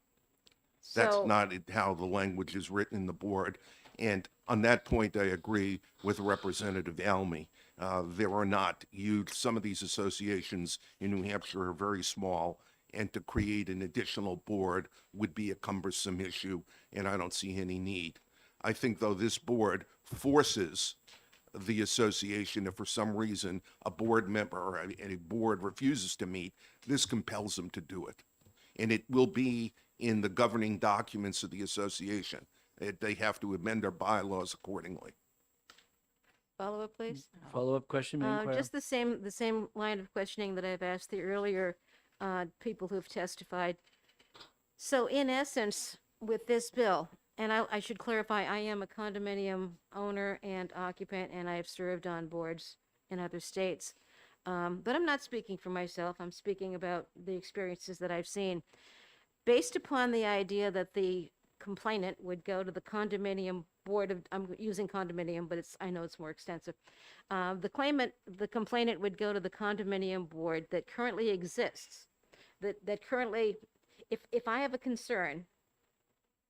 that's
So-
not how the language is written in the board. And on that point, I agree with Representative Almy. There are not huge, some of these associations in New Hampshire are very small, and to create an additional board would be a cumbersome issue, and I don't see any need. I think, though, this board forces the association, if for some reason a board member or a board refuses to meet, this compels them to do it. And it will be in the governing documents of the association. They have to amend their bylaws accordingly.
Follow-up, please?
Follow-up question, Madam Clerk?
Just the same line of questioning that I've asked the earlier people who've testified. So in essence, with this bill, and I should clarify, I am a condominium owner and occupant, and I have served on boards in other states. But I'm not speaking for myself. I'm speaking about the experiences that I've seen. Based upon the idea that the complainant would go to the condominium board of, I'm using condominium, but I know it's more extensive. The complainant would go to the condominium board that currently exists, that currently, if I have a concern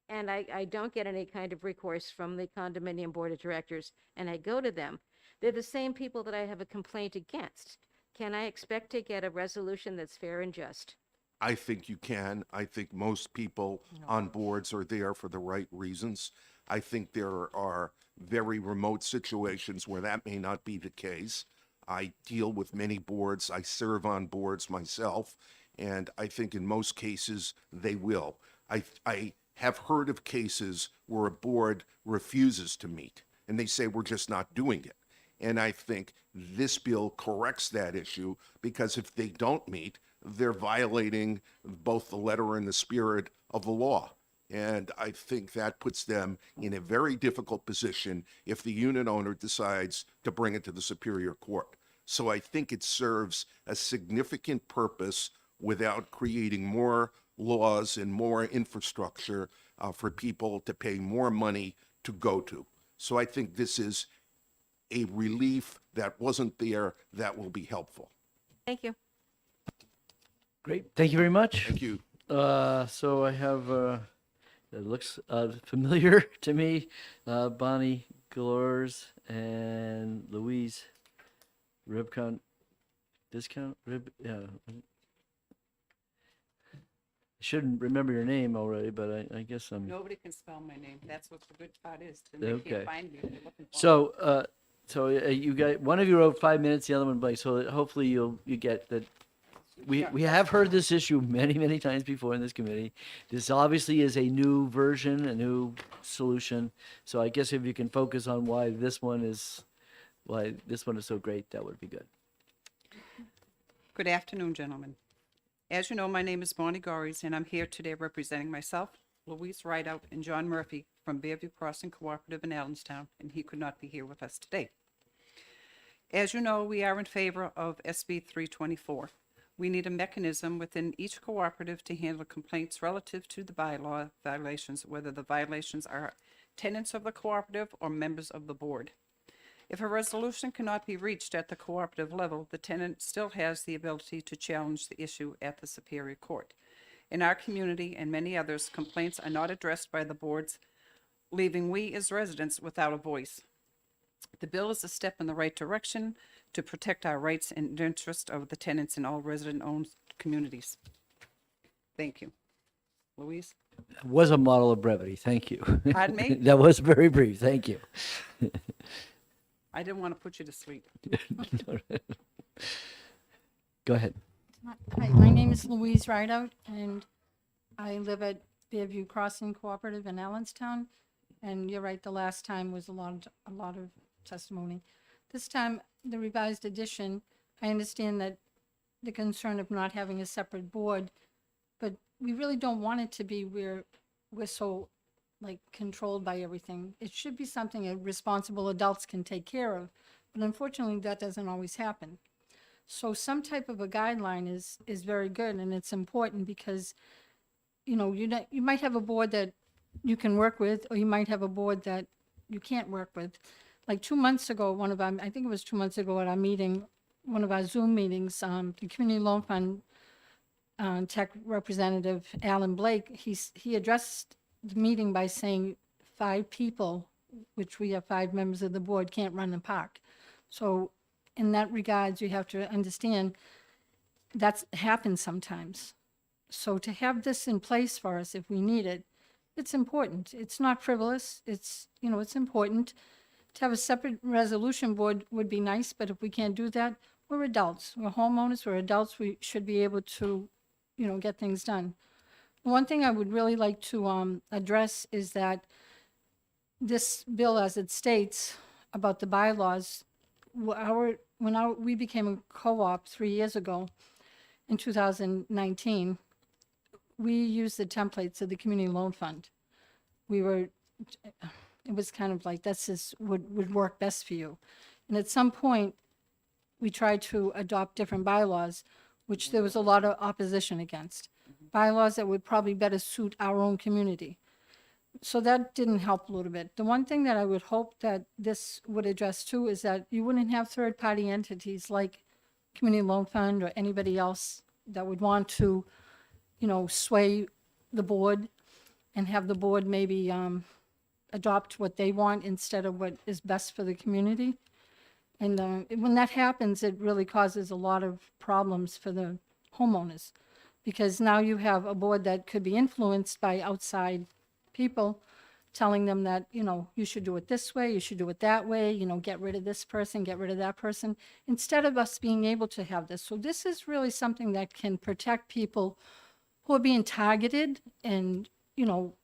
and I don't get any kind of recourse from the condominium board of directors and I go to them, they're the same people that I have a complaint against. Can I expect to get a resolution that's fair and just?
I think you can. I think most people on boards are there for the right reasons. I think there are very remote situations where that may not be the case. I deal with many boards. I serve on boards myself, and I think in most cases they will. I have heard of cases where a board refuses to meet, and they say, we're just not doing it. And I think this bill corrects that issue, because if they don't meet, they're violating both the letter and the spirit of the law. And I think that puts them in a very difficult position if the unit owner decides to bring it to the Superior Court. So I think it serves a significant purpose without creating more laws and more infrastructure for people to pay more money to go to. So I think this is a relief that wasn't there that will be helpful.
Thank you.
Great. Thank you very much.
Thank you.
So I have, it looks familiar to me, Bonnie Glores and Louise Ribcon. Yeah. I shouldn't remember your name already, but I guess I'm.
Nobody can spell my name. That's what the good part is. Then they
Okay.
can't find me. They're looking for me.
So you got, one of you wrote 5 minutes, the other one blank. So hopefully you get that. We have heard this issue many times before in this committee. This obviously is a new version, a new solution. So I guess if you can focus on why this one is so great, that would be good.
Good afternoon, gentlemen. As you know, my name is Bonnie Gories, and I'm here today representing myself, Louise Rideout, and John Murphy from Bearview Crossing Cooperative in Allenstown, and he could not be here with us today. As you know, we are in favor of SB 324. We need a mechanism within each cooperative to handle complaints relative to the bylaw violations, whether the violations are tenants of the cooperative or members of the board. If a resolution cannot be reached at the cooperative level, the tenant still has the ability to challenge the issue at the Superior Court. In our community and many others, complaints are not addressed by the boards, leaving we as residents without a voice. The bill is a step in the right direction to protect our rights and interest of the tenants in all resident-owned communities. Thank you. Louise?
That was a model of brevity. Thank you.
Pardon me?
That was very brief. Thank you.
I didn't want to put you to sleep.
Go ahead.
Hi, my name is Louise Rideout, and I live at Bearview Crossing Cooperative in Allenstown. And you're right, the last time was a lot of testimony. This time, the revised edition, I understand that the concern of not having a separate board, but we really don't want it to be where we're so controlled by everything. It should be something that responsible adults can take care of, but unfortunately that doesn't always happen. So some type of a guideline is very good, and it's important because, you might have a board that you can work with, or you might have a board that you can't work with. Like 2 months ago, I think it was 2 months ago at our meeting, one of our Zoom meetings, the Community Loan Fund Tech Representative Alan Blake, he addressed the meeting by saying 5 people, which we have 5 members of the board, can't run the park. So in that regards, you have to understand that happens sometimes. So to have this in place for us if we need it, it's important. It's not frivolous. It's important. To have a separate resolution board would be nice, but if we can't do that, we're adults. We're homeowners. We're adults. We should be able to, get things done. One thing I would really like to address is that this bill, as it states about the bylaws, when we became a co-op 3 years ago, in 2019, we used the templates of the Community Loan Fund. It was kind of like, this would work best for you. And at some point, we tried to adopt different bylaws, which there was a lot of opposition against. Bylaws that would probably better suit our own community. So that didn't help a little bit. The one thing that I would hope that this would address too is that you wouldn't have third-party entities like Community Loan Fund or anybody else that would want to, you know, sway the board and have the board maybe adopt what they want instead of what is best for the community. And when that happens, it really causes a lot of problems for the homeowners, because now you have a board that could be influenced by outside people telling them that, you know, you should do it this way, you should do it that way, you know, get rid of this person, get rid of that person, instead of us being able to have this. So this is really something that can protect people who are being targeted and, you know,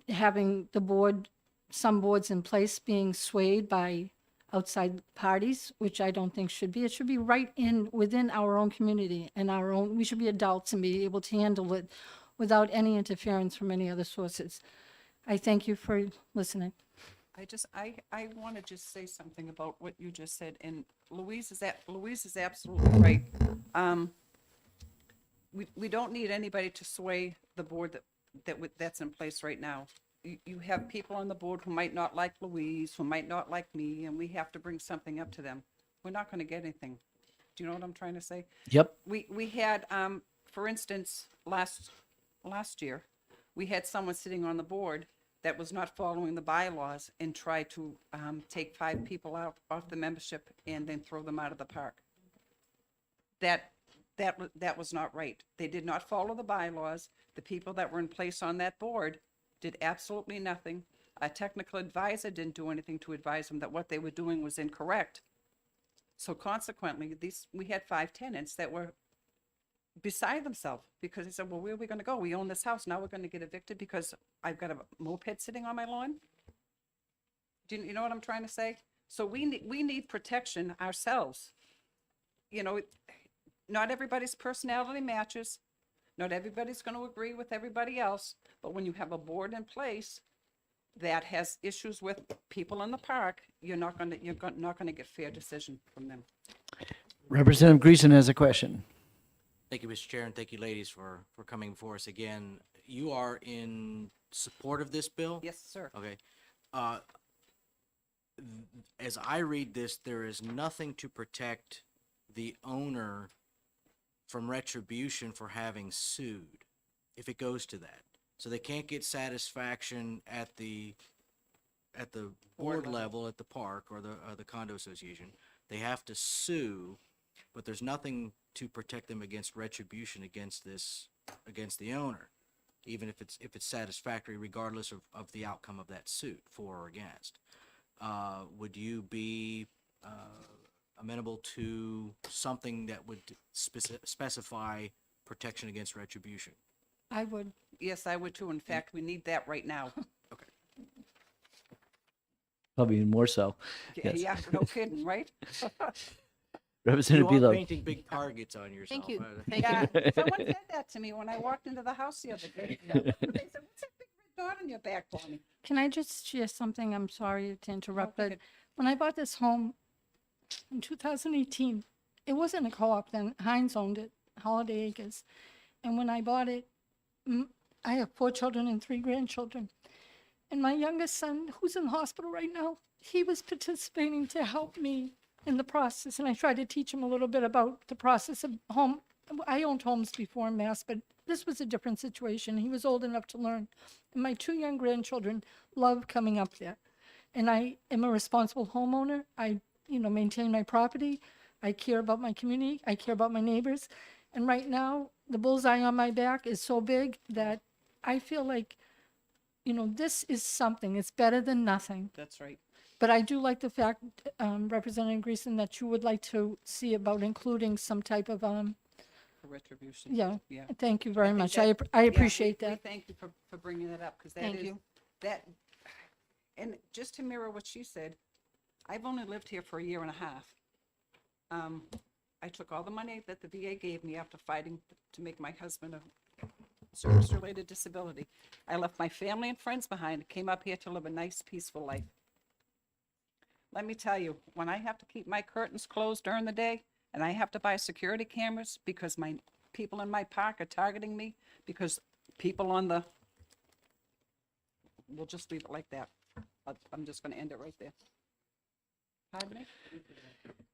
having the board, some boards in place being swayed by outside parties, which I don't think should be. It should be right in within our own community and our own, we should be adults and be able to handle it without any interference from any other sources. I thank you for listening.
I want to just say something about what you just said, and Louise is absolutely right. We don't need anybody to sway the board that's in place right now. You have people on the board who might not like Louise, who might not like me, and we have to bring something up to them. We're not going to get anything. Do you know what I'm trying to say?
Yep.
We had, for instance, last year, we had someone sitting on the board that was not following the bylaws and tried to take 5 people out off the membership and then throw them out of the park. That was not right. They did not follow the bylaws. The people that were in place on that board did absolutely nothing. A technical advisor didn't do anything to advise them that what they were doing was incorrect. So consequently, we had 5 tenants that were beside themselves because they said, well, where are we going to go? We own this house. Now we're going to get evicted because I've got a moped sitting on my lawn. Do you know what I'm trying to say? So we need protection ourselves. You know, not everybody's personality matches. Not everybody's going to agree with everybody else. But when you have a board in place that has issues with people in the park, you're not going to get fair decision from them.
Representative Greason has a question.
Thank you, Mr. Chair, and thank you, ladies, for coming for us again. You are in support of this bill?
Yes, sir.
Okay. As I read this, there is nothing to protect the owner from retribution for having sued, if it goes to that. So they can't get satisfaction at the board level at the park or the condo association. They have to sue, but there's nothing to protect them against retribution against the owner, even if it's satisfactory, regardless of the outcome of that suit, for or against. Would you be amenable to something that would specify protection against retribution?
I would.
Yes, I would too. In fact, we need that right now.
Probably even more so. Yes.
Yeah, no kidding, right?
Representative
You are
Bealow.
painting big targets on yourself.
Thank you.
Thank
Yeah, someone said that to me when I walked into the house the other day. They said, what's that big red dot on your back, Bonnie?
Can I just share something? I'm sorry to interrupt,
Okay.
but when I bought this home in 2018, it wasn't a co-op then. Heinz owned it, Holiday Acres. And when I bought it, I have 4 children and 3 grandchildren. And my youngest son, who's in the hospital right now, he was participating to help me in the process. And I tried to teach him a little bit about the process of home. I owned homes before in Mass, but this was a different situation. He was old enough to learn. And my 2 young grandchildren love coming up there. And I am a responsible homeowner. I, maintain my property. I care about my community. I care about my neighbors. And right now, the bullseye on my back is so big that I feel like, this is something. It's better than nothing.
That's right.
But I do like the fact, Representative Greason, that you would like to see about including some type of,
For retribution.
yeah.
Yeah.
Thank you very
think
much.
that-
I
yeah,
appreciate
we
that.
thank you for bringing that up, because
Thank you.
And just to mirror what she said, I've only lived here for a year and a half. I took all the money that the VA gave me after fighting to make my husband a service-related disability. I left my family and friends behind, came up here to live a nice, peaceful life. let me tell you, when I have to keep my curtains closed during the day and I have to buy security cameras because my people in my park are targeting me because people on the, we'll just leave it like that. I'm just going to end it right there. Pardon me?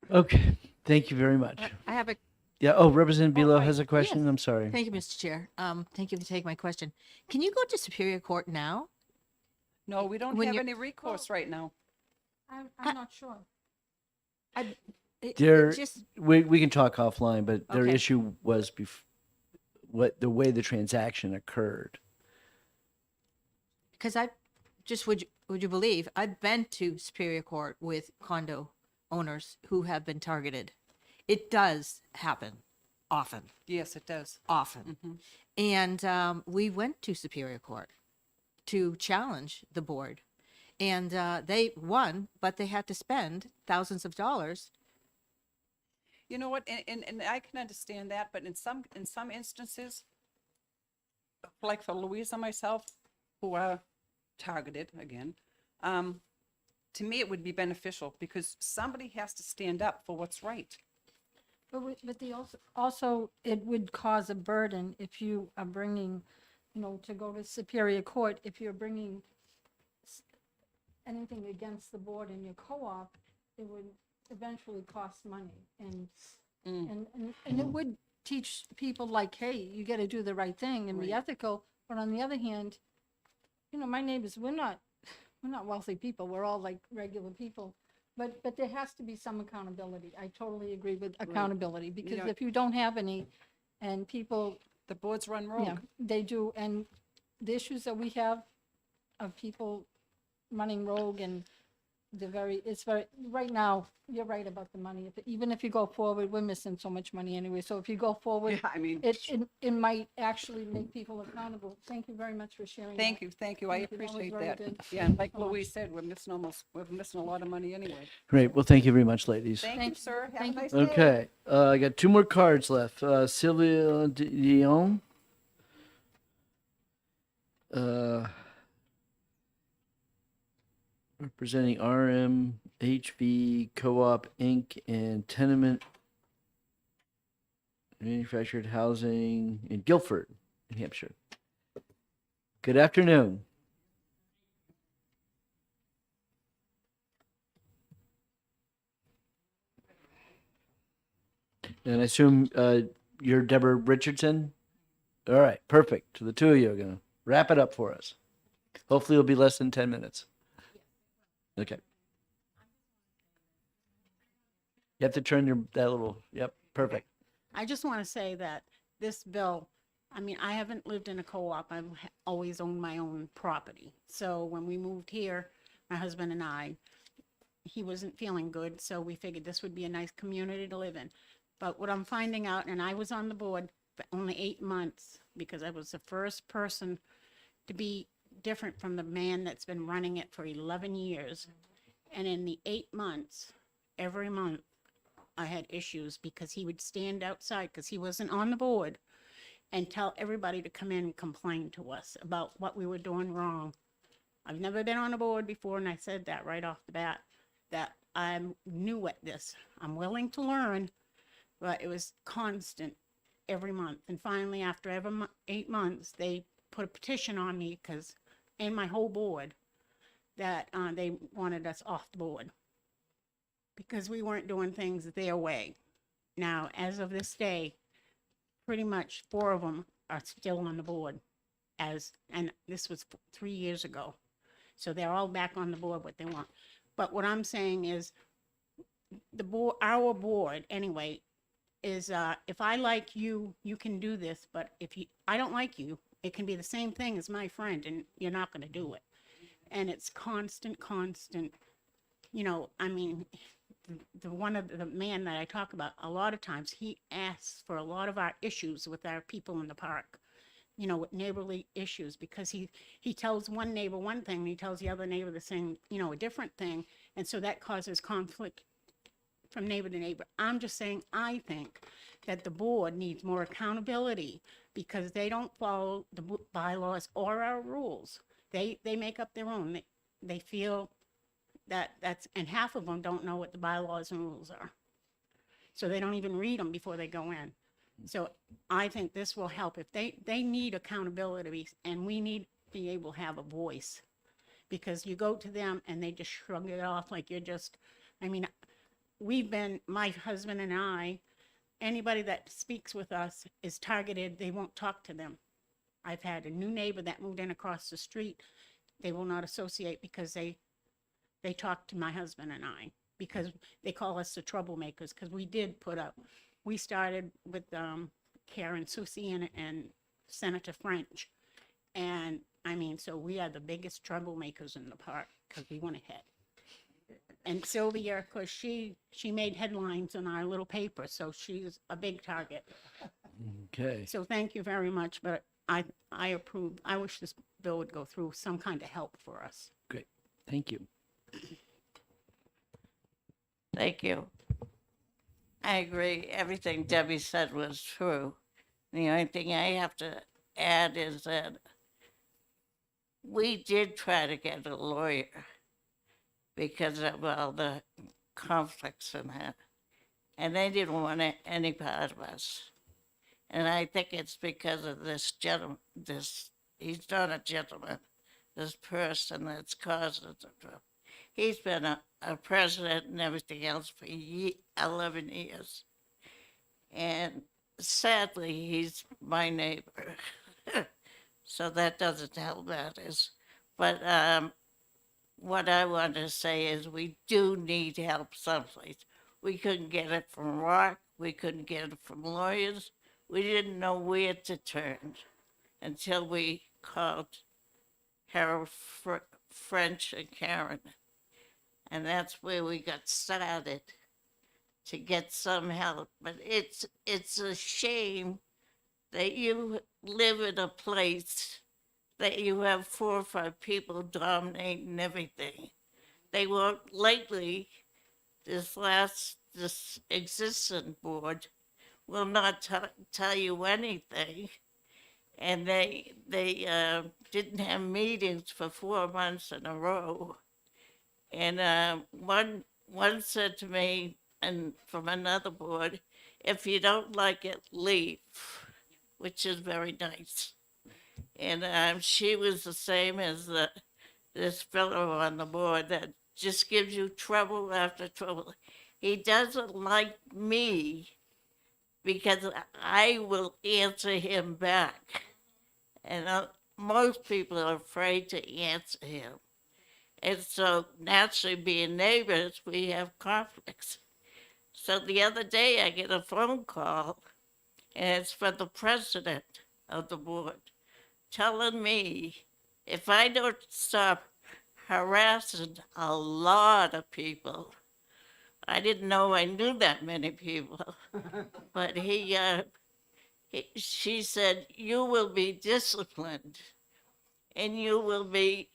Okay, thank you very much.
I have a
Yeah, oh, Representative Bealow
right.
has a question?
Yes.
I'm sorry.
Thank you, Mr. Chair. Thank you for taking my question. Can you go to Superior Court now?
No, we don't
When
have
you're-
any recourse right now.
I'm not sure.
It
Their,
just
we can talk offline, but their
Okay.
issue was what the way the transaction occurred.
because I just would you believe I've been to Superior Court with condo owners who have been targeted. It does happen often,
Yes, it does.
often.
Mhm.
And we went to Superior Court to challenge the board. And they won, but they had to spend thousands of dollars.
You know what, and I can understand that, but in some instances, like for Louise and myself, who are targeted again, to me, it would be beneficial because somebody has to stand up for what's right.
But the also, it would cause a burden if you are bringing, to go to Superior Court, if you're bringing anything against the board in your co-op, it would eventually cost money. And it would teach people like, hey, you got to do the right thing and be
Right.
ethical. But on the other hand, my neighbors, we're not wealthy people. We're all like regular people. But there has to be some accountability. I totally agree with accountability because
know-
if you don't have any, and people,
The boards run rogue.
yeah, they do, and the issues that we have of people running rogue and it's very, right now, you're right about the money. Even if you go forward, we're missing so much money anyway. So if you go forward,
Yeah, I mean,
it might actually make people accountable. Thank you very much for sharing
thank
that.
you. I
Thank you. That was
appreciate
very
that.
good.
Yeah, and like
So much.
Louise said, we're missing a lot of money anyway.
Great, well, thank you very much, ladies.
Thank you, sir. Have a
Thank you.
nice day.
Okay, I got two more cards left. Sylvia Dion. Representing RMHV Co-op Inc. and Tenement Manufactured Housing in Guilford, New Hampshire. Good afternoon. And I assume you're Deborah Richardson? All right, perfect. So the two of you are going to wrap it up for us. Hopefully it'll be less than 10 minutes. Okay. You have to turn that little, yep, perfect.
I just want to say that this bill, I mean, I haven't lived in a co-op. I've always owned my own property. So when we moved here, my husband and I, he wasn't feeling good. So we figured this would be a nice community to live in. But what I'm finding out, and I was on the board for only 8 months because I was the first person to be different from the man that's been running it for 11 years. And in the 8 months, every month, I had issues because he would stand outside because he wasn't on the board and tell everybody to come in and complain to us about what we were doing wrong. I've never been on a board before, and I said that right off the bat, that I'm new at this. I'm willing to learn, but it was constant every month. And finally, after 8 months, they put a petition on me and my whole board that they wanted us off the board because we weren't doing things their way. Now, as of this day, pretty much 4 of them are still on the board and this was 3 years ago. So they're all back on the board what they want. But what I'm saying is our board anyway is if I like you, you can do this, but if I don't like you, it can be the same thing as my friend and you're not going to do it. And it's constant, I mean, the man that I talk about, a lot of times he asks for a lot of our issues with our people in the park, with neighborly issues, because he tells one neighbor one thing, and he tells the other neighbor the same, a different thing. And so that causes conflict from neighbor to neighbor. I'm just saying, I think that the board needs more accountability because they don't follow the bylaws or our rules. They make up their own. They feel and half of them don't know what the bylaws and rules are. So they don't even read them before they go in. So I think this will help. If they need accountability, and we need to be able to have a voice, because you go to them and they just shrug it off like you're just, I mean, my husband and I, anybody that speaks with us is targeted. They won't talk to them. I've had a new neighbor that moved in across the street. They will not associate because they talk to my husband and I, because they call us the troublemakers, because we started with Karen Susie and Senator French. And I mean, so we are the biggest troublemakers in the park because we went ahead. And Sylvia, of course, she made headlines in our little paper, so she's a big target.
Okay.
So thank you very much, but I approve. I wish this bill would go through, some kind of help for us.
Great. Thank you.
Thank you. I agree. Everything Debbie said was true. The only thing I have to add is that we did try to get a lawyer because of all the conflicts in that. And they didn't want any part of us. And I think it's because of this gentleman, he's not a gentleman, this person that's caused the trouble. He's been a president and everything else for 11 years. And sadly, he's my neighbor. So that doesn't help matters. But what I want to say is we do need help someplace. We couldn't get it from Rock. We couldn't get it from lawyers. We didn't know where to turn until we called Harold French and Karen. And that's where we got started to get some help. But it's a shame that you live in a place that you have 4 or 5 people dominating everything. They won't lately, this existing board will not tell you anything. And they didn't have meetings for 4 months in a row. And one said to me, and from another board, if you don't like it, leave, which is very nice. And she was the same as this fellow on the board that just gives you trouble after trouble. He doesn't like me because I will answer him back. And most people are afraid to answer him. And so naturally, being neighbors, we have conflicts. So the other day I get a phone call, and it's from the president of the board, telling me if I don't stop harassing a lot of people, I didn't know I knew that many people, but she said, you will be disciplined and you will be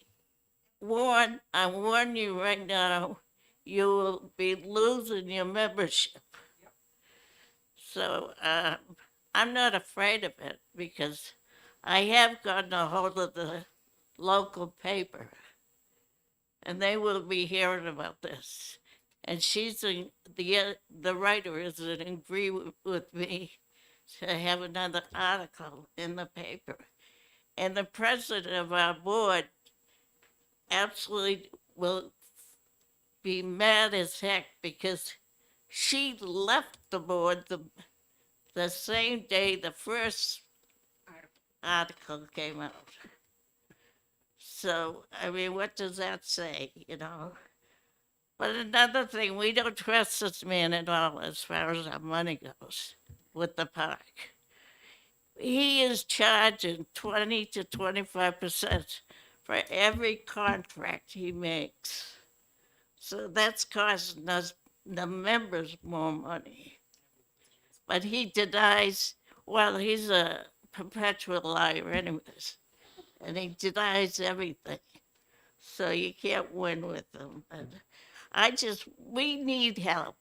warned. I warn you right now, you will be losing your membership. So I'm not afraid of it because I have gotten a hold of the local paper and they will be hearing about this. And the writer is in agreement with me to have another article in the paper. And the president of our board absolutely will be mad as heck because she left the board the same day the first article came out. So, I mean, what does that say, you know? But another thing, we don't trust this man at all as far as our money goes with the park. He is charging 20 to 25% for every contract he makes. So that's costing us, the members, more money. But he denies, well, he's a perpetual liar anyways, and he denies everything. So you can't win with him. But we need help.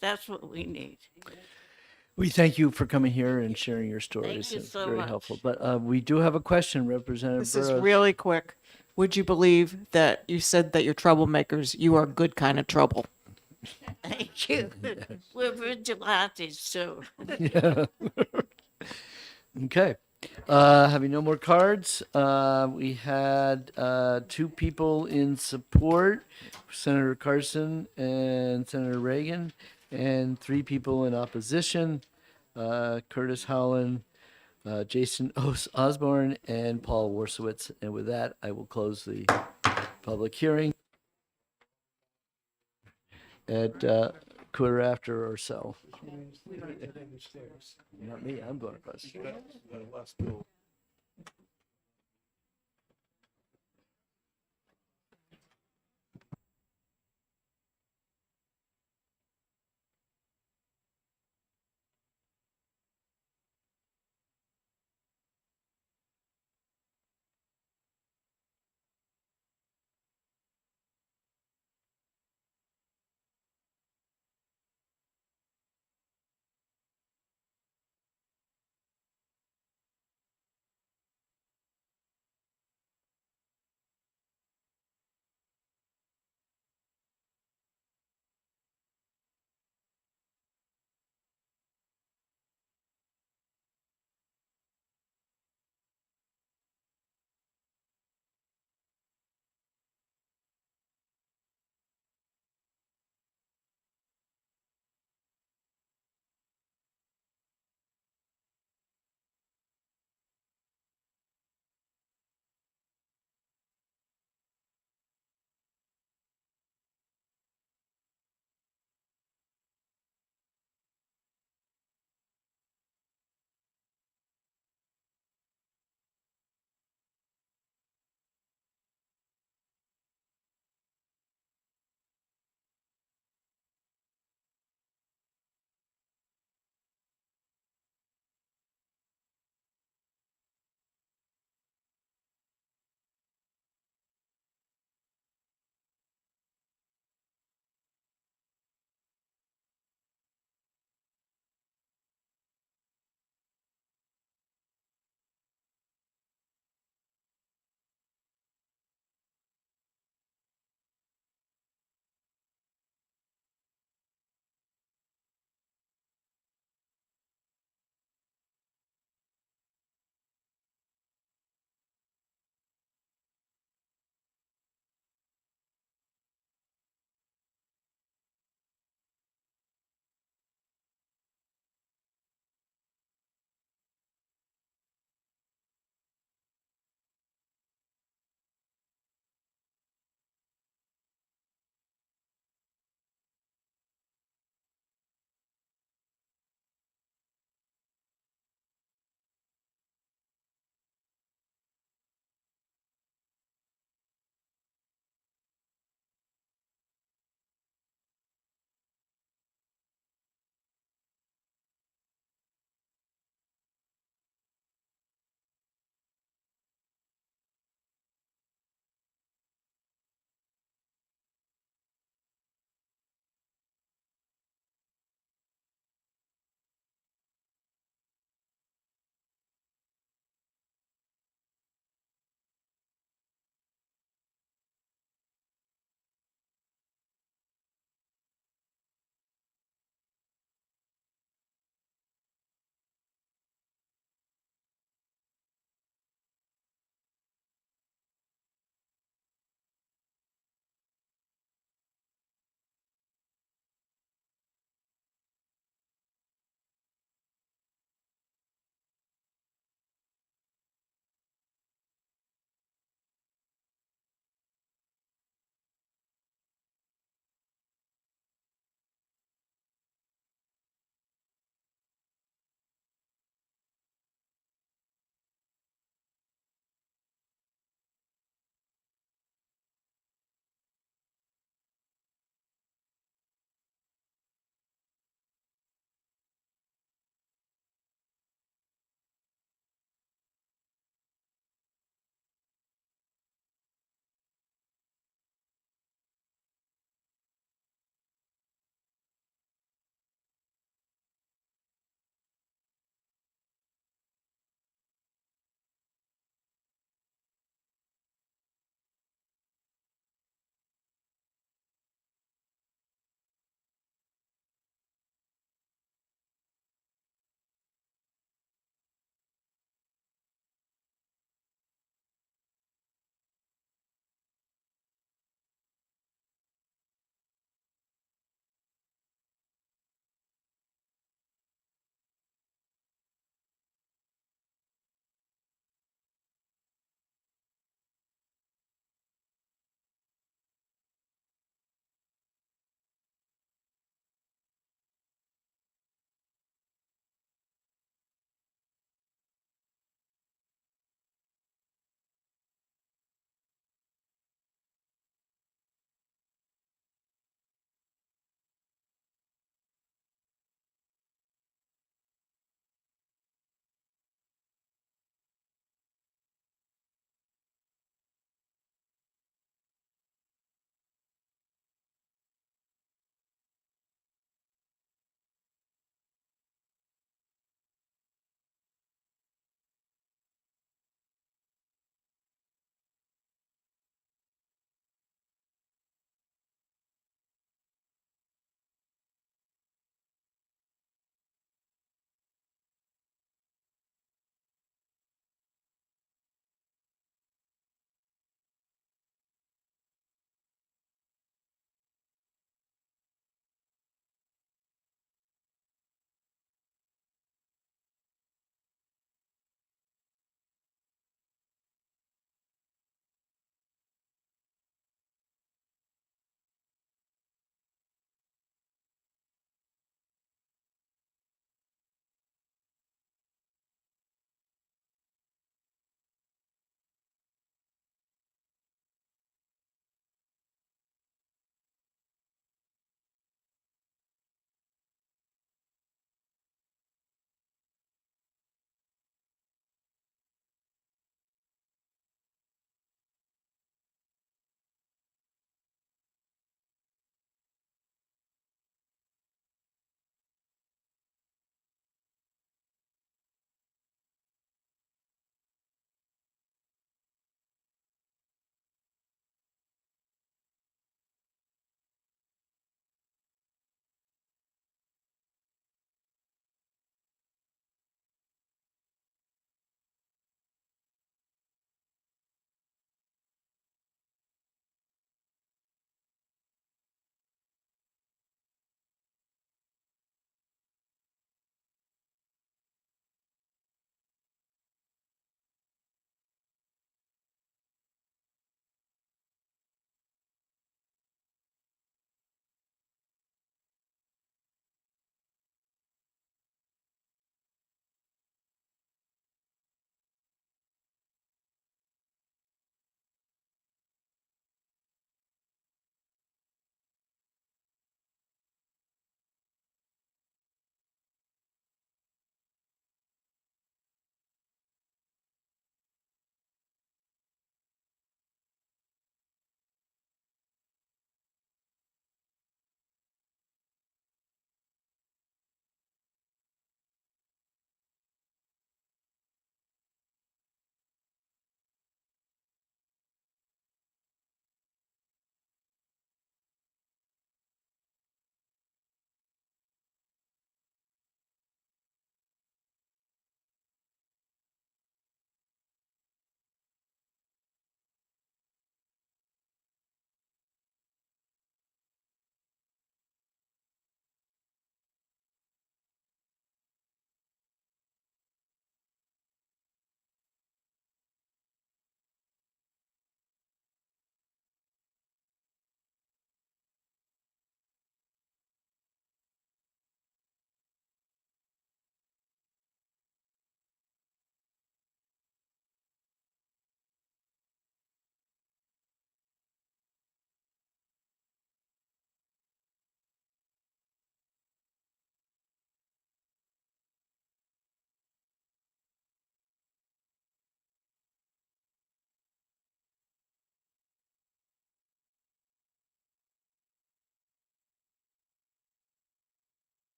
That's what we need.
We thank you for coming here and sharing your stories.
Thank you
It's
so
very
much.
helpful. But we do have a question, Representative
This is
Burrows.
really quick. would you believe that you said that you're troublemakers? You are good kind of trouble.
Thank you. We're vigilantes too.
Yeah. Okay. Having no more cards, we had 2 people in support, Senator Carson and Senator Reagan, and 3 people in opposition, Curtis Howland, Jason Osborne, and Paul Warsowitz. And with that, I will close the public hearing at 1:15 or so. Not me, I'm going across the street.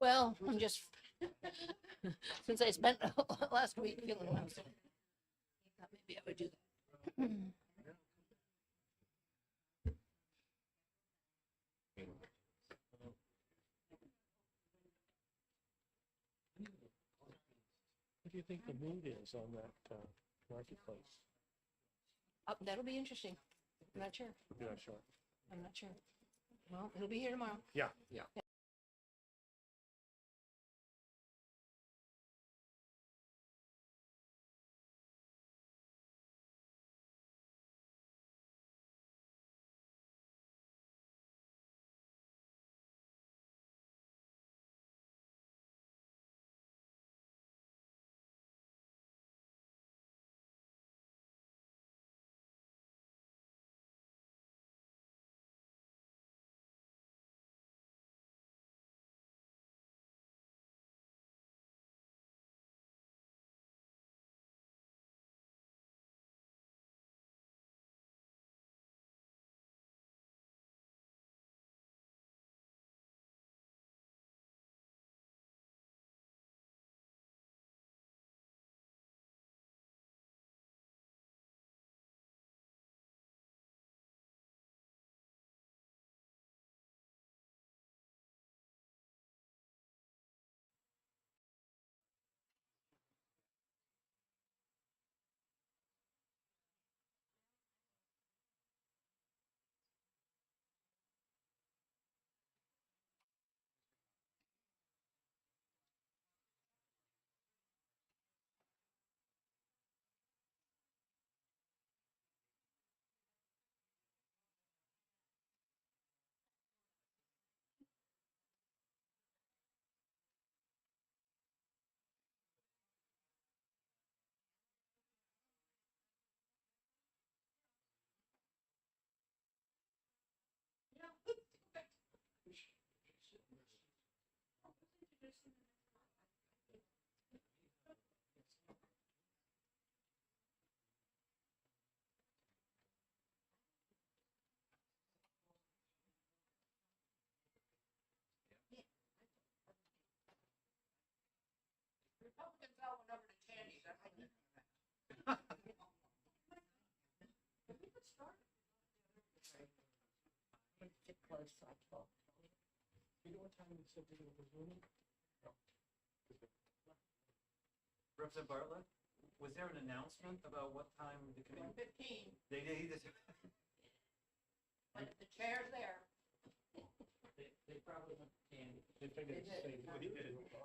Well, I'm just, since I spent last week feeling lousy, I thought maybe I would do that.
What do you think the mood is on that marketplace?
That'll be interesting. I'm not sure.
You're not sure.
I'm not sure. Well, he'll be here tomorrow.
Yeah, yeah.
Representative Bartlett, was there an announcement about what time the committee?
1:15.
They did.
But the chair's there.
They probably went to candy. They figured it's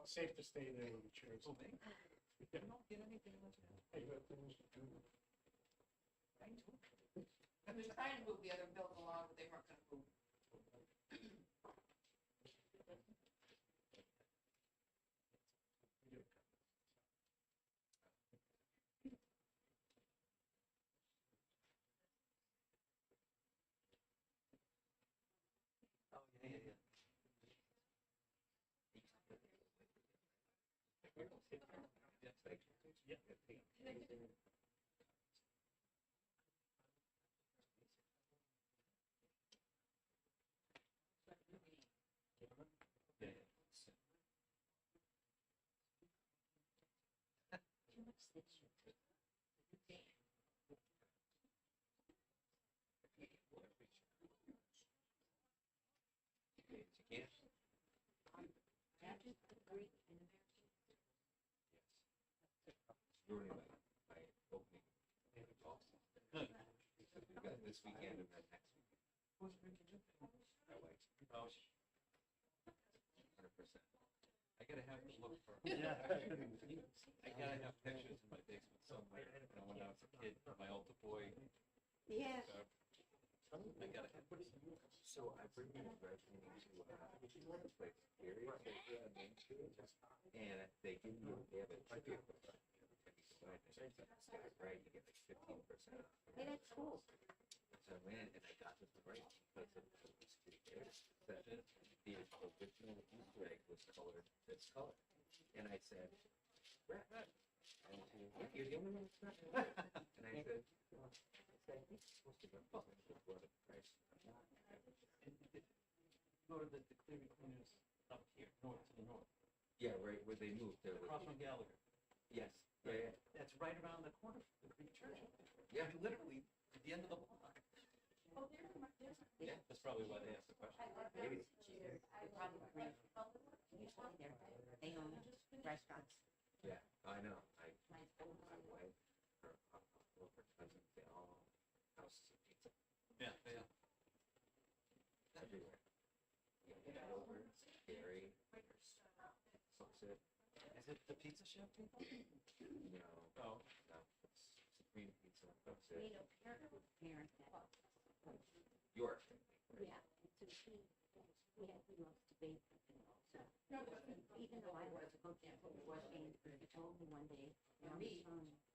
safe to stay there with the chairs.
Oh, me? I don't get anything in the chat.
Hey, you got things to do.
I was trying to move the other bills along, but they weren't gonna move.
Oh, yeah, yeah, yeah. This weekend and then next week. My wife. Oh, 100%. I gotta have to look for.
Yeah.
I gotta have pictures in my basement somewhere. When I was a kid, my older boy.
Yeah.
I gotta have.
So I bring you resume to place area and they give you they have a ticket for that. Right, you get like 15%.
Hey, that's cool.
So I went and I got this right because of the security that the original Easter egg was colored this color. And I said, red. And he said, yeah, you're the only one that's not. And I said, well, it's supposed to be a color. It's what a price.
Go to the clearing cleaners Up here, north to the north.
Yeah, right where they moved.
Across from Gallagher.
Yes. Yeah, yeah.
That's right around the corner from the Greek church.
Yeah.
Like, literally at the end of the block. Yeah, that's probably why they asked the question.
Maybe.
They own restaurants.
Yeah, I know. My wife, her cousin, they all own houses of pizza
Yeah, yeah.
everywhere. Yeah, over, Gary, Sunset.
Is it the pizza shop people?
No.
Oh.
No, it's Supreme Pizza. That's
We
it.
know parent that.
York.
Yeah, so he loves to bake also. Even though I was cooking for Shane, he told me one day, Mom, he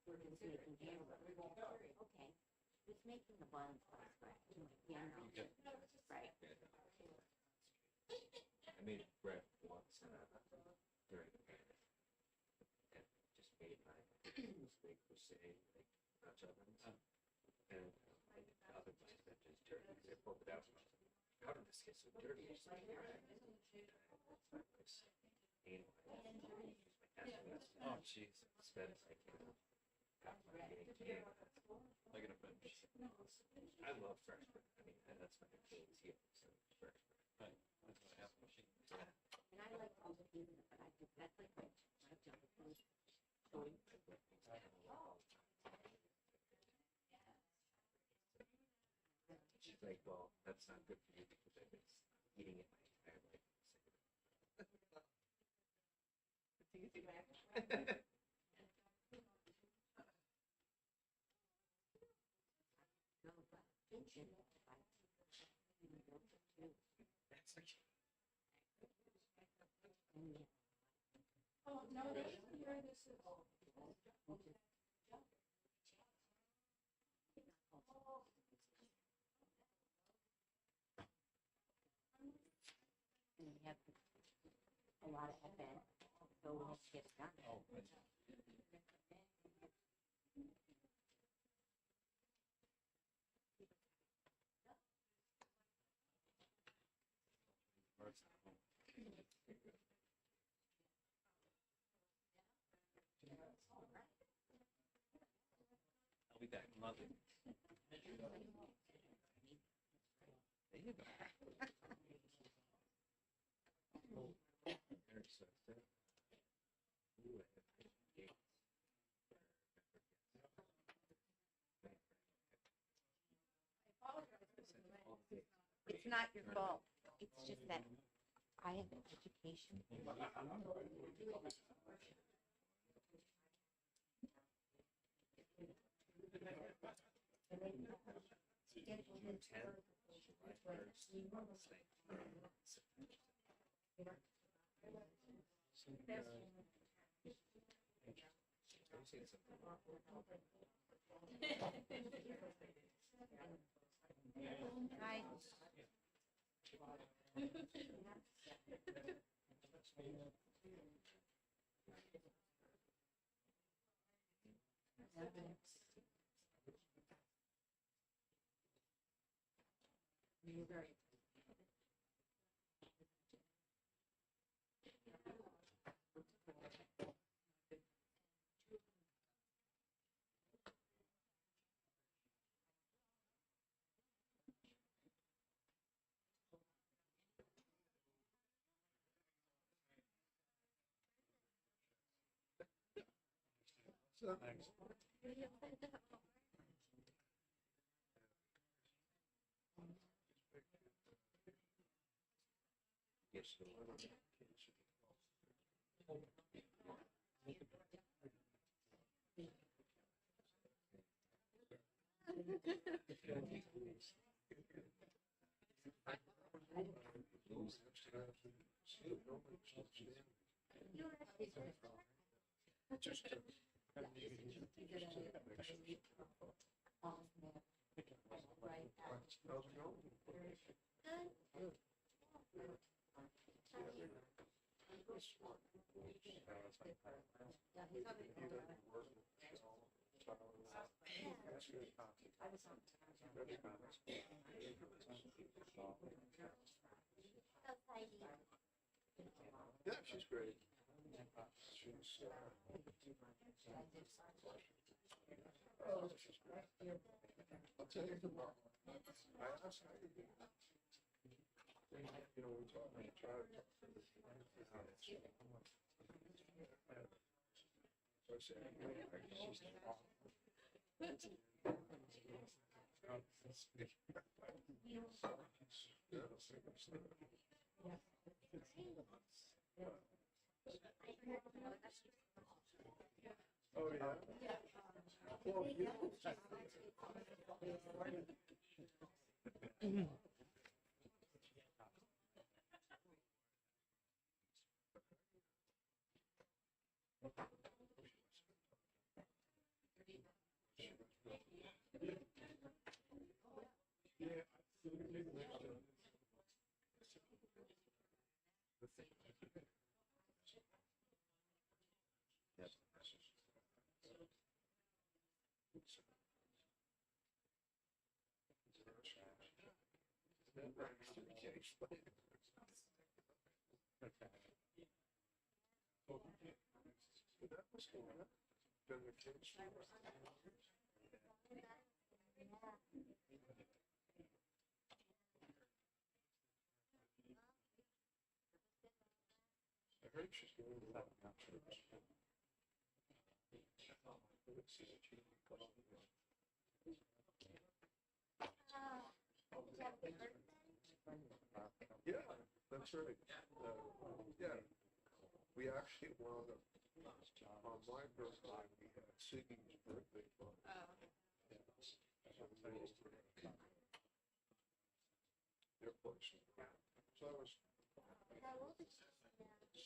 was making hamburgers. Okay, he was making the buns from scratch. Yeah, no, right.
I made bread once during the pandemic. And just made my big crusade, like Dutch ovens. And the oven was just dirty because I pulled it out. How did this get so dirty? It's like,
Oh, jeez.
as bad as I can. Got my getting
Like in a French.
I love fresh bread. I mean, and that's my Achilles heel. So fresh bread.
Right. That's what I have a machine.
And I like all the peanut, but I think that's like my junk food.
She's like, well, that's not good for you because I've been eating it my entire life. That's like,
Oh, no, this is.
And we have a lot of events, so we have to get it done.
I'll be back in London. There you go.
very sensitive. Ooh, I have fish gates.
It's not your fault. It's just that I have an education. Hi. You're very.
Thanks.
Yes.
Yeah, she's great. I'll tell you tomorrow. I asked her. You know, we try to talk to her. So I said, oh, yeah. Well, you I heard she's going to Hampshire. Yeah, that's right. Yeah, we actually wound up on my birthday. We had Siggy's birthday party. Their place. So I was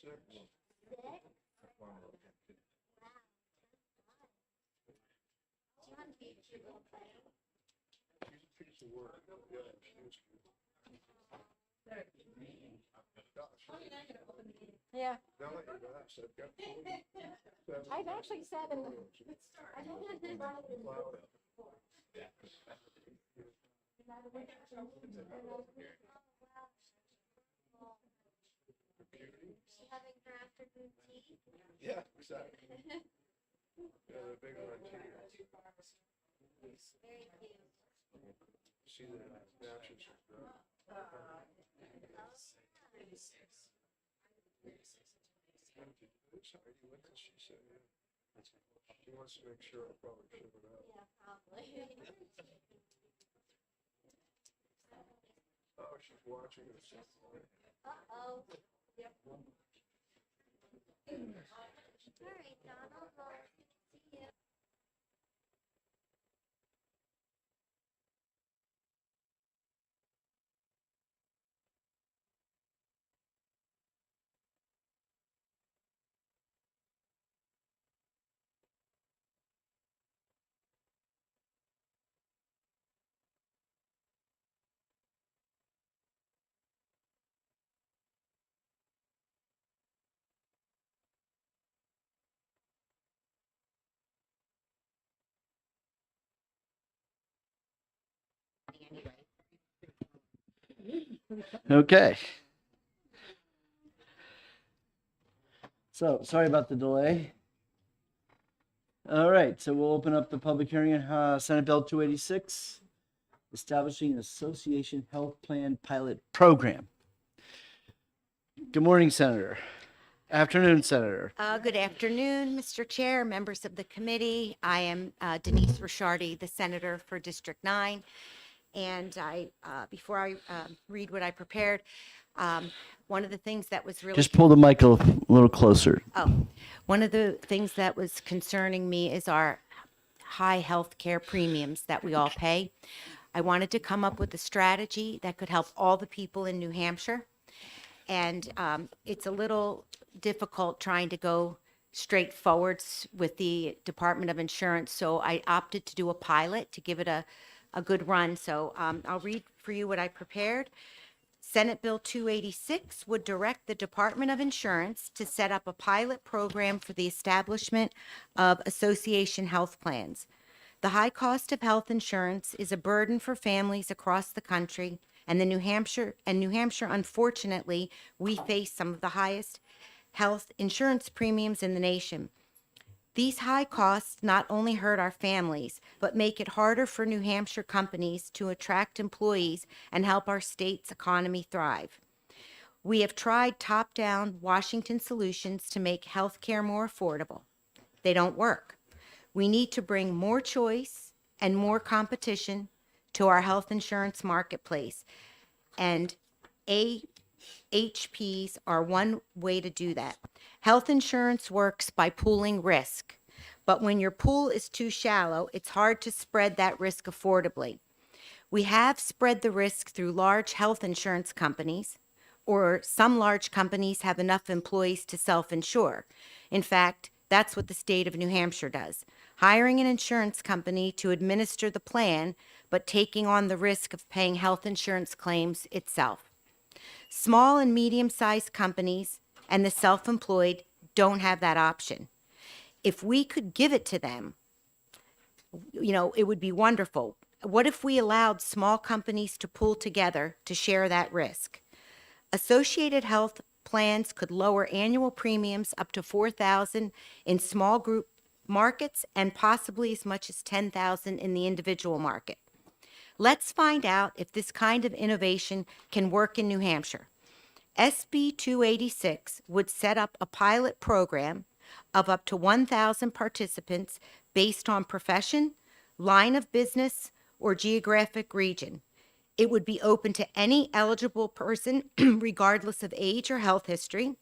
6. She's a piece of work. Yeah, she was good.
Yeah.
Now that you've asked, I've got 47.
I've actually sat in the.
Having her afternoon tea.
Yeah, exactly. Yeah, the big one too.
Very cute.
See the matches. She said, yeah. She wants to make sure I probably ship it out.
Yeah, probably.
Oh, she's watching it.
Uh-oh. Yep. All right, Donald, well, see you.
Okay. So, sorry about the delay. All right, so we'll open up the public hearing on Senate Bill 286, establishing an association health plan pilot program. Good morning, Senator. Afternoon, Senator.
Good afternoon, Mr. Chair, members of the committee. I am Denise Ricciardi, the Senator for District 9. And before I read what I prepared, one of the things that was really...
Just pull the mic a little closer.
Oh, one of the things that was concerning me is our high health care premiums that we all pay. I wanted to come up with a strategy that could help all the people in New Hampshire. And it's a little difficult trying to go straight forwards with the Department of Insurance. So I opted to do a pilot to give it a good run. So I'll read for you what I prepared. Senate Bill 286 would direct the Department of Insurance to set up a pilot program for the establishment of association health plans. The high cost of health insurance is a burden for families across the country, And New Hampshire, unfortunately, we face some of the highest health insurance premiums in the nation. These high costs not only hurt our families, but make it harder for New Hampshire companies to attract employees and help our state's economy thrive. We have tried top-down Washington solutions to make health care more affordable. They don't work. We need to bring more choice and more competition to our health insurance marketplace. And HPs are one way to do that. Health insurance works by pooling risk, but when your pool is too shallow, it's hard to spread that risk affordably. We have spread the risk through large health insurance companies, or some large companies have enough employees to self-insure. In fact, that's what the state of New Hampshire does, hiring an insurance company to administer the plan, but taking on the risk of paying health insurance claims itself. Small and medium-sized companies and the self-employed don't have that option. If we could give it to them, it would be wonderful. What if we allowed small companies to pool together to share that risk? Associated Health plans could lower annual premiums up to $4,000 in small group markets and possibly as much as $10,000 in the individual market. Let's find out if this kind of innovation can work in New Hampshire. SB 286 would set up a pilot program of up to 1,000 participants based on profession, line of business, or geographic region. It would be open to any eligible person, regardless of age or health history.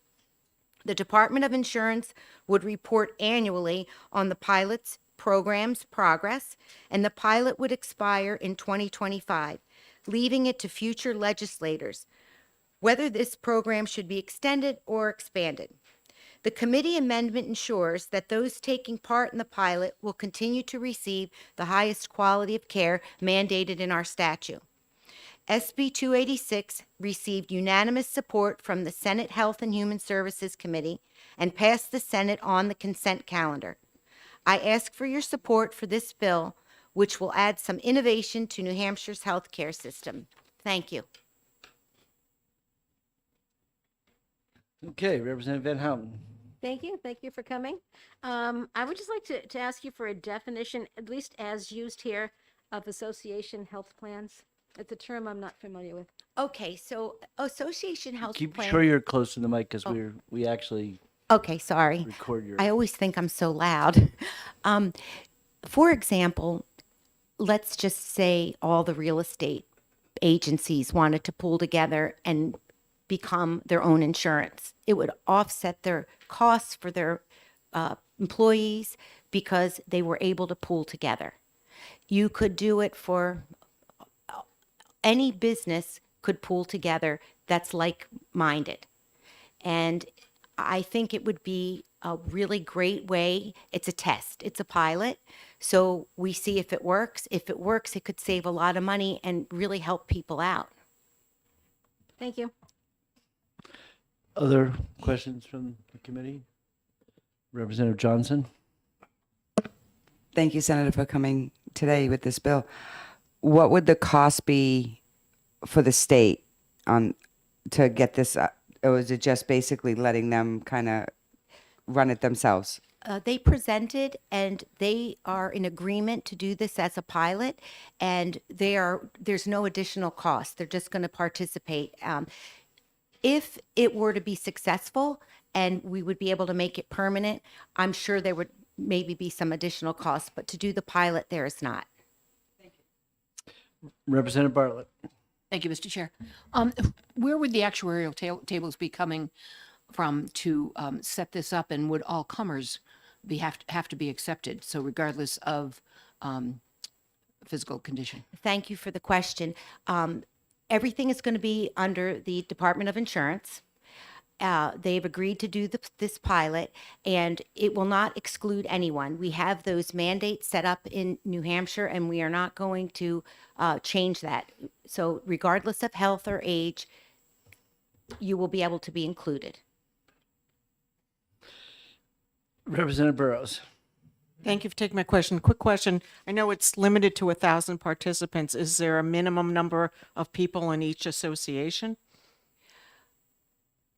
The Department of Insurance would report annually on the pilot's program's progress, and the pilot would expire in 2025, leaving it to future legislators whether this program should be extended or expanded. The committee amendment ensures that those taking part in the pilot will continue to receive the highest quality of care mandated in our statute. SB 286 received unanimous support from the Senate Health and Human Services Committee and passed the Senate on the consent calendar. I ask for your support for this bill, which will add some innovation to New Hampshire's healthcare system. Thank you.
Okay, Representative Van Houten.
Thank you. Thank you for coming. I would just like to ask you for a definition, at least as used here, of association health plans. It's a term I'm not familiar with.
Okay, so association health
Keep
plan.
sure you're close to the mic because we actually
Okay, sorry.
record your.
I always think I'm so loud. For example, let's just say all the real estate agencies wanted to pool together and become their own insurance. It would offset their costs for their employees because they were able to pool together. You could do it for any business could pool together that's like-minded. And I think it would be a really great way. It's a test. It's a pilot. So we see if it works. If it works, it could save a lot of money and really help people out.
Thank you.
Other questions from the committee? Representative Johnson?
Thank you, Senator, for coming today with this bill. What would the cost be for the state to get this? Or is it just basically letting them kind of run it themselves?
They presented and they are in agreement to do this as a pilot, and there's no additional cost. They're just going to participate. If it were to be successful and we would be able to make it permanent, I'm sure there would maybe be some additional costs, but to do the pilot, there is not.
Representative Bartlett?
Thank you, Mr. Chair. Where would the actuarial tables be coming from to set this up, and would all comers have to be accepted? So regardless of physical condition.
Thank you for the question. Everything is going to be under the Department of Insurance. They've agreed to do this pilot, and it will not exclude anyone. We have those mandates set up in New Hampshire, and we are not going to change that. So regardless of health or age, you will be able to be included.
Representative Burrows?
Thank you for taking my question. Quick question. I know it's limited to 1,000 participants. Is there a minimum number of people in each association?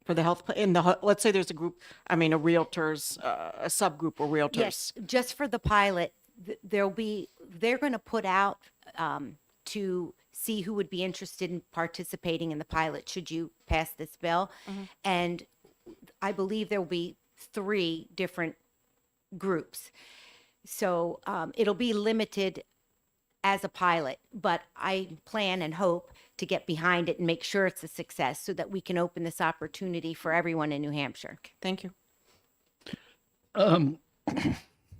For the let's say there's a group, I mean, a realtors, a subgroup of realtors.
Yes, just for the pilot, they're going to put out to see who would be interested in participating in the pilot should you pass this bill. And I believe there will be 3 different groups. So it'll be limited as a pilot, but I plan and hope to get behind it and make sure it's a success so that we can open this opportunity for everyone in New Hampshire.
Thank you.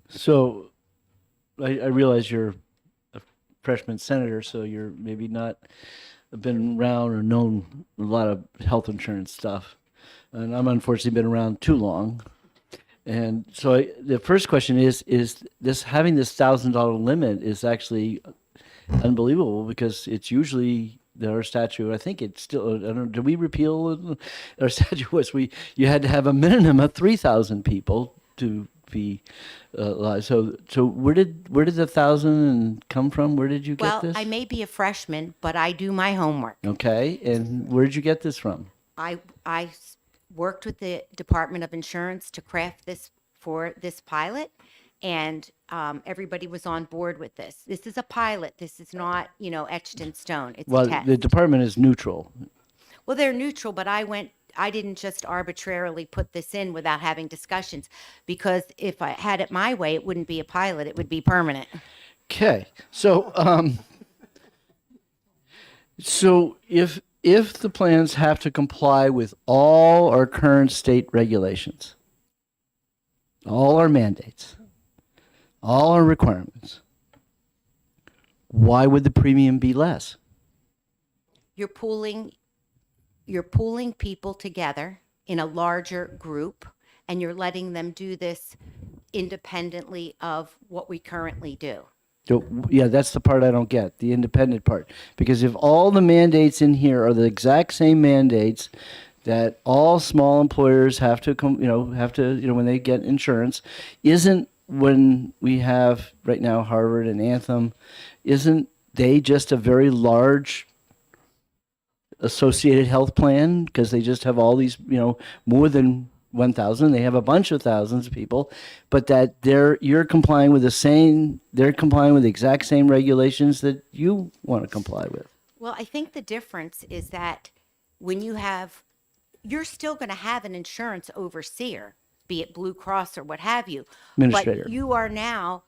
So I realize you're a freshman senator, so you're maybe not been around or known a lot of health insurance stuff. And I'm unfortunately been around too long. And so the first question is this having this $1,000 limit is actually unbelievable because it's usually our statute. I think it's still. I don't know. Did we repeal it? Our statute was you had to have a minimum of 3,000 people to be alive. So where did the 1,000 come from? Where did you get
Well,
this?
I may be a freshman, but I do my homework.
Okay, and where did you get this from?
I worked with the Department of Insurance to craft this for this pilot, and everybody was on board with this. This is a pilot. This is not, etched in stone. It's a
Well,
test.
the department is neutral.
Well, they're neutral, but I didn't just arbitrarily put this in without having discussions, because if I had it my way, it wouldn't be a pilot. It would be permanent.
Okay, so if the plans have to comply with all our current state regulations, all our mandates, all our requirements, why would the premium be less?
You're pooling people together in a larger group, and you're letting them do this independently of what we currently do.
So, yeah, that's the part I don't get, the independent part. Because if all the mandates in here are the exact same mandates that all small employers have to when they get insurance, isn't when we have right now Harvard and Anthem, isn't they just a very large associated health plan because they just have all these, more than 1,000. They have a bunch of thousands of people, but that you're complying with they're complying with the exact same regulations that you want to comply with.
Well, I think the difference is that when you're still going to have an insurance overseer, be it Blue Cross or what have you.
Administrator.
But you are now,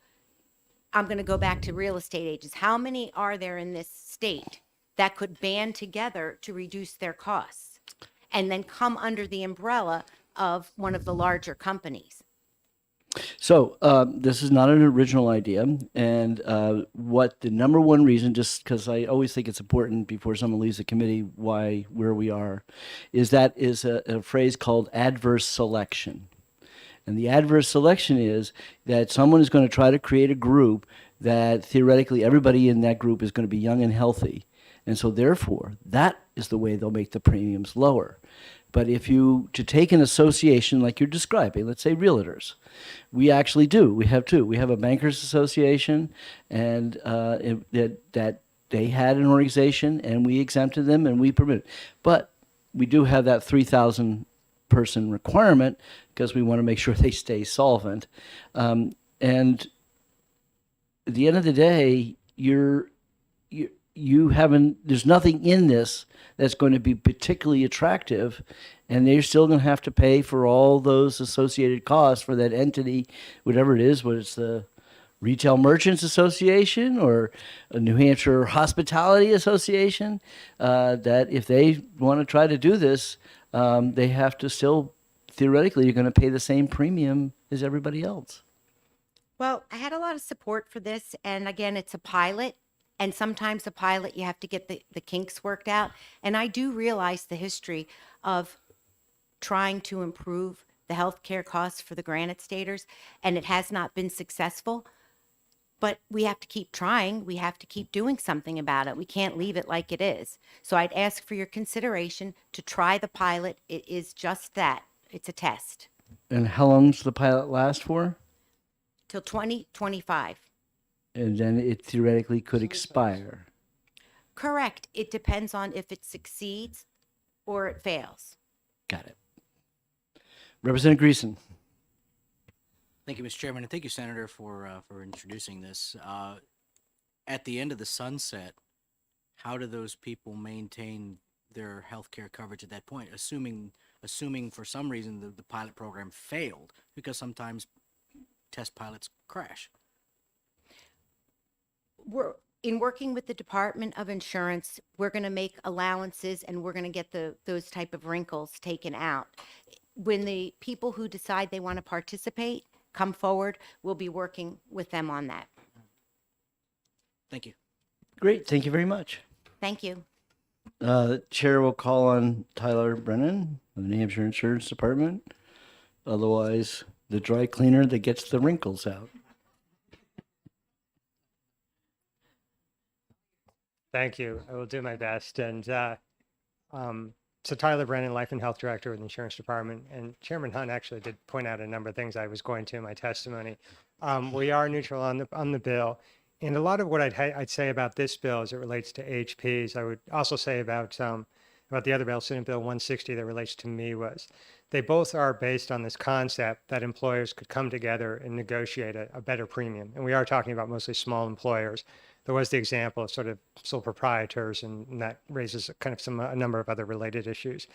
I'm going to go back to real estate agents. How many are there in this state that could band together to reduce their costs and then come under the umbrella of one of the larger companies?
So this is not an original idea, and what the number one reason, just because I always think it's important before someone leaves the committee where we are, is a phrase called adverse selection. And the adverse selection is that someone is going to try to create a group that theoretically everybody in that group is going to be young and healthy. And so therefore, that is the way they'll make the premiums lower. But to take an association like you're describing, let's say realtors, we actually do. We have two. We have a bankers association, and that they had an organization, and we exempted them, and we permitted. But we do have that 3,000 person requirement because we want to make sure they stay solvent. And at the end of the day, there's nothing in this that's going to be particularly attractive, and they're still going to have to pay for all those associated costs for that entity, whatever it is, whether it's the Retail Merchants Association or a New Hampshire Hospitality Association, that if they want to try to do this, they have to still, theoretically, you're going to pay the same premium as everybody else.
Well, I had a lot of support for this, and again, it's a pilot. And sometimes a pilot, you have to get the kinks worked out. And I do realize the history of trying to improve the health care costs for the Granite Staters, and it has not been successful. But we have to keep trying. We have to keep doing something about it. We can't leave it like it is. So I'd ask for your consideration to try the pilot. It is just that. It's a test.
And how long does the pilot last for?
till 2025.
And then it theoretically could expire.
Correct. It depends on if it succeeds or it fails.
Got it. Representative Greason.
Thank you, Mr. Chairman, and thank you, Senator, for introducing this. At the end of the sunset, how do those people maintain their health care coverage at that point? Assuming for some reason the pilot program failed, because sometimes test pilots crash.
We're in working with the Department of Insurance, we're going to make allowances and we're going to get those type of wrinkles taken out. When the people who decide they want to participate come forward, we'll be working with them on that.
Thank you.
Great. Thank you very much.
Thank you.
Chair will call on Tyler Brennan of the New Hampshire Insurance Department. Otherwise, the dry cleaner that gets the wrinkles out.
Thank you. I will do my best. And so Tyler Brennan, Life and Health Director with the Insurance Department, and Chairman Hunt actually did point out a number of things I was going to in my testimony. We are neutral on the bill. And a lot of what I'd say about this bill as it relates to HPs, I would also say about the other bill, Senate Bill 160, that relates to me, was they both are based on this concept that employers could come together and negotiate a better premium. And we are talking about mostly small employers. There was the example of sort of sole proprietors, and that raises kind of a number of other related issues.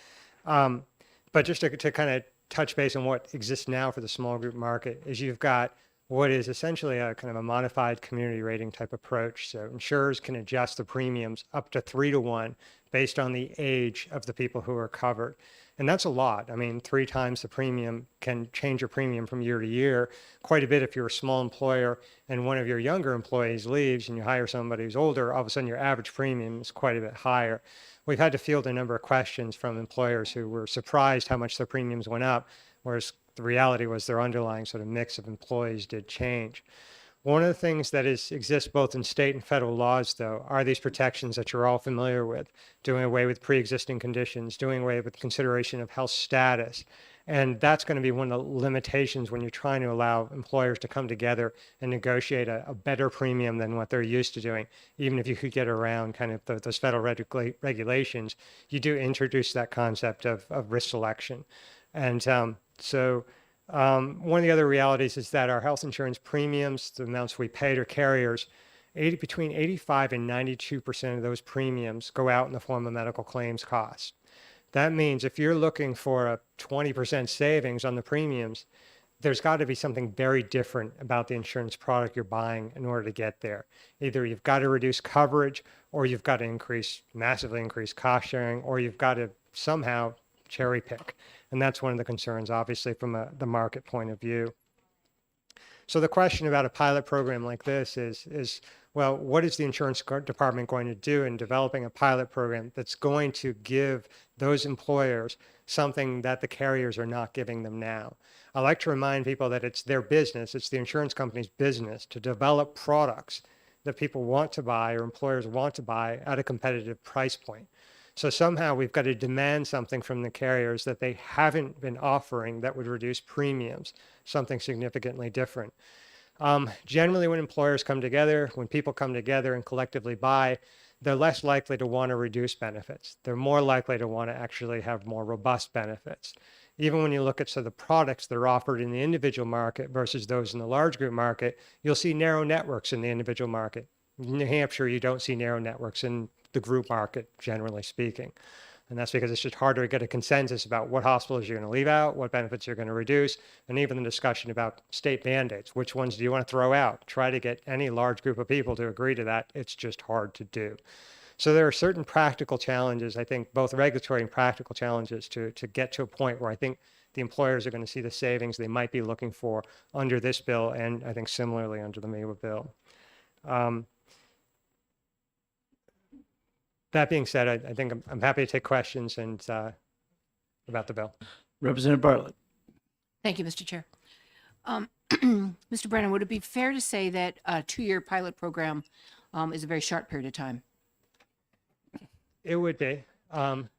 But just to kind of touch base on what exists now for the small group market is you've got what is essentially a kind of a modified community rating type approach. So insurers can adjust the premiums up to 3-to-1 based on the age of the people who are covered. And that's a lot. I mean, 3 times the premium can change your premium from year to year quite a bit. If you're a small employer and one of your younger employees leaves and you hire somebody who's older, all of a sudden your average premium is quite a bit higher. We've had to field a number of questions from employers who were surprised how much their premiums went up, whereas the reality was their underlying sort of mix of employees did change. One of the things that exists both in state and federal laws, though, are these protections that you're all familiar with, doing away with pre-existing conditions, doing away with consideration of health status. And that's going to be one of the limitations when you're trying to allow employers to come together and negotiate a better premium than what they're used to doing. Even if you could get around kind of those federal regulations, you do introduce that concept of risk selection. And one of the other realities is that our health insurance premiums, the amounts we pay to carriers, between 85 and 92% of those premiums go out in the form of medical claims costs. That means if you're looking for a 20% savings on the premiums, there's got to be something very different about the insurance product you're buying in order to get there. Either you've got to reduce coverage, or you've got to massively increase cost sharing, or you've got to somehow cherry pick. And that's one of the concerns, obviously, from the market point of view. So the question about a pilot program like this is, well, what is the insurance department going to do in developing a pilot program that's going to give those employers something that the carriers are not giving them now? I like to remind people that it's their business, it's the insurance company's business to develop products that people want to buy or employers want to buy at a competitive price point. So somehow we've got to demand something from the carriers that they haven't been offering that would reduce premiums, something significantly different. Generally, when employers come together, when people come together and collectively buy, they're less likely to want to reduce benefits. They're more likely to want to actually have more robust benefits. Even when you look at the products that are offered in the individual market versus those in the large group market, you'll see narrow networks in the individual market. In New Hampshire, you don't see narrow networks in the group market, generally speaking. And that's because it's just harder to get a consensus about what hospitals you're going to leave out, what benefits you're going to reduce, and even the discussion about state mandates. Which ones do you want to throw out? Try to get any large group of people to agree to that. It's just hard to do. So there are certain practical challenges, I think, both regulatory and practical challenges to get to a point where I think the employers are going to see the savings they might be looking for under this bill, and I think similarly under the MEWA bill. That being said, I think I'm happy to take questions and about the bill.
Representative Bartlett.
Thank you, Mr. Chair. Mr. Brennan, would it be fair to say that a 2-year pilot program is a very short period of time?
It would be.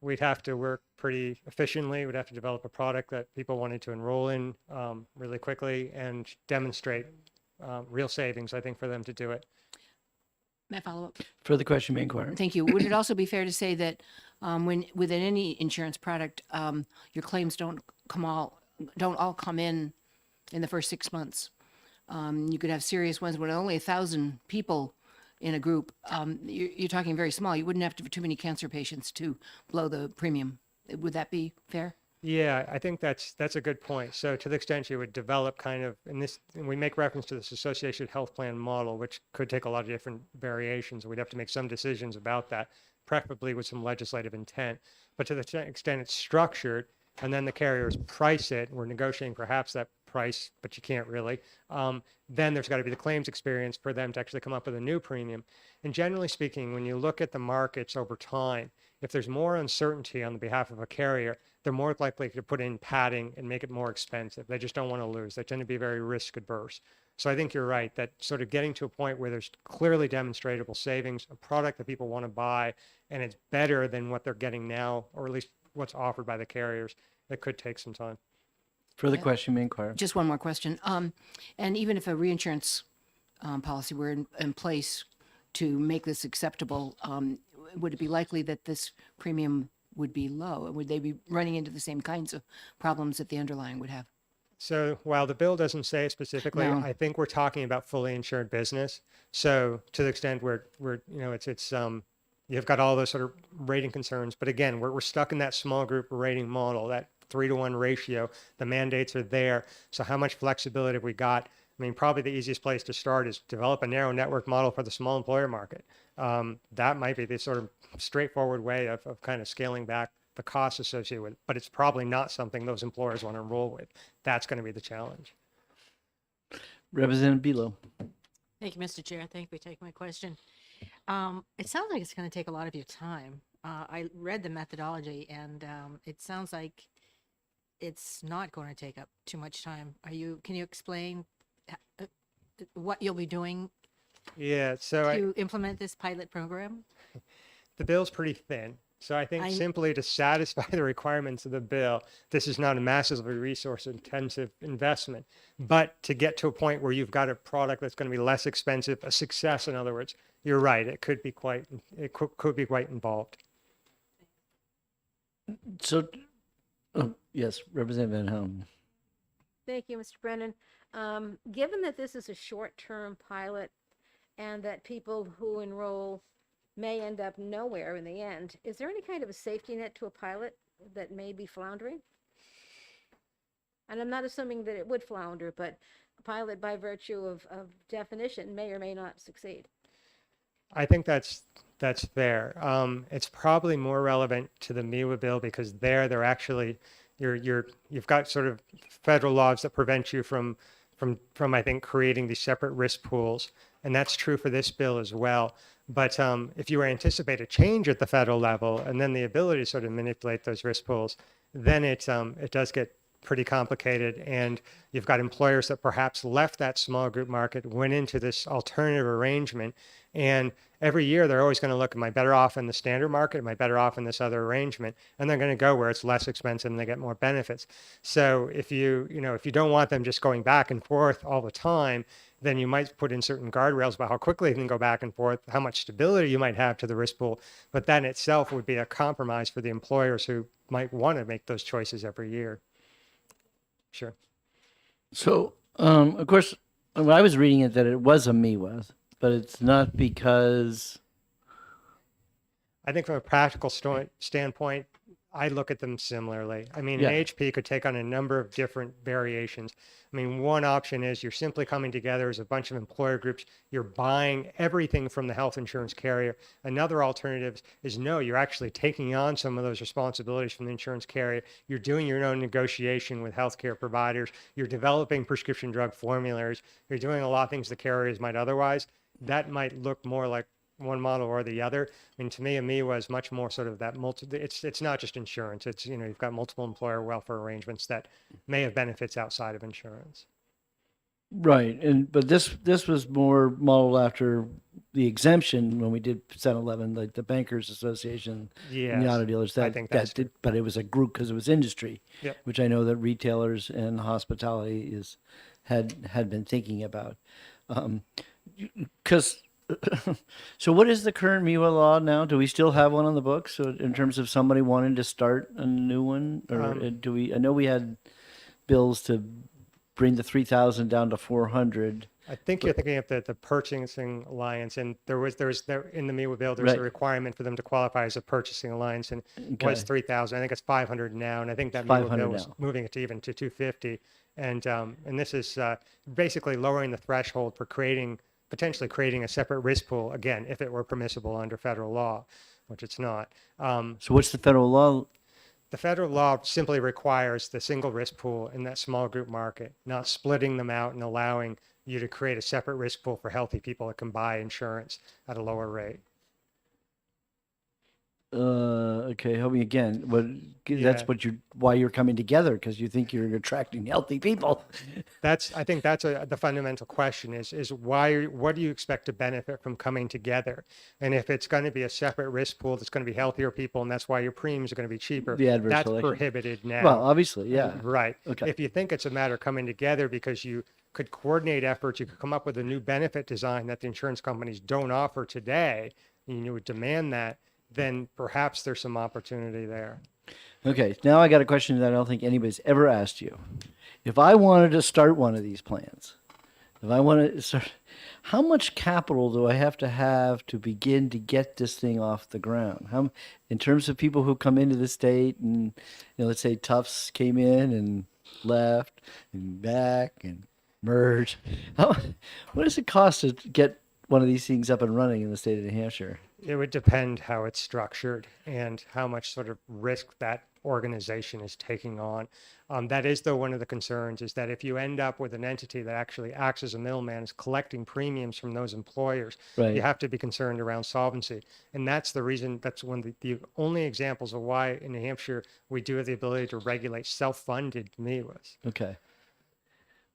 We'd have to work pretty efficiently. We'd have to develop a product that people wanted to enroll in really quickly and demonstrate real savings, I think, for them to do it.
May I follow up?
Further question, may inquire.
Thank you. Would it also be fair to say that when within any insurance product, your claims don't all come in the first 6 months? You could have serious ones when only 1,000 people in a group. You're talking very small. You wouldn't have too many cancer patients to blow the premium. Would that be fair?
Yeah, I think that's a good point. So to the extent you would develop kind of, and we make reference to this associated health plan model, which could take a lot of different variations. We'd have to make some decisions about that, preferably with some legislative intent. But to the extent it's structured, and then the carriers price it, we're negotiating perhaps that price, but you can't really. Then there's got to be the claims experience for them to actually come up with a new premium. And generally speaking, when you look at the markets over time, if there's more uncertainty on the behalf of a carrier, they're more likely to put in padding and make it more expensive. They just don't want to lose. They tend to be very risk adverse. So I think you're right that sort of getting to a point where there's clearly demonstrable savings, a product that people want to buy, and it's better than what they're getting now, or at least what's offered by the carriers, it could take some time.
Further question, may inquire.
Just one more question. And even if a reinsurance policy were in place to make this acceptable, would it be likely that this premium would be low? Would they be running into the same kinds of problems that the underlying would have?
So while the bill doesn't say it specifically,
No.
I think we're talking about fully insured business. So to the extent we're it's you've got all those sort of rating concerns, but again, we're stuck in that small group rating model, that 3-to-1 ratio. The mandates are there. So how much flexibility have we got? I mean, probably the easiest place to start is develop a narrow network model for the small employer market. That might be the sort of straightforward way of kind of scaling back the costs associated with it, but it's probably not something those employers want to enroll with. That's going to be the challenge.
Representative Bealow.
Thank you, Mr. Chair. Thank you for taking my question. It sounds like it's going to take a lot of your time. I read the methodology, and it sounds like it's not going to take up too much time. Can you explain what you'll be doing
Yeah, so
to implement this pilot program?
the bill's pretty thin. So I think simply to satisfy the requirements of the bill, this is not a massively resource intensive investment. But to get to a point where you've got a product that's going to be less expensive, a success, in other words, you're right. It could be quite involved.
So, yes, Representative Van Helm.
Thank you, Mr. Brennan. Given that this is a short-term pilot and that people who enroll may end up nowhere in the end, is there any kind of a safety net to a pilot that may be floundering? And I'm not assuming that it would flounder, but a pilot by virtue of definition may or may not succeed.
I think that's fair. It's probably more relevant to the MEWA bill because they're actually you've got sort of federal laws that prevent you from I think creating these separate risk pools, and that's true for this bill as well. But if you anticipate a change at the federal level and then the ability to sort of manipulate those risk pools, then it does get pretty complicated. And you've got employers that perhaps left that small group market, went into this alternative arrangement. And every year they're always going to look, am I better off in the standard market? Am I better off in this other arrangement? And they're going to go where it's less expensive and they get more benefits. So if you don't want them just going back and forth all the time, then you might put in certain guardrails about how quickly they can go back and forth, how much stability you might have to the risk pool. But that in itself would be a compromise for the employers who might want to make those choices every year. Sure.
So, of course, when I was reading it, that it was a MEWA, but it's not because.
I think from a practical standpoint, I look at them similarly. I mean,
Yeah.
an HP could take on a number of different variations. I mean, one option is you're simply coming together as a bunch of employer groups. You're buying everything from the health insurance carrier. Another alternative is no, you're actually taking on some of those responsibilities from the insurance carrier. You're doing your own negotiation with healthcare providers. You're developing prescription drug formularies. You're doing a lot of things the carriers might otherwise. That might look more like one model or the other. I mean, to me, a MEWA is much more sort of that it's not just insurance. It's, you've got multiple employer welfare arrangements that may have benefits outside of insurance.
Right, but this was more modeled after the exemption when we did 11, like the Bankers Association and the
Yes,
auto dealers.
I think that's
did, but it was a group because it was industry,
Yep.
which I know that retailers and hospitality had been thinking about. Because so what is the current MIWA law now? Do we still have one on the books? So in terms of somebody wanting to start a new one, or do we? I know we had bills to bring the 3,000 down to 400.
I think you're thinking of the purchasing alliance, and there in the MIWA bill, there's
Right.
a requirement for them to qualify as a purchasing alliance, and it was 3,000. I think it's 500 now, and I think that MIWA
500
bill was
now.
moving it to even to 250. And this is basically lowering the threshold for potentially creating a separate risk pool, again, if it were permissible under federal law, which it's not.
So what's the federal law?
The federal law simply requires the single risk pool in that small group market, not splitting them out and allowing you to create a separate risk pool for healthy people that can buy insurance at a lower rate.
Okay, help me again.
Yeah.
That's why you're coming together, because you think you're attracting healthy people.
I think that's the fundamental question is what do you expect to benefit from coming together? And if it's going to be a separate risk pool that's going to be healthier people, and that's why your premiums are going to be cheaper,
The adverse
that's
selection.
prohibited now.
Well, obviously, yeah.
Right.
Okay.
If you think it's a matter of coming together because you could coordinate efforts, you could come up with a new benefit design that the insurance companies don't offer today, and you would demand that, then perhaps there's some opportunity there.
Okay, now I got a question that I don't think anybody's ever asked you. If I wanted to start one of these plans, if I wanted to start, how much capital do I have to begin to get this thing off the ground? How, in terms of people who come into the state and, let's say Tufts came in and left and back and merged. What does it cost to get one of these things up and running in the state of New Hampshire?
It would depend how it's structured and how much sort of risk that organization is taking on. That is, though, one of the concerns is that if you end up with an entity that actually acts as a middleman, is collecting premiums from those employers,
Right.
you have to be concerned around solvency. And that's the reason, that's one of the only examples of why in New Hampshire we do have the ability to regulate self-funded MIWAs.
Okay.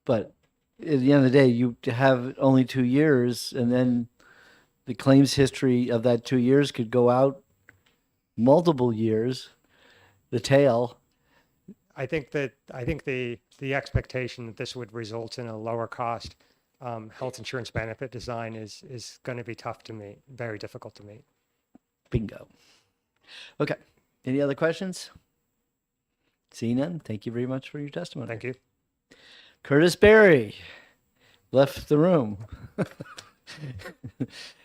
But at the end of the day, you have only 2 years, and then the claims history of that 2 years could go out multiple years, the tail.
I think the expectation that this would result in a lower cost health insurance benefit design is going to be tough to meet, very difficult to meet.
Bingo. Okay. Any other questions? Seeing none, thank you very much for your testimony.
Thank you.
Curtis Berry left the room.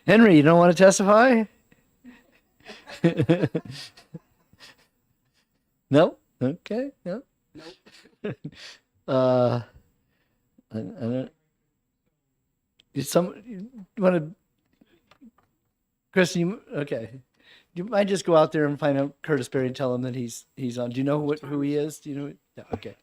Henry, you don't want to testify? No? Okay. No? Nope. I don't. You want to, Kristen, okay. You might just go out there and find out Curtis Berry and tell him that he's on. Do you know who he is? Do you know? Yeah, okay.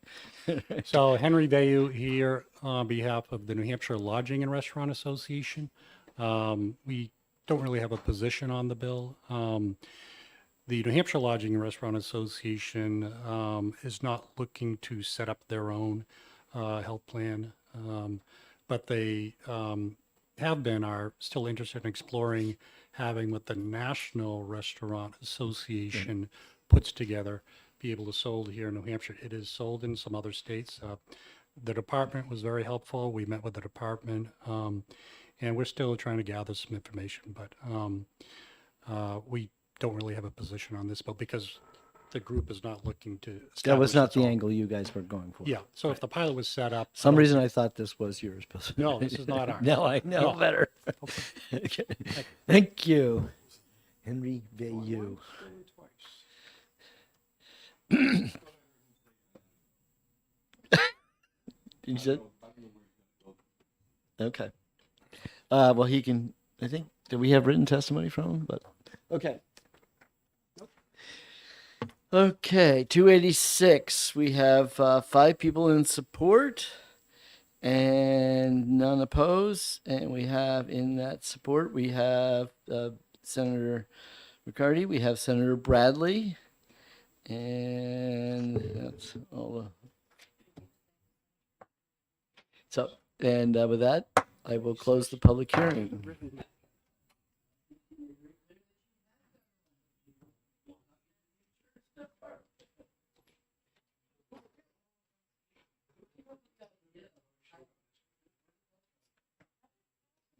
So Henry Bayou here on behalf of the New Hampshire Lodging and Restaurant Association. We don't really have a position on the bill. The New Hampshire Lodging and Restaurant Association is not looking to set up their own health plan, but they are still interested in exploring having what the National Restaurant Association puts together, be able to sold here in New Hampshire. It is sold in some other states. The department was very helpful. We met with the department, and we're still trying to gather some information, but we don't really have a position on this bill because the group is not looking to.
That was
establish
not
its
the
own-
angle you guys were going for.
Yeah, so if the pilot was set up.
Some
don't
reason
think-
I thought this was yours. But
No, this is not ours.
No, I know
No.
better. Okay. Thank you. Henry Bayou. You said? Okay. Well, he can, I think, do we have written testimony from him? But, okay. Okay, 286. We have 5 people in support and none opposed. And we have in that support, we have Senator Riccardi, we have Senator Bradley, and that's all. So, and with that, I will close the public hearing.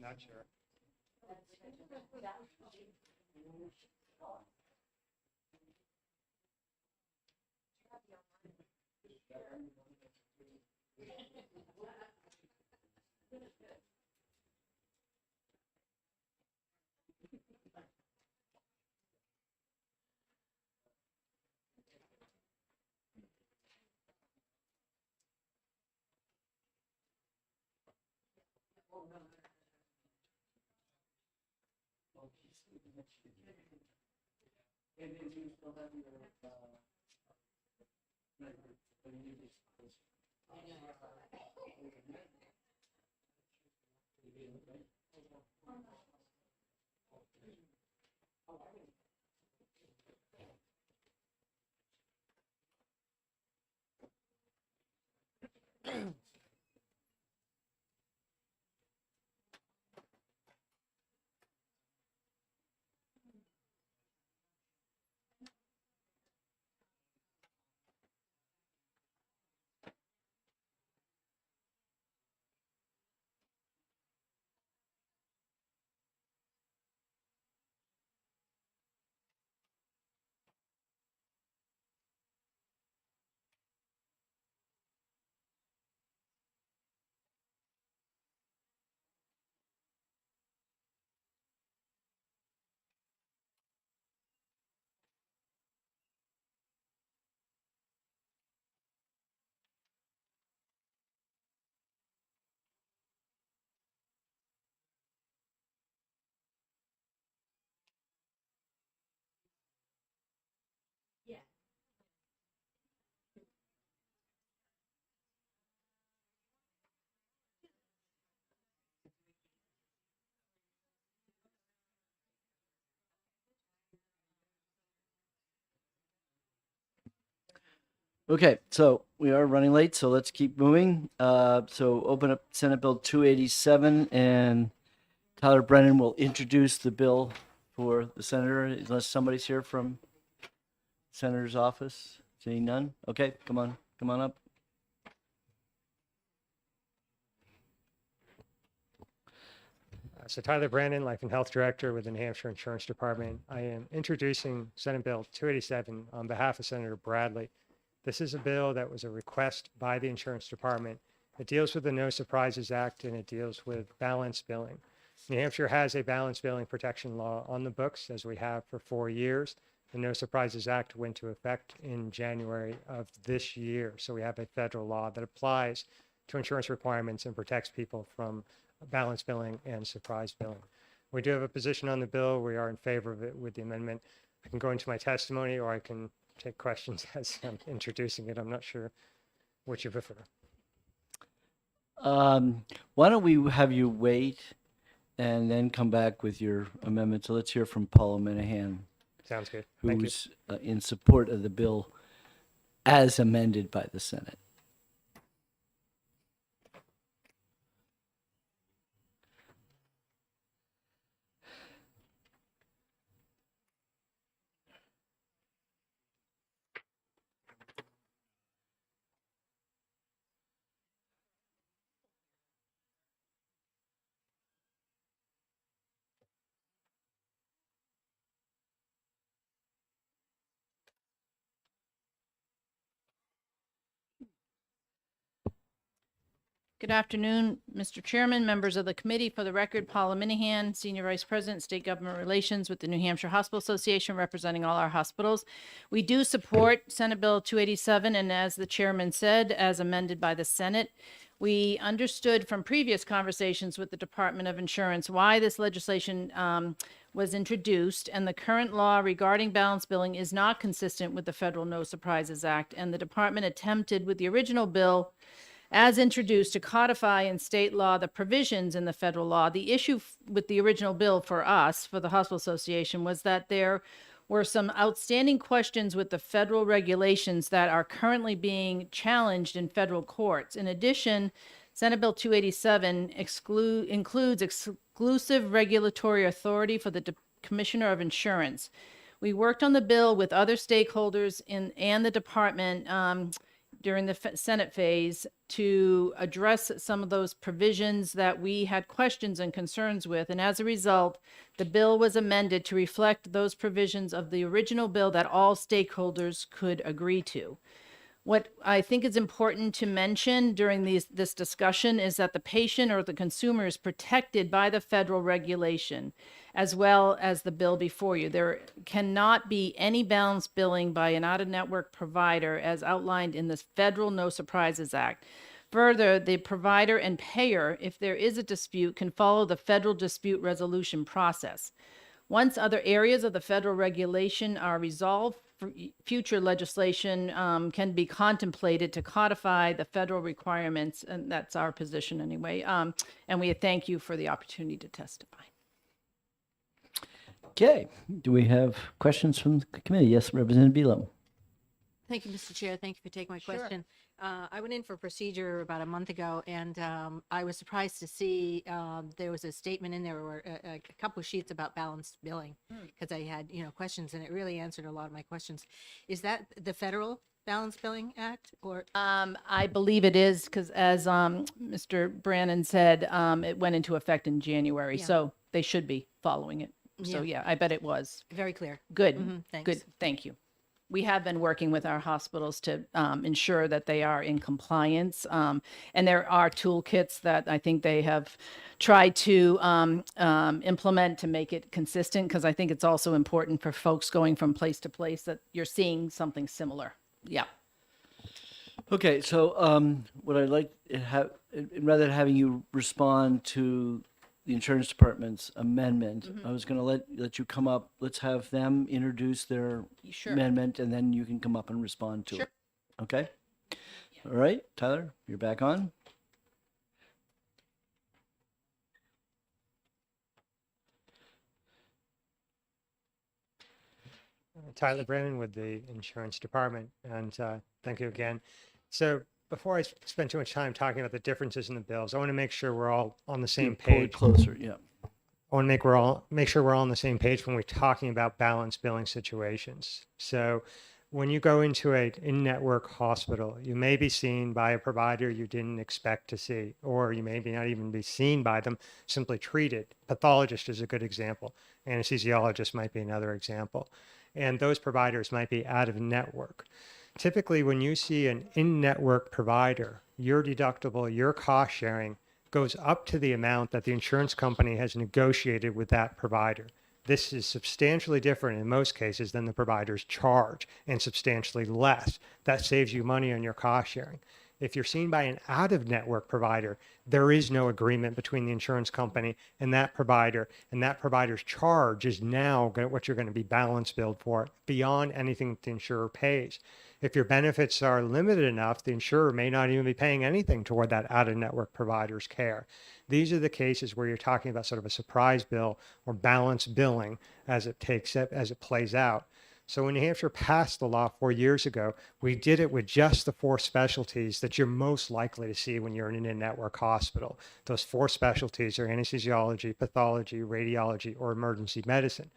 Not sure.
Okay, so we are running late, so let's keep moving. So open up Senate Bill 287, and Tyler Brennan will introduce the bill for the senator, unless somebody's here from senator's office. Seeing none? Okay, come on up.
So Tyler Brandon, Life and Health Director with the New Hampshire Insurance Department. I am introducing Senate Bill 287 on behalf of Senator Bradley. This is a bill that was a request by the Insurance Department. It deals with the No Surprises Act, and it deals with balance billing. New Hampshire has a balance billing protection law on the books, as we have for 4 years. The No Surprises Act went into effect in January of this year. So we have a federal law that applies to insurance requirements and protects people from balance billing and surprise billing. We do have a position on the bill. We are in favor of it with the amendment. I can go into my testimony, or I can take questions as I'm introducing it. I'm not sure which you prefer.
Why don't we have you wait and then come back with your amendment? So let's hear from Paula Minahan,
Sounds good. Thank you.
who's in support of the bill as amended by the Senate.
Good afternoon, Mr. Chairman, members of the committee. For the record, Paula Minahan, Senior Vice President, State Government Relations with the New Hampshire Hospital Association, representing all our hospitals. We do support Senate Bill 287, and as the chairman said, as amended by the Senate. We understood from previous conversations with the Department of Insurance why this legislation was introduced, and the current law regarding balance billing is not consistent with the Federal No Surprises Act, and the department attempted with the original bill as introduced to codify in state law the provisions in the federal law. The issue with the original bill for us, for the Hospital Association, was that there were some outstanding questions with the federal regulations that are currently being challenged in federal courts. In addition, Senate Bill 287 includes exclusive regulatory authority for the Commissioner of Insurance. We worked on the bill with other stakeholders and the department during the Senate phase to address some of those provisions that we had questions and concerns with. And as a result, the bill was amended to reflect those provisions of the original bill that all stakeholders could agree to. What I think is important to mention during this discussion is that the patient or the consumer is protected by the federal regulation as well as the bill before you. There cannot be any balance billing by an out-of-network provider as outlined in this Federal No Surprises Act. Further, the provider and payer, if there is a dispute, can follow the federal dispute resolution process. Once other areas of the federal regulation are resolved, future legislation can be contemplated to codify the federal requirements, and that's our position anyway. And we thank you for the opportunity to testify.
Okay, do we have questions from the committee? Yes, Representative Bealow.
Thank you, Mr. Chair. Thank you for taking my question. I went in for procedure about a month ago, and I was surprised to see there was a statement in there, or a couple of sheets about balanced billing, because I had, questions, and it really answered a lot of my questions. Is that the Federal Balanced Billing Act, or?
I believe it is, because as Mr. Brannon said, it went into effect in January,
Yeah.
so they should be following it. So yeah, I bet it was.
Very clear.
Good,
Thanks.
good, thank you. We have been working with our hospitals to ensure that they are in compliance. And there are toolkits that I think they have tried to implement to make it consistent, because I think it's also important for folks going from place to place that you're seeing something similar. Yeah.
Okay, so what I'd like to have, rather than having you respond to the insurance department's amendment, I was going to let you come up. Let's have them introduce their
Sure.
amendment, and then you can come up and respond to it. Okay? All right, Tyler, you're back on.
Tyler Brennan with the insurance department, and thank you again. So before I spend too much time talking about the differences in the bills, I want to make sure we're all on the same
Pull it
page.
closer, yeah.
I want to make sure we're all on the same page when we're talking about balanced billing situations. So when you go into an in-network hospital, you may be seen by a provider you didn't expect to see, or you may not even be seen by them, simply treated. Pathologist is a good example. Anesthesiologist might be another example. And those providers might be out of network. Typically, when you see an in-network provider, your deductible, your cost sharing goes up to the amount that the insurance company has negotiated with that provider. This is substantially different in most cases than the provider's charge, and substantially less. That saves you money on your cost sharing. If you're seen by an out-of-network provider, there is no agreement between the insurance company and that provider's charge is now what you're going to be balance billed for beyond anything that the insurer pays. If your benefits are limited enough, the insurer may not even be paying anything toward that out-of-network provider's care. These are the cases where you're talking about sort of a surprise bill or balance billing as it plays out. So when New Hampshire passed the law 4 years ago, we did it with just the 4 specialties that you're most likely to see when you're in an in-network hospital. Those 4 specialties are anesthesiology, pathology, radiology, or emergency medicine.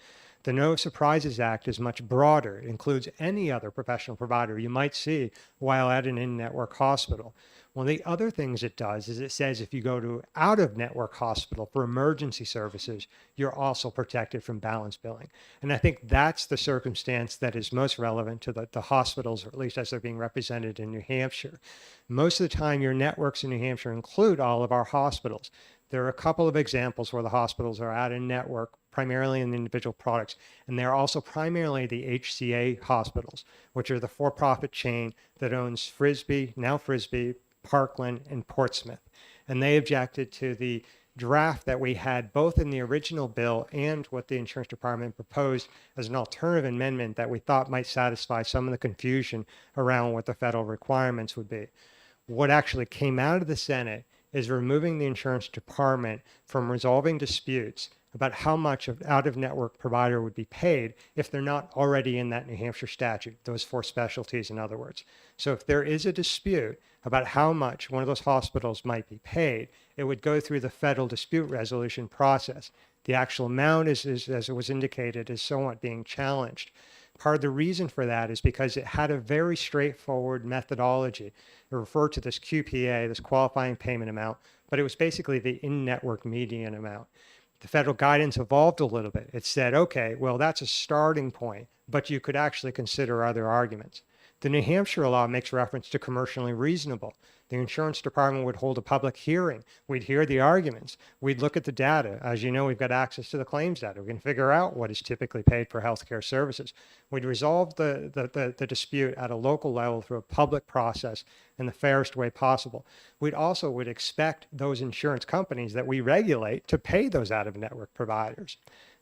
The No Surprises Act is much broader. It includes any other professional provider you might see while at an in-network hospital. One of the other things it does is it says if you go to out-of-network hospital for emergency services, you're also protected from balance billing. And I think that's the circumstance that is most relevant to the hospitals, or at least as they're being represented in New Hampshire. Most of the time, your networks in New Hampshire include all of our hospitals. There are a couple of examples where the hospitals are out in network, primarily in the individual products, and they're also primarily the HCA hospitals, which are the for-profit chain that owns Frisbee, Parkland, and Portsmouth. And they objected to the draft that we had both in the original bill and what the insurance department proposed as an alternative amendment that we thought might satisfy some of the confusion around what the federal requirements would be. What actually came out of the Senate is removing the insurance department from resolving disputes about how much an out-of-network provider would be paid if they're not already in that New Hampshire statute, those 4 specialties, in other words. So if there is a dispute about how much one of those hospitals might be paid, it would go through the federal dispute resolution process. The actual amount, as it was indicated, is somewhat being challenged. Part of the reason for that is because it had a very straightforward methodology. It referred to this QPA, this qualifying payment amount, but it was basically the in-network median amount. The federal guidance evolved a little bit. It said, okay, well, that's a starting point, but you could actually consider other arguments. The New Hampshire law makes reference to commercially reasonable. The insurance department would hold a public hearing. We'd hear the arguments. We'd look at the data. As you know, we've got access to the claims data. We can figure out what is typically paid for healthcare services. We'd resolve the dispute at a local level through a public process in the fairest way possible. We'd also would expect those insurance companies that we regulate to pay those out-of-network providers.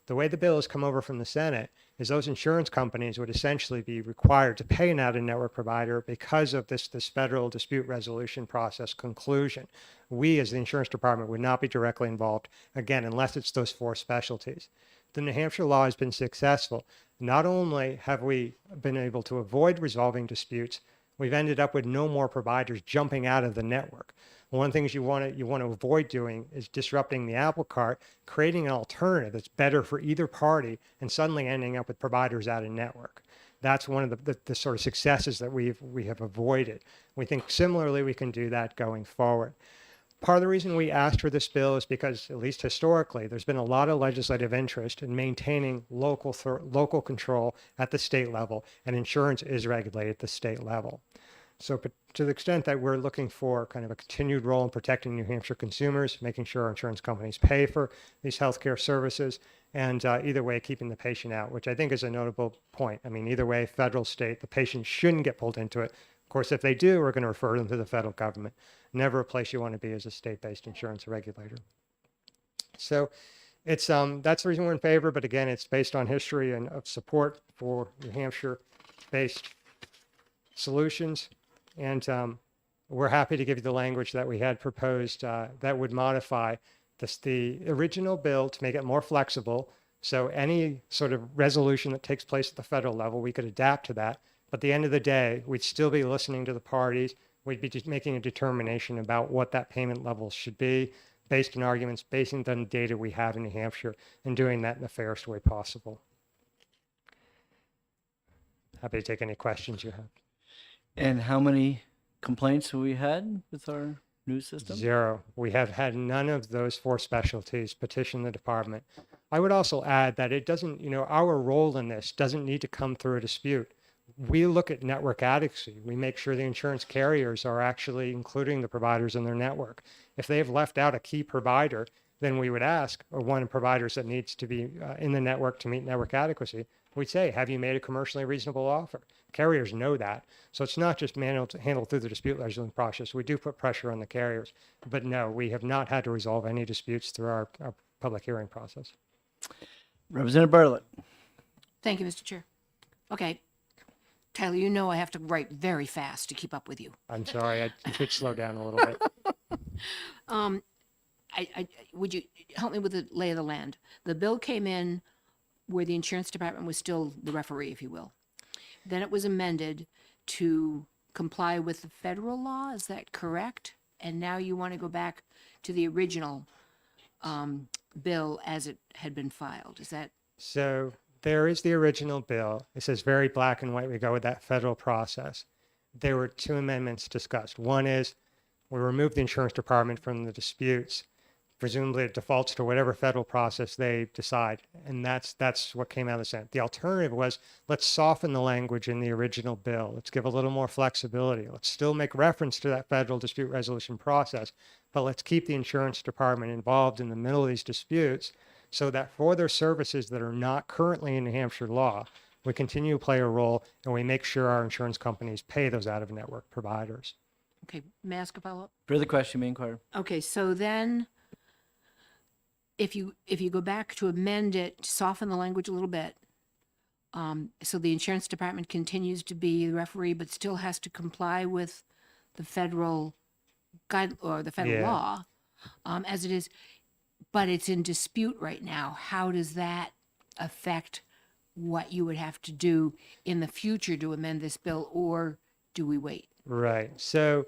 The way the bill has come over from the Senate is those insurance companies would essentially be required to pay an out-of-network provider because of this federal dispute resolution process conclusion. We, as the insurance department, would not be directly involved, again, unless it's those 4 specialties. The New Hampshire law has been successful. Not only have we been able to avoid resolving disputes, we've ended up with no more providers jumping out of the network. One of the things you want to avoid doing is disrupting the apple cart, creating an alternative that's better for either party, and suddenly ending up with providers out of network. That's one of the sort of successes that we have avoided. We think similarly we can do that going forward. Part of the reason we asked for this bill is because, at least historically, there's been a lot of legislative interest in maintaining local control at the state level, and insurance is regulated at the state level. So to the extent that we're looking for kind of a continued role in protecting New Hampshire consumers, making sure our insurance companies pay for these healthcare services, and either way, keeping the patient out, which I think is a notable point. I mean, either way, federal, state, the patient shouldn't get pulled into it. Of course, if they do, we're going to refer them to the federal government. Never a place you want to be as a state-based insurance regulator. So it's that's the reason we're in favor, but again, it's based on history and of support for New Hampshire-based solutions. And we're happy to give you the language that we had proposed that would modify the original bill to make it more flexible. So any sort of resolution that takes place at the federal level, we could adapt to that. But at the end of the day, we'd still be listening to the parties. We'd be just making a determination about what that payment level should be, based on arguments, based on the data we have in New Hampshire, and doing that in the fairest way possible. Happy to take any questions you have.
And how many complaints have we had with our new system?
0. We have had none of those 4 specialties petition the department. I would also add that it doesn't, our role in this doesn't need to come through a dispute. We look at network adequacy. We make sure the insurance carriers are actually including the providers in their network. If they have left out a key provider, then we would ask, or one of the providers that needs to be in the network to meet network adequacy, we'd say, have you made a commercially reasonable offer? Carriers know that. So it's not just handled through the dispute resolution process. We do put pressure on the carriers. But no, we have not had to resolve any disputes through our public hearing process.
Representative Bartlett.
Thank you, Mr. Chair. Okay. Tyler, you know I have to write very fast to keep up with you.
I'm sorry, I could slow down a little bit.
Would you help me with the lay of the land? The bill came in where the insurance department was still the referee, if you will. Then it was amended to comply with the federal law. Is that correct? And now you want to go back to the original bill as it had been filed. Is that?
So there is the original bill. It says very black and white. We go with that federal process. There were 2 amendments discussed. One is we remove the insurance department from the disputes. Presumably it defaults to whatever federal process they decide. And that's what came out of the Senate. The alternative was, let's soften the language in the original bill. Let's give a little more flexibility. Let's still make reference to that federal dispute resolution process, but let's keep the insurance department involved in the middle of these disputes so that for their services that are not currently in New Hampshire law, we continue to play a role and we make sure our insurance companies pay those out-of-network providers.
Okay, may I ask a follow-up?
Further question, may inquire.
Okay, so then if you go back to amend it, soften the language a little bit, so the insurance department continues to be the referee, but still has to comply with the federal guide or the federal law, as it is, but it's in dispute right now. How does that affect what you would have to do in the future to amend this bill, or do we wait?
Right. So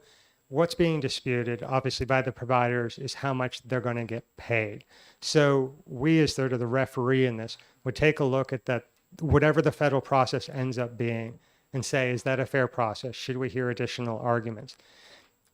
what's being disputed, obviously, by the providers is how much they're going to get paid. So we, as sort of the referee in this, would take a look at that whatever the federal process ends up being, and say, is that a fair process? Should we hear additional arguments?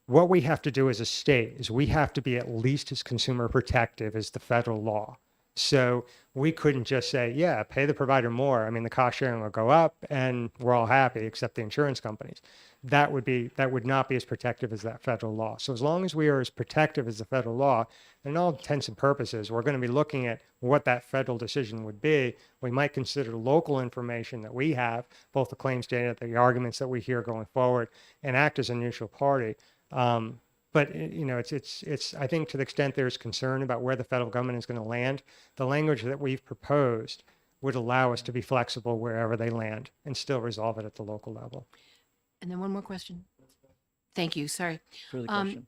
What we have to do as a state is we have to be at least as consumer protective as the federal law. So we couldn't just say, yeah, pay the provider more. I mean, the cost sharing will go up and we're all happy except the insurance companies. That would not be as protective as that federal law. So as long as we are as protective as the federal law, in all intents and purposes, we're going to be looking at what that federal decision would be. We might consider local information that we have, both the claims data, the arguments that we hear going forward, and act as a neutral party. But it's I think to the extent there's concern about where the federal government is going to land, the language that we've proposed would allow us to be flexible wherever they land and still resolve it at the local level.
And then one more question. Thank you. Sorry.
Further question?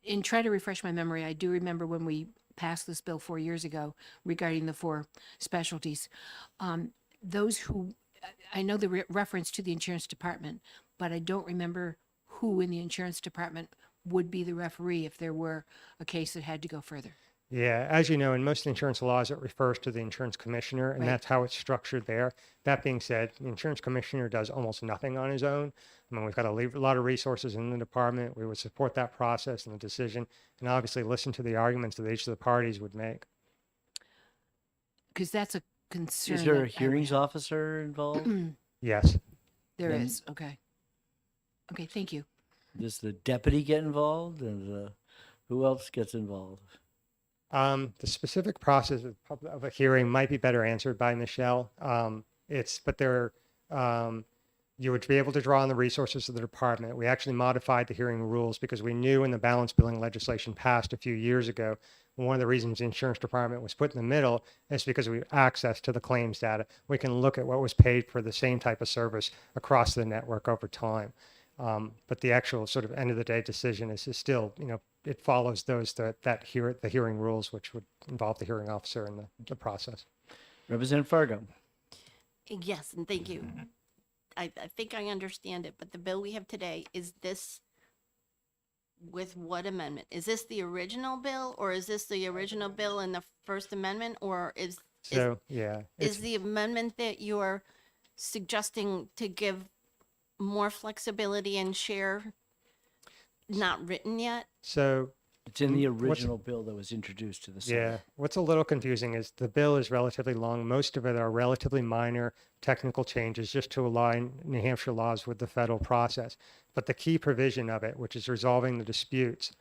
And try to refresh my memory. I do remember when we passed this bill 4 years ago regarding the 4 specialties. Those who, I know the reference to the insurance department, but I don't remember who in the insurance department would be the referee if there were a case that had to go further.
Yeah, as you know, in most insurance laws, it refers to the insurance commissioner, and
Right.
that's how it's structured there. That being said, the insurance commissioner does almost nothing on his own. I mean, we've got a lot of resources in the department. We would support that process and the decision, and obviously listen to the arguments that each of the parties would make.
Because that's a concern.
Is there a
that I would
hearings
have.
officer involved?
Yes.
There
Then-
is. Okay. Okay, thank you.
Does the deputy get involved, and who else gets involved?
The specific process of a hearing might be better answered by Michelle. You would be able to draw on the resources of the department. We actually modified the hearing rules because we knew when the balance billing legislation passed a few years ago, one of the reasons the insurance department was put in the middle is because we have access to the claims data. We can look at what was paid for the same type of service across the network over time. But the actual sort of end of the day decision is still, it follows the hearing rules, which would involve the hearing officer in the process.
Representative Fargo.
Yes, and thank you. I think I understand it, but the bill we have today, is this with what amendment? Is this the original bill, or is this the original bill in the First Amendment, or is the amendment that you're suggesting to give more flexibility and share not written yet?
So
It's in the
what's-
original bill that was introduced to the Senate.
Yeah, what's a little confusing is the bill is relatively long. Most of it are relatively minor technical changes just to align New Hampshire laws with the federal process. But the key provision of it, which is resolving the disputes,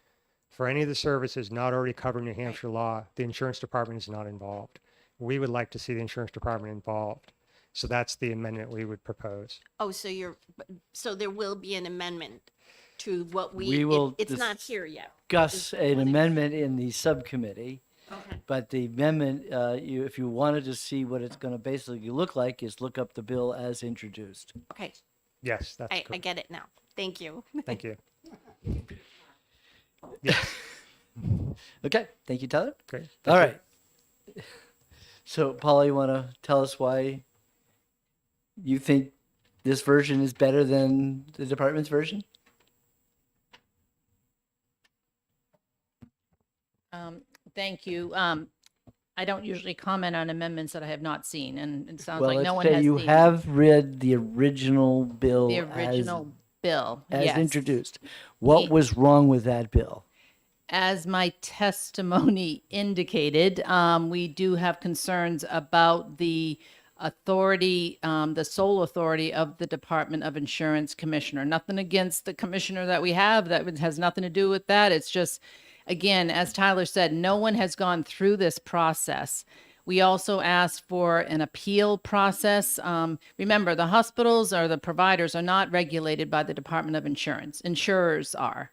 for any of the services not already covered in New Hampshire law, the insurance department is not involved. We would like to see the insurance department involved. So that's the amendment we would propose.
Oh, so there will be an amendment to what
We will
it's not here yet.
Discuss an amendment in the subcommittee.
Okay.
But the amendment, if you wanted to see what it's going to basically look like, is look up the bill as introduced.
Okay.
Yes, that's
I
correct.
get it now. Thank you.
Thank you.
Okay, thank you, Tyler.
Great.
All right. So, Paula, you want to tell us why you think this version is better than the department's version?
Thank you. I don't usually comment on amendments that I have not seen, and it sounds
Well,
like no
let's
one
say
has
you
seen
have read the original bill
the original bill.
as
Yes.
introduced. What was wrong with that bill?
As my testimony indicated, we do have concerns about the authority, the sole authority of the Department of Insurance Commissioner. Nothing against the commissioner that we have. That has nothing to do with that. It's just, again, as Tyler said, no one has gone through this process. We also asked for an appeal process. Remember, the hospitals or the providers are not regulated by the Department of Insurance. Insurers are.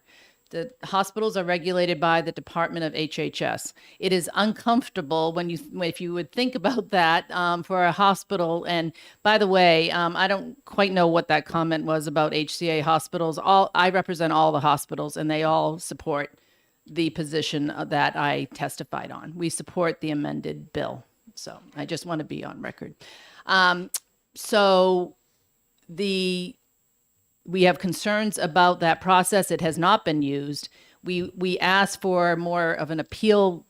The hospitals are regulated by the Department of HHS. It is uncomfortable if you would think about that for a hospital. And by the way, I don't quite know what that comment was about HCA hospitals. I represent all the hospitals, and they all support the position that I testified on. We support the amended bill. So I just want to be on record. We have concerns about that process. It has not been used. We asked for more of an appeal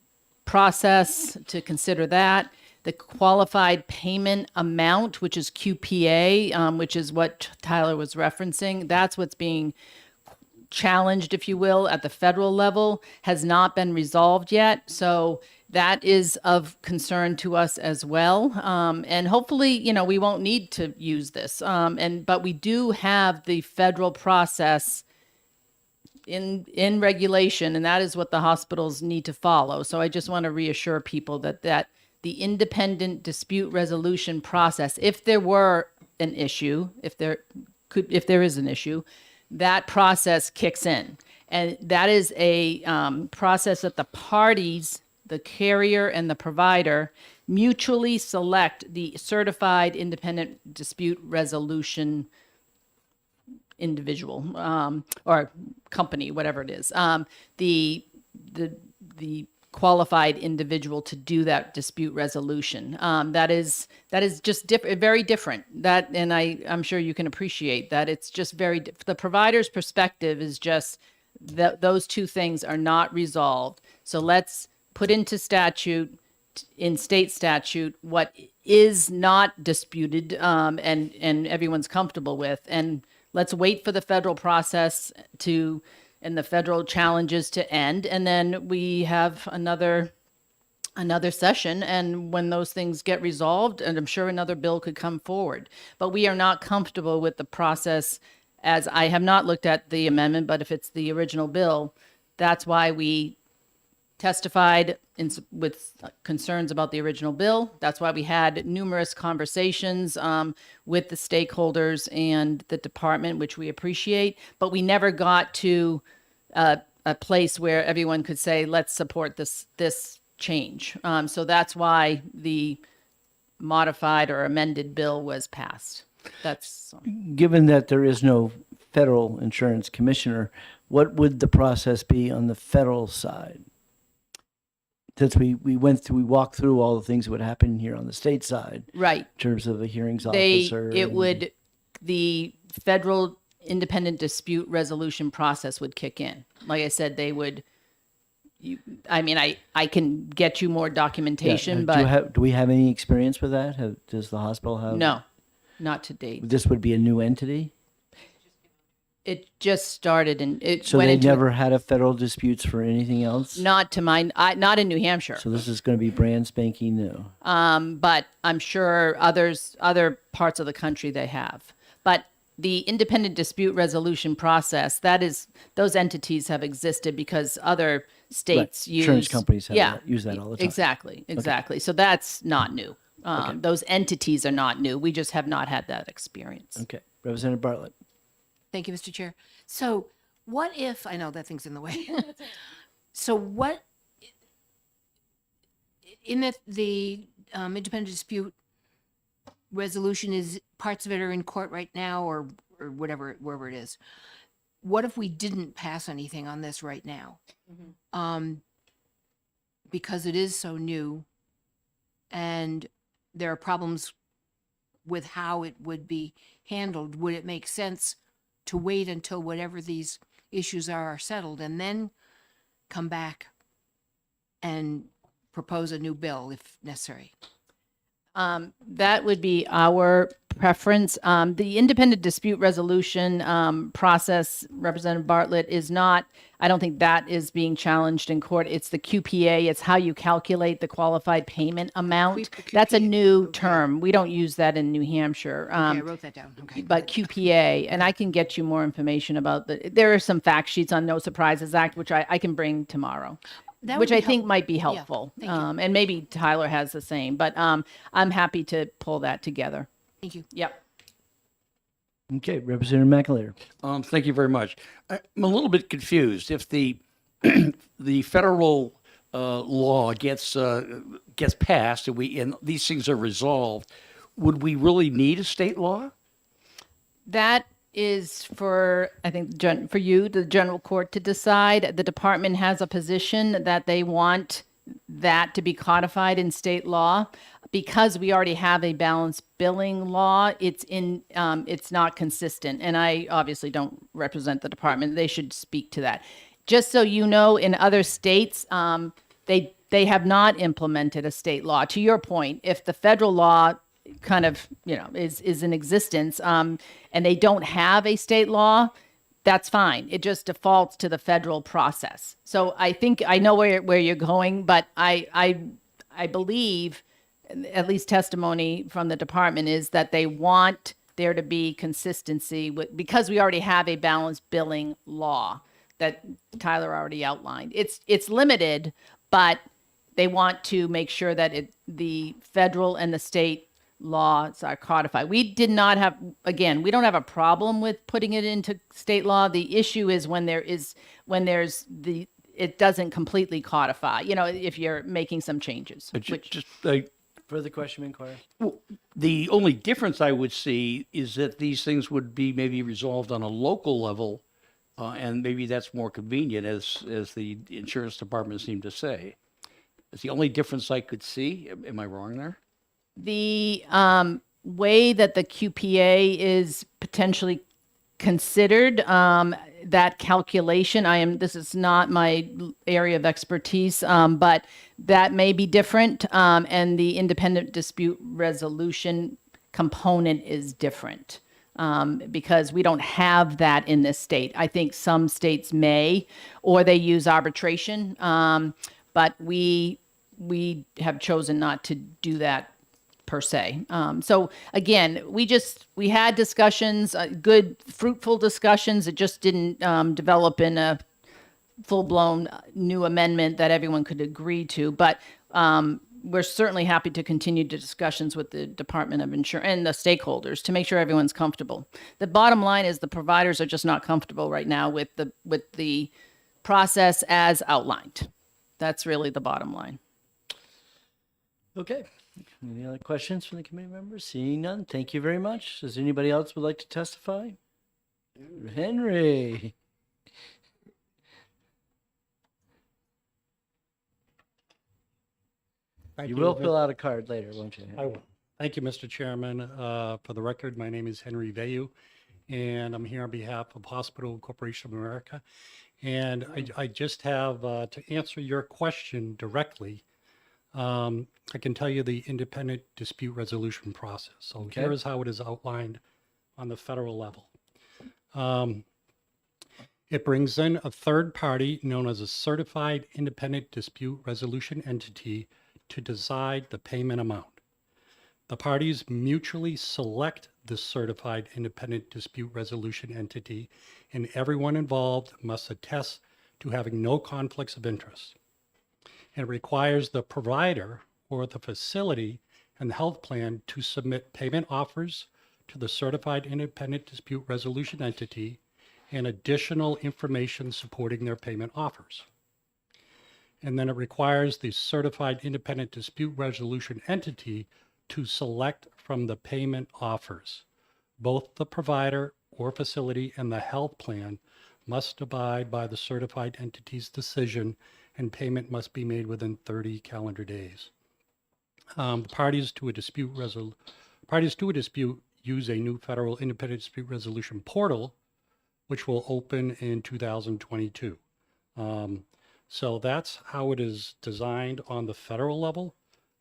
process to consider that. the qualified payment amount, which is QPA, which is what Tyler was referencing. That's what's being challenged, if you will, at the federal level, has not been resolved yet. So that is of concern to us as well. And hopefully, you know, we won't need to use this. But we do have the federal process in regulation, and that is what the hospitals need to follow. So I just want to reassure people that the independent dispute resolution process, if there were an issue, if there is an issue, that process kicks in. And that is a process that the parties, the carrier and the provider, mutually select the certified independent dispute resolution individual or company, whatever it is, the qualified individual to do that dispute resolution. That is just very different. That, and I'm sure you can appreciate that. It's just the provider's perspective is just that those two things are not resolved. So let's put into statute, in state statute, what is not disputed and everyone's comfortable with, and let's wait for the federal process and the federal challenges to end, and then we have another session, and when those things get resolved, and I'm sure another bill could come forward. But we are not comfortable with the process, as I have not looked at the amendment, but if it's the original bill, that's why we testified with concerns about the original bill. That's why we had numerous conversations with the stakeholders and the department, which we appreciate, but we never got to a place where everyone could say, let's support this change. So that's why the modified or amended bill was passed. That's
Given that there is no federal insurance commissioner, what would the process be on the federal side? Since we walked through all the things that would happen here on the state side,
right,
in terms of a hearings officer.
The federal independent dispute resolution process would kick in. Like I said, they would. I can get you more documentation, but
do we have any experience with that? Does the hospital have?
No, not to date.
This would be a new entity.
It just started, and it
So
went
they
into
never had a federal disputes for anything else?
not to my, not in New Hampshire.
So this is going to be brand spanking new.
But I'm sure other parts of the country they have. But the independent dispute resolution process, those entities have existed because other states use
Insurance companies use that all the time.
Exactly. So that's not new. Those entities are not new. We just have not had that experience.
Okay, Representative Bartlett.
Thank you, Mr. Chair. So what if, I know that thing's in the way. So what, in the independent dispute resolution is, parts of it are in court right now or whatever, wherever it is. What if we didn't pass anything on this right now? Because it is so new and there are problems with how it would be handled. Would it make sense to wait until whatever these issues are settled and then come back and propose a new bill if necessary?
That would be our preference. The independent dispute resolution process, Representative Bartlett, is not, I don't think that is being challenged in court. It's the QPA. It's how you calculate the qualified payment amount. That's a new term. We don't use that in New Hampshire.
Okay, I wrote that down. Okay.
But QPA, and I can get you more information about there are some fact sheets on No Surprises Act, which I can bring tomorrow.
That
Which
would
I
be
think
helpful.
might be
Yeah,
helpful.
thank you.
And maybe Tyler has the same, but I'm happy to pull that together.
Thank you.
Yep.
Okay, Representative McAleer.
Thank you very much. I'm a little bit confused. If the the federal law gets passed and these things are resolved, would we really need a state law?
That is for, I think, for you, the general court to decide. The department has a position that they want that to be codified in state law. Because we already have a balanced billing law, it's not consistent. And I obviously don't represent the department. They should speak to that. Just so you know, in other states, they they have not implemented a state law. To your point, if the federal law kind of, is in existence, and they don't have a state law, that's fine. It just defaults to the federal process. So I think I know where you're going, but I believe, at least testimony from the department, is that they want there to be consistency because we already have a balanced billing law that Tyler already outlined. It's limited, but they want to make sure that the federal and the state laws are codified. We don't have a problem with putting it into state law. The issue is when it doesn't completely codify, if you're making some changes.
Further question, inquiry?
The only difference I would see is that these things would be maybe resolved on a local level, and maybe that's more convenient, as the insurance department seemed to say. It's the only difference I could see. Am I wrong there?
The way that the QPA is potentially considered, that calculation, this is not my area of expertise, but that may be different, and the independent dispute resolution component is different, because we don't have that in this state. I think some states may, or they use arbitration, but we have chosen not to do that per se. So again, we had discussions, good, fruitful discussions. It just didn't develop in a full-blown new amendment that everyone could agree to. But we're certainly happy to continue the discussions with the Department of Insurance and the stakeholders to make sure everyone's comfortable. The bottom line is the providers are just not comfortable right now with the process as outlined. That's really the bottom line.
Okay. Any other questions from the committee members? Seeing none, thank you very much. Does anybody else would like to testify? Henry.
Thank
You will
Mi-
fill out a card later, won't you?
I will. Thank you, Mr. Chairman. For the record, my name is Henry Vayu, and I'm here on behalf of Hospital Corporation of America. And I just have, to answer your question directly, I can tell you the independent dispute resolution process. So
Okay.
here is how it is outlined on the federal level. It brings in a third party known as a certified independent dispute resolution entity to decide the payment amount. The parties mutually select this certified independent dispute resolution entity, and everyone involved must attest to having no conflicts of interest. And it requires the provider or the facility and the health plan to submit payment offers to the certified independent dispute resolution entity and additional information supporting their payment offers. And then it requires the certified independent dispute resolution entity to select from the payment offers. Both the provider or facility and the health plan must abide by the certified entity's decision, and payment must be made within 30 calendar days. Parties to a dispute use a new federal independent dispute resolution portal, which will open in 2022. So that's how it is designed on the federal level,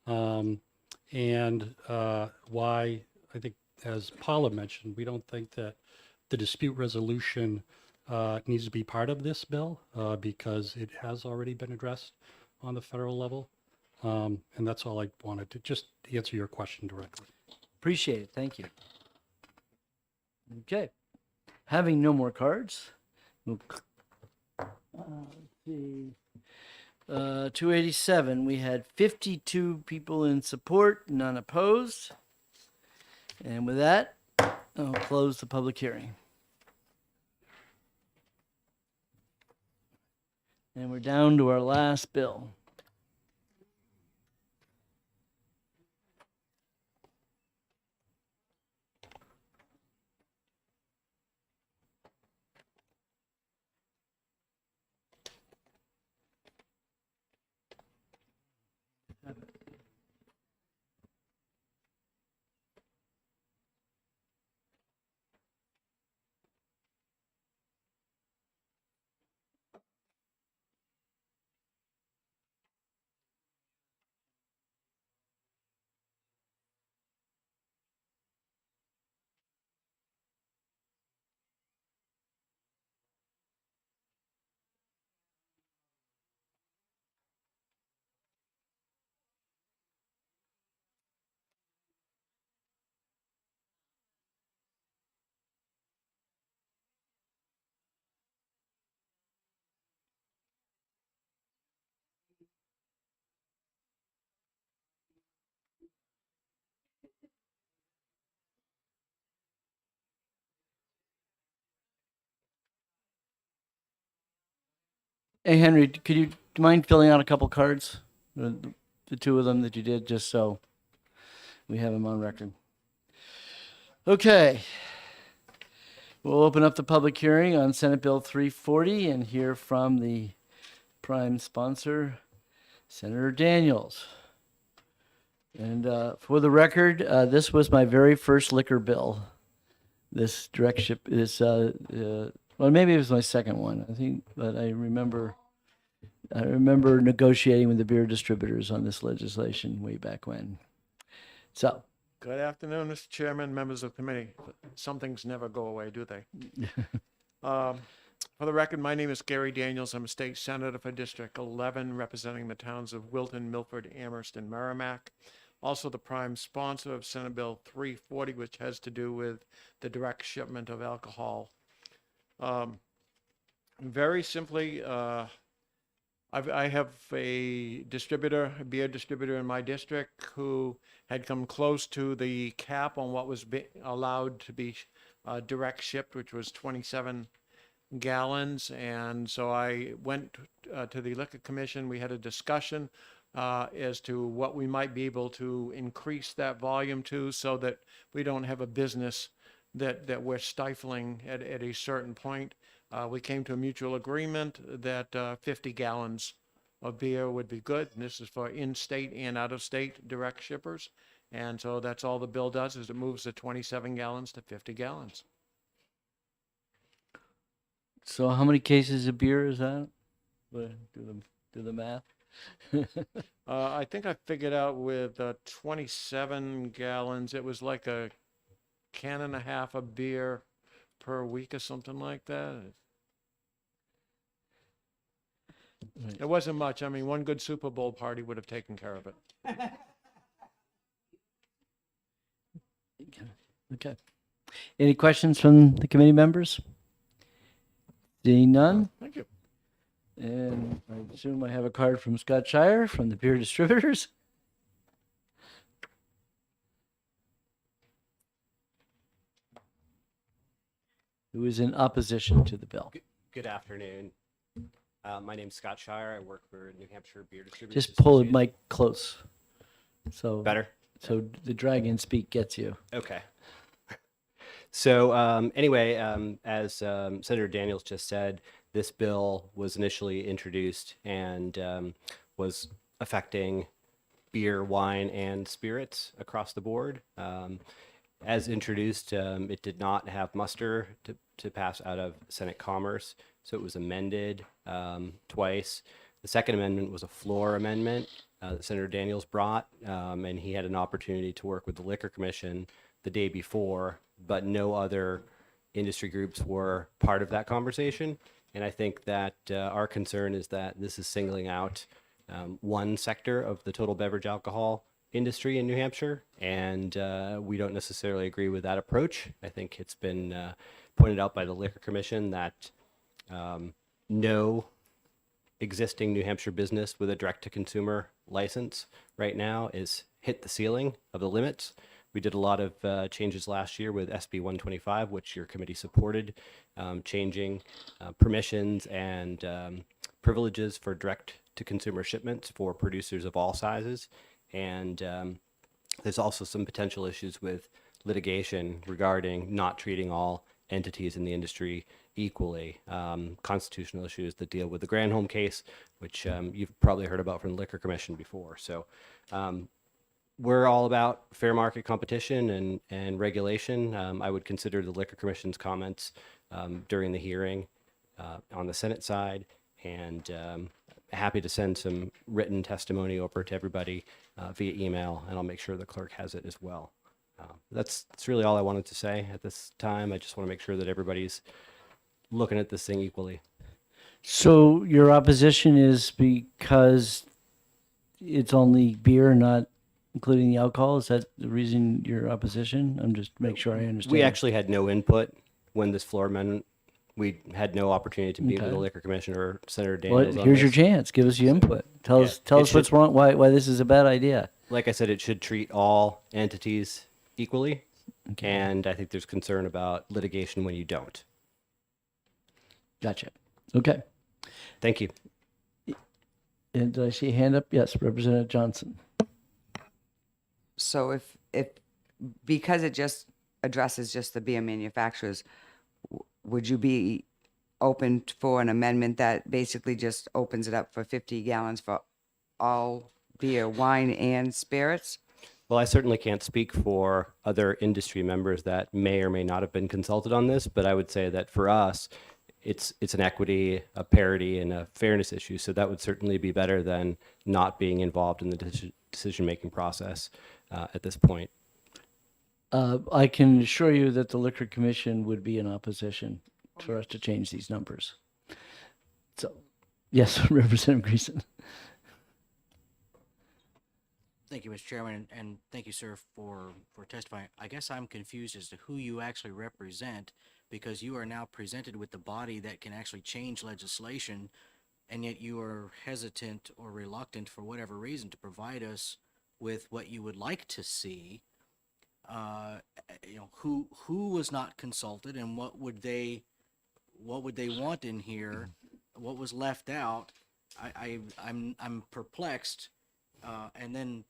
and why I think, as Paula mentioned, we don't think that the dispute resolution needs to be part of this bill, because it has already been addressed on the federal level. And that's all I wanted to just answer your question directly.
Appreciate it. Thank you. Okay. Having no more cards, we'll, let's see. 287, we had 52 people in support, none opposed. And with that, I'll close the public hearing. And we're down to our last bill. Hey, Henry, do you mind filling out a couple cards? The two of them that you did, just so we have them on record. Okay. We'll open up the public hearing on Senate Bill 340 and hear from the prime sponsor, Senator Daniels. And for the record, this was my very first liquor bill. This direct ship is, well, maybe it was my second one, I think, but I remember negotiating with the beer distributors on this legislation way back when. So,
Good afternoon, Mr. Chairman, members of the committee. Some things never go away, do they? For the record, my name is Gary Daniels. I'm a state senator for District 11, representing the towns of Wilton, Milford, Amherst, and Merrimack. Also the prime sponsor of Senate Bill 340, which has to do with the direct shipment of alcohol. Very simply, I have a beer distributor in my district who had come close to the cap on what was allowed to be direct shipped, which was 27 gallons. And so I went to the Liquor Commission. We had a discussion as to what we might be able to increase that volume to so that we don't have a business that we're stifling at a certain point. We came to a mutual agreement that 50 gallons of beer would be good. And this is for in-state and out-of-state direct shippers. And so that's all the bill does, is it moves the 27 gallons to 50 gallons.
so how many cases of beer is that? Do the math.
I think I figured out with 27 gallons, it was like a can and a half of beer per week or something like that. It wasn't much. I mean, one good Super Bowl party would have taken care of it.
Okay. Any questions from the committee members? Seeing none?
Thank you.
And I assume I have a card from Scott Shire from the beer distributors. Who is in opposition to the bill.
Good afternoon. My name's Scott Shire. I work for New Hampshire Beer Distributors.
Just pull the
Association.
mic close. So
Better?
So the dragon speak gets you.
Okay. So anyway, as Senator Daniels just said, this bill was initially introduced and was affecting beer, wine, and spirits across the board. As introduced, it did not have muster to pass out of Senate Commerce, so it was amended twice. The second amendment was a floor amendment that Senator Daniels brought, and he had an opportunity to work with the Liquor Commission the day before, but no other industry groups were part of that conversation. And I think that our concern is that this is singling out one sector of the total beverage alcohol industry in New Hampshire, and we don't necessarily agree with that approach. I think it's been pointed out by the Liquor Commission that no existing New Hampshire business with a direct-to-consumer license right now is hit the ceiling of the limits. We did a lot of changes last year with SB 125, which your committee supported, changing permissions and privileges for direct-to-consumer shipments for producers of all sizes. And there's also some potential issues with litigation regarding not treating all entities in the industry equally. Constitutional issues that deal with the Granholm case, which you've probably heard about from the Liquor Commission before. So we're all about fair market competition and regulation. I would consider the Liquor Commission's comments during the hearing on the Senate side, and happy to send some written testimony over to everybody via email, and I'll make sure the clerk has it as well. That's really all I wanted to say at this time. I just want to make sure that everybody's looking at this thing equally.
So your opposition is because it's only beer, not including the alcohol? Is that the reason your opposition? I'm just make sure I understand.
We actually had no input when this floor amendment. We had no opportunity to meet with the Liquor Commissioner or Senator Daniels.
Well, here's your chance. Give us your input. Tell us what's wrong. Why this is a bad idea.
Like I said, it should treat all entities equally, and I think there's concern about litigation when you don't.
Gotcha. Okay.
Thank you.
And did I see a hand up? Yes, Representative Johnson.
So if because it just addresses just the beer manufacturers, would you be open for an amendment that basically just opens it up for 50 gallons for all beer, wine, and spirits?
Well, I certainly can't speak for other industry members that may or may not have been consulted on this, but I would say that for us, it's an equity, a parity, and a fairness issue. So that would certainly be better than not being involved in the decision-making process at this point.
I can assure you that the Liquor Commission would be in opposition for us to change these numbers. So, yes, Representative Greason.
Thank you, Mr. Chairman, and thank you, sir, for testifying. I guess I'm confused as to who you actually represent, because you are now presented with the body that can actually change legislation, and yet you are hesitant or reluctant for whatever reason to provide us with what you would like to see. Who was not consulted, and what would they want in here? What was left out? I'm perplexed, and then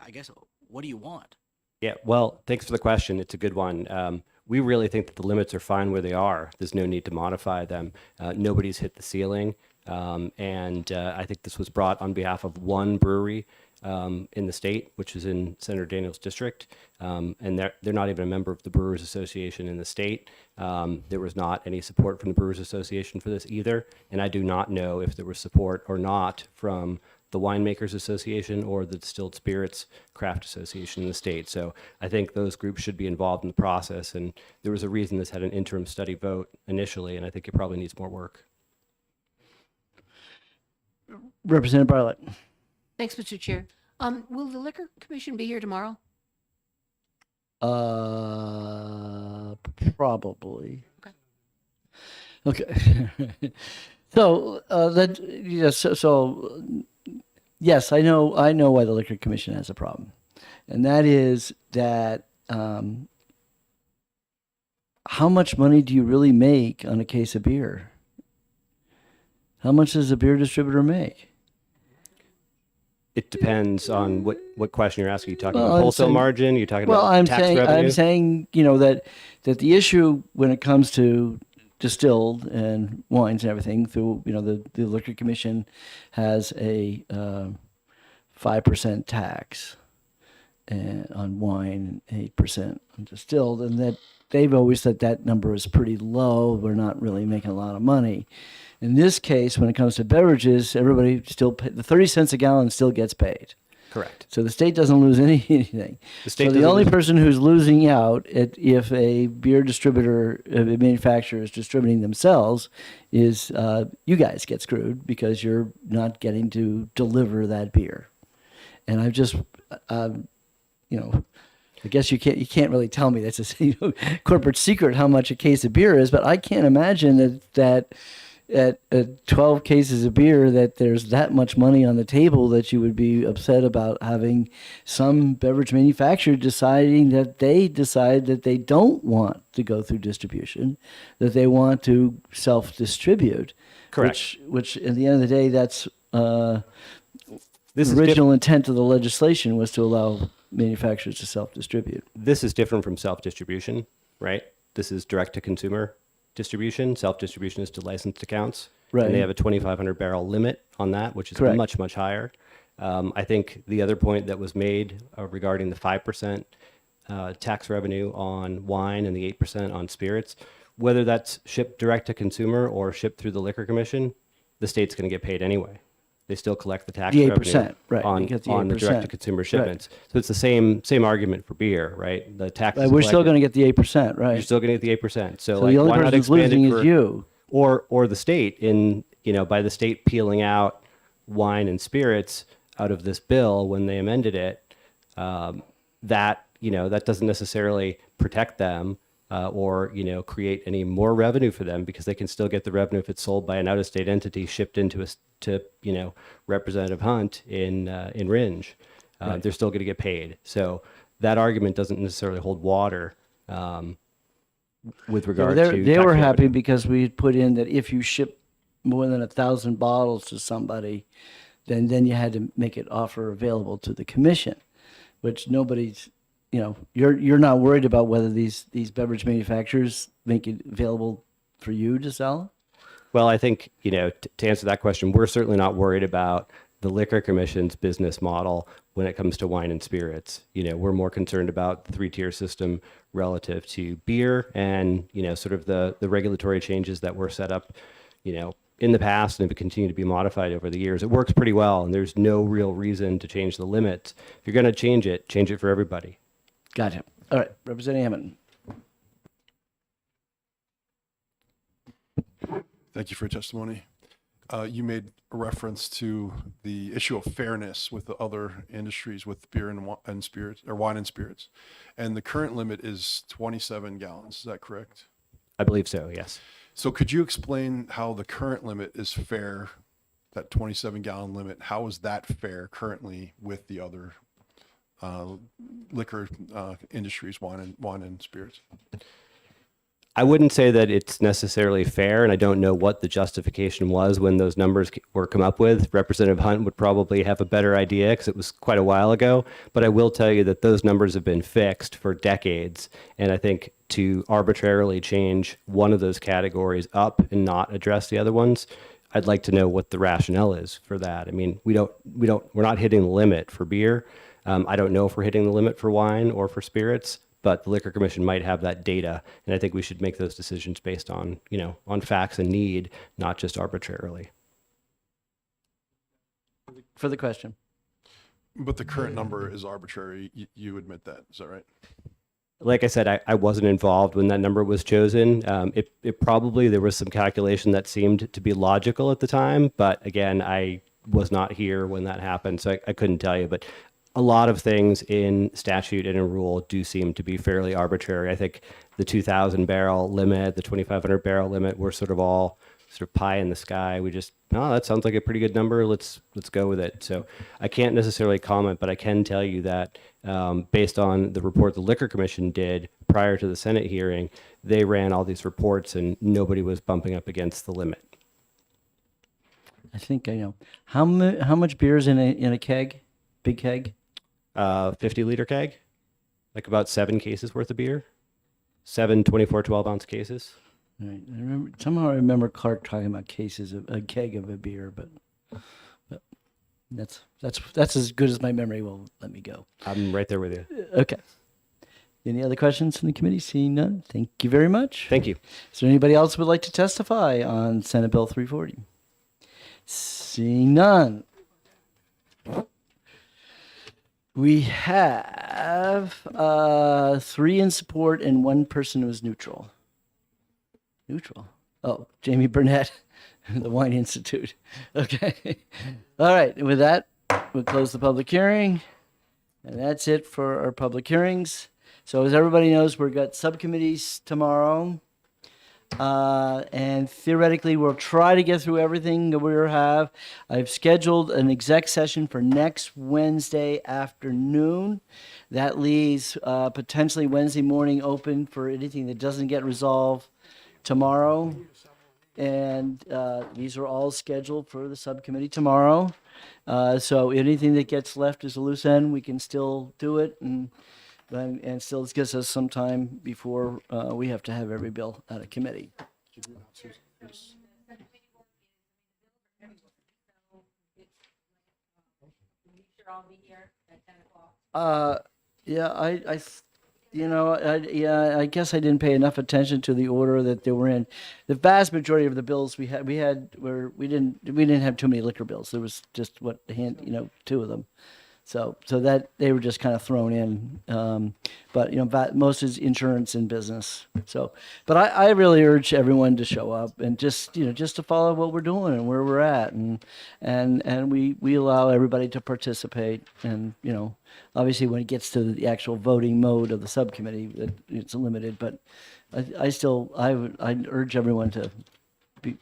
I guess, what do you want?
Yeah, well, thanks for the question. It's a good one. We really think that the limits are fine where they are. There's no need to modify them. Nobody's hit the ceiling. And I think this was brought on behalf of one brewery in the state, which is in Senator Daniels' district. And they're not even a member of the Brewers Association in the state. There was not any support from the Brewers Association for this either. And I do not know if there was support or not from the Winemakers Association or the Distilled Spirits Craft Association in the state. So I think those groups should be involved in the process. And there was a reason this had an interim study vote initially, and I think it probably needs more work.
Representative Bartlett.
Thanks, Mr. Chair. Will the Liquor Commission be here tomorrow?
Probably.
Okay.
Okay. So yes, I know why the Liquor Commission has a problem, and that is that how much money do you really make on a case of beer? How much does a beer distributor make?
It depends on what question you're asking. You talking about wholesale margin? You talking about
I'm
tax
saying,
revenue?
I'm saying, that the issue when it comes to distilled and wines and everything through, the Liquor Commission has a 5% tax on wine and 8% on distilled, and that they've always said that number is pretty low. We're not really making a lot of money. In this case, when it comes to beverages, everybody still the 30 cents a gallon still gets paid.
Correct.
So the state doesn't lose anything.
The
The only person who's losing out if a beer distributor, a manufacturer is distributing themselves, is you guys get screwed because you're not getting to deliver that beer. And I've just, I guess you can't really tell me that's a corporate secret how much a case of beer is, but I can't imagine that at 12 cases of beer that there's that much money on the table that you would be upset about having some beverage manufacturer deciding that they don't want to go through distribution, that they want to self-distribute.
Correct.
Which at the end of the day, that's the
This
original intent of the legislation was to allow manufacturers to self-distribute.
This is different from self-distribution, right? This is direct-to-consumer distribution. Self-distribution is to licensed accounts.
Right.
And they have a 2,500 barrel limit on that, which is
Correct.
much, much higher. I think the other point that was made regarding the 5% tax revenue on wine and the 8% on spirits, whether that's shipped direct to consumer or shipped through the Liquor Commission, the state's going to get paid anyway. They still collect the tax
The
revenue
8%, right.
on
You get the
the
8%.
direct-to-consumer shipments. So it's the same argument for beer, right? The tax.
We're still going to get the 8%, right?
You're still going to get the 8%. So,
So the only
why not
person who's
expand it
losing
for,
is you.
or the state by the state peeling out wine and spirits out of this bill when they amended it. That doesn't necessarily protect them or create any more revenue for them, because they can still get the revenue if it's sold by an out-of-state entity shipped into Representative Hunt in Ringe.
Right.
They're still going to get paid. So that argument doesn't necessarily hold water with regard to
They
tax
were
revenue.
happy because we put in that if you ship more than 1,000 bottles to somebody, then you had to make it offer available to the commission, which nobody's, you know, you're not worried about whether these beverage manufacturers make it available for you to sell?
Well, I think, to answer that question, we're certainly not worried about the Liquor Commission's business model when it comes to wine and spirits. We're more concerned about the three-tier system relative to beer and, sort of the regulatory changes that were set up, in the past and have continued to be modified over the years. It works pretty well, and there's no real reason to change the limits. If you're going to change it for everybody.
Gotcha. All right, Representative Hammond.
Thank you for your testimony. You made a reference to the issue of fairness with the other industries with beer and spirits, or wine and spirits. And the current limit is 27 gallons. Is that correct?
I believe so, yes.
So could you explain how the current limit is fair, that 27-gallon limit? How is that fair currently with the other liquor industries, wine and spirits?
I wouldn't say that it's necessarily fair, and I don't know what the justification was when those numbers were come up with. Representative Hunt would probably have a better idea because it was quite a while ago, but I will tell you that those numbers have been fixed for decades, and I think to arbitrarily change one of those categories up and not address the other ones, I'd like to know what the rationale is for that. I mean, we're not hitting the limit for beer. I don't know if we're hitting the limit for wine or for spirits, but the Liquor Commission might have that data, and I think we should make those decisions based on, on facts and need, not just arbitrarily.
For the question.
But the current number is arbitrary. You admit that. Is that right?
Like I said, I wasn't involved when that number was chosen. It probably, there was some calculation that seemed to be logical at the time, but again, I was not here when that happened, so I couldn't tell you. But a lot of things in statute and in rule do seem to be fairly arbitrary. I think the 2,000 barrel limit, the 2,500 barrel limit, were sort of all sort of pie in the sky. We just, that sounds like a pretty good number. Let's go with it. So I can't necessarily comment, but I can tell you that based on the report the Liquor Commission did prior to the Senate hearing, they ran all these reports and nobody was bumping up against the limit.
I think I know. How much beer is in a keg? Big keg?
50-liter keg, like about 7 cases worth of beer. 7 24 12-ounce cases.
Right. I remember Clark talking about cases of a keg of a beer, but that's as good as my memory will let me go.
I'm right there with you.
Okay. Any other questions from the committee? Seeing none, thank you very much.
Thank you.
Is there anybody else who would like to testify on Senate Bill 340? Seeing none. We have 3 in support and 1 person who was neutral. Neutral. Oh, Jamie Burnett, the Wine Institute. Okay. All right. And with that, we'll close the public hearing. And that's it for our public hearings. So as everybody knows, we've got subcommittees tomorrow. And theoretically, we'll try to get through everything that we have. I've scheduled an exec session for next Wednesday afternoon. That leaves potentially Wednesday morning open for anything that doesn't get resolved tomorrow. And these are all scheduled for the subcommittee tomorrow. So anything that gets left as a loose end, we can still do it. And still gives us some time before we have to have every bill out of committee. Yeah, I guess I didn't pay enough attention to the order that they were in. The vast majority of the bills we didn't have too many liquor bills. There was just 2 of them. So that they were just kind of thrown in, but most is insurance and business. So, but I really urge everyone to show up and just to follow what we're doing and where we're at, and we allow everybody to participate. And obviously when it gets to the actual voting mode of the subcommittee, it's limited. But I'd urge everyone to be.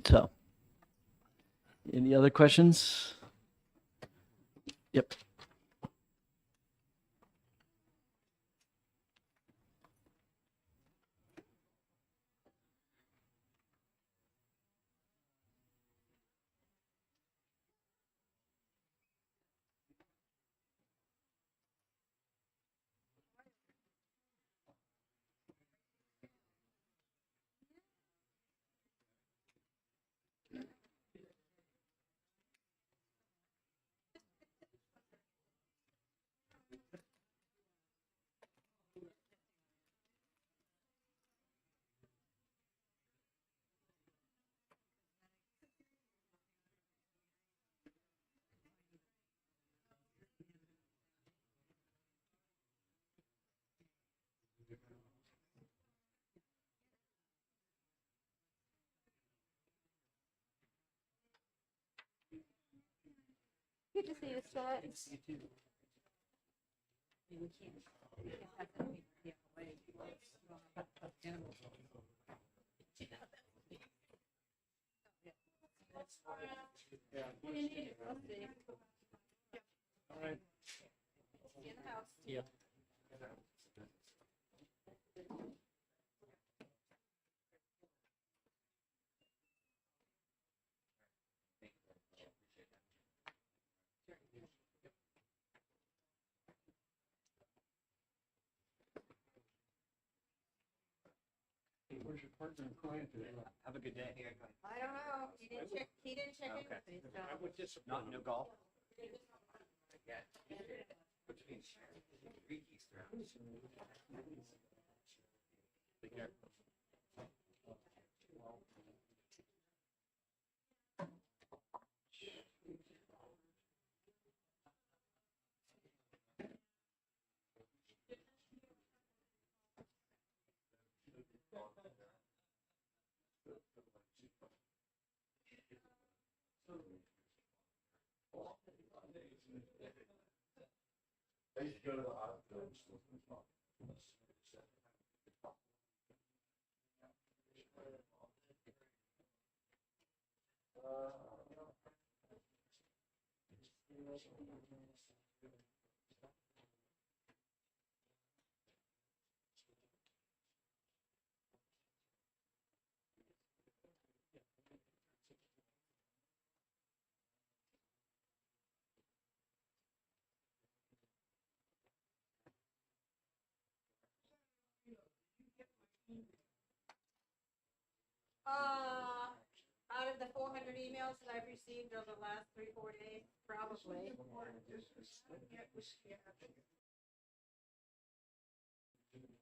So, any other questions? Yep.
Good to see you, Scott.
Yeah. Where's your partner and client today?
Have a good day.
I don't know. He didn't check in
Okay.
with me, so.
I would disappoint.
Not no golf.
Yeah. Which means three keys throughout.
Take care.
I used to go to the hospital.
Out of the 400 emails that I've received over the last 3-4 days, probably.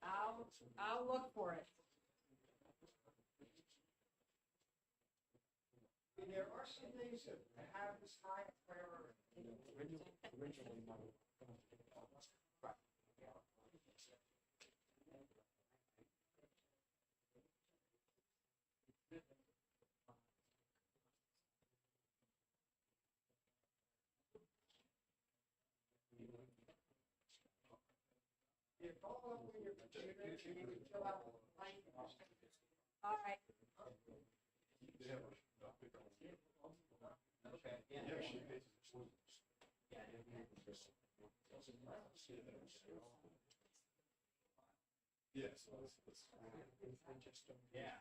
I'll look for it.
There are some things that have this high priority.
Originally, my.
You follow up with your computer, and you can fill out the blank.
All right.
Yes.
Yeah.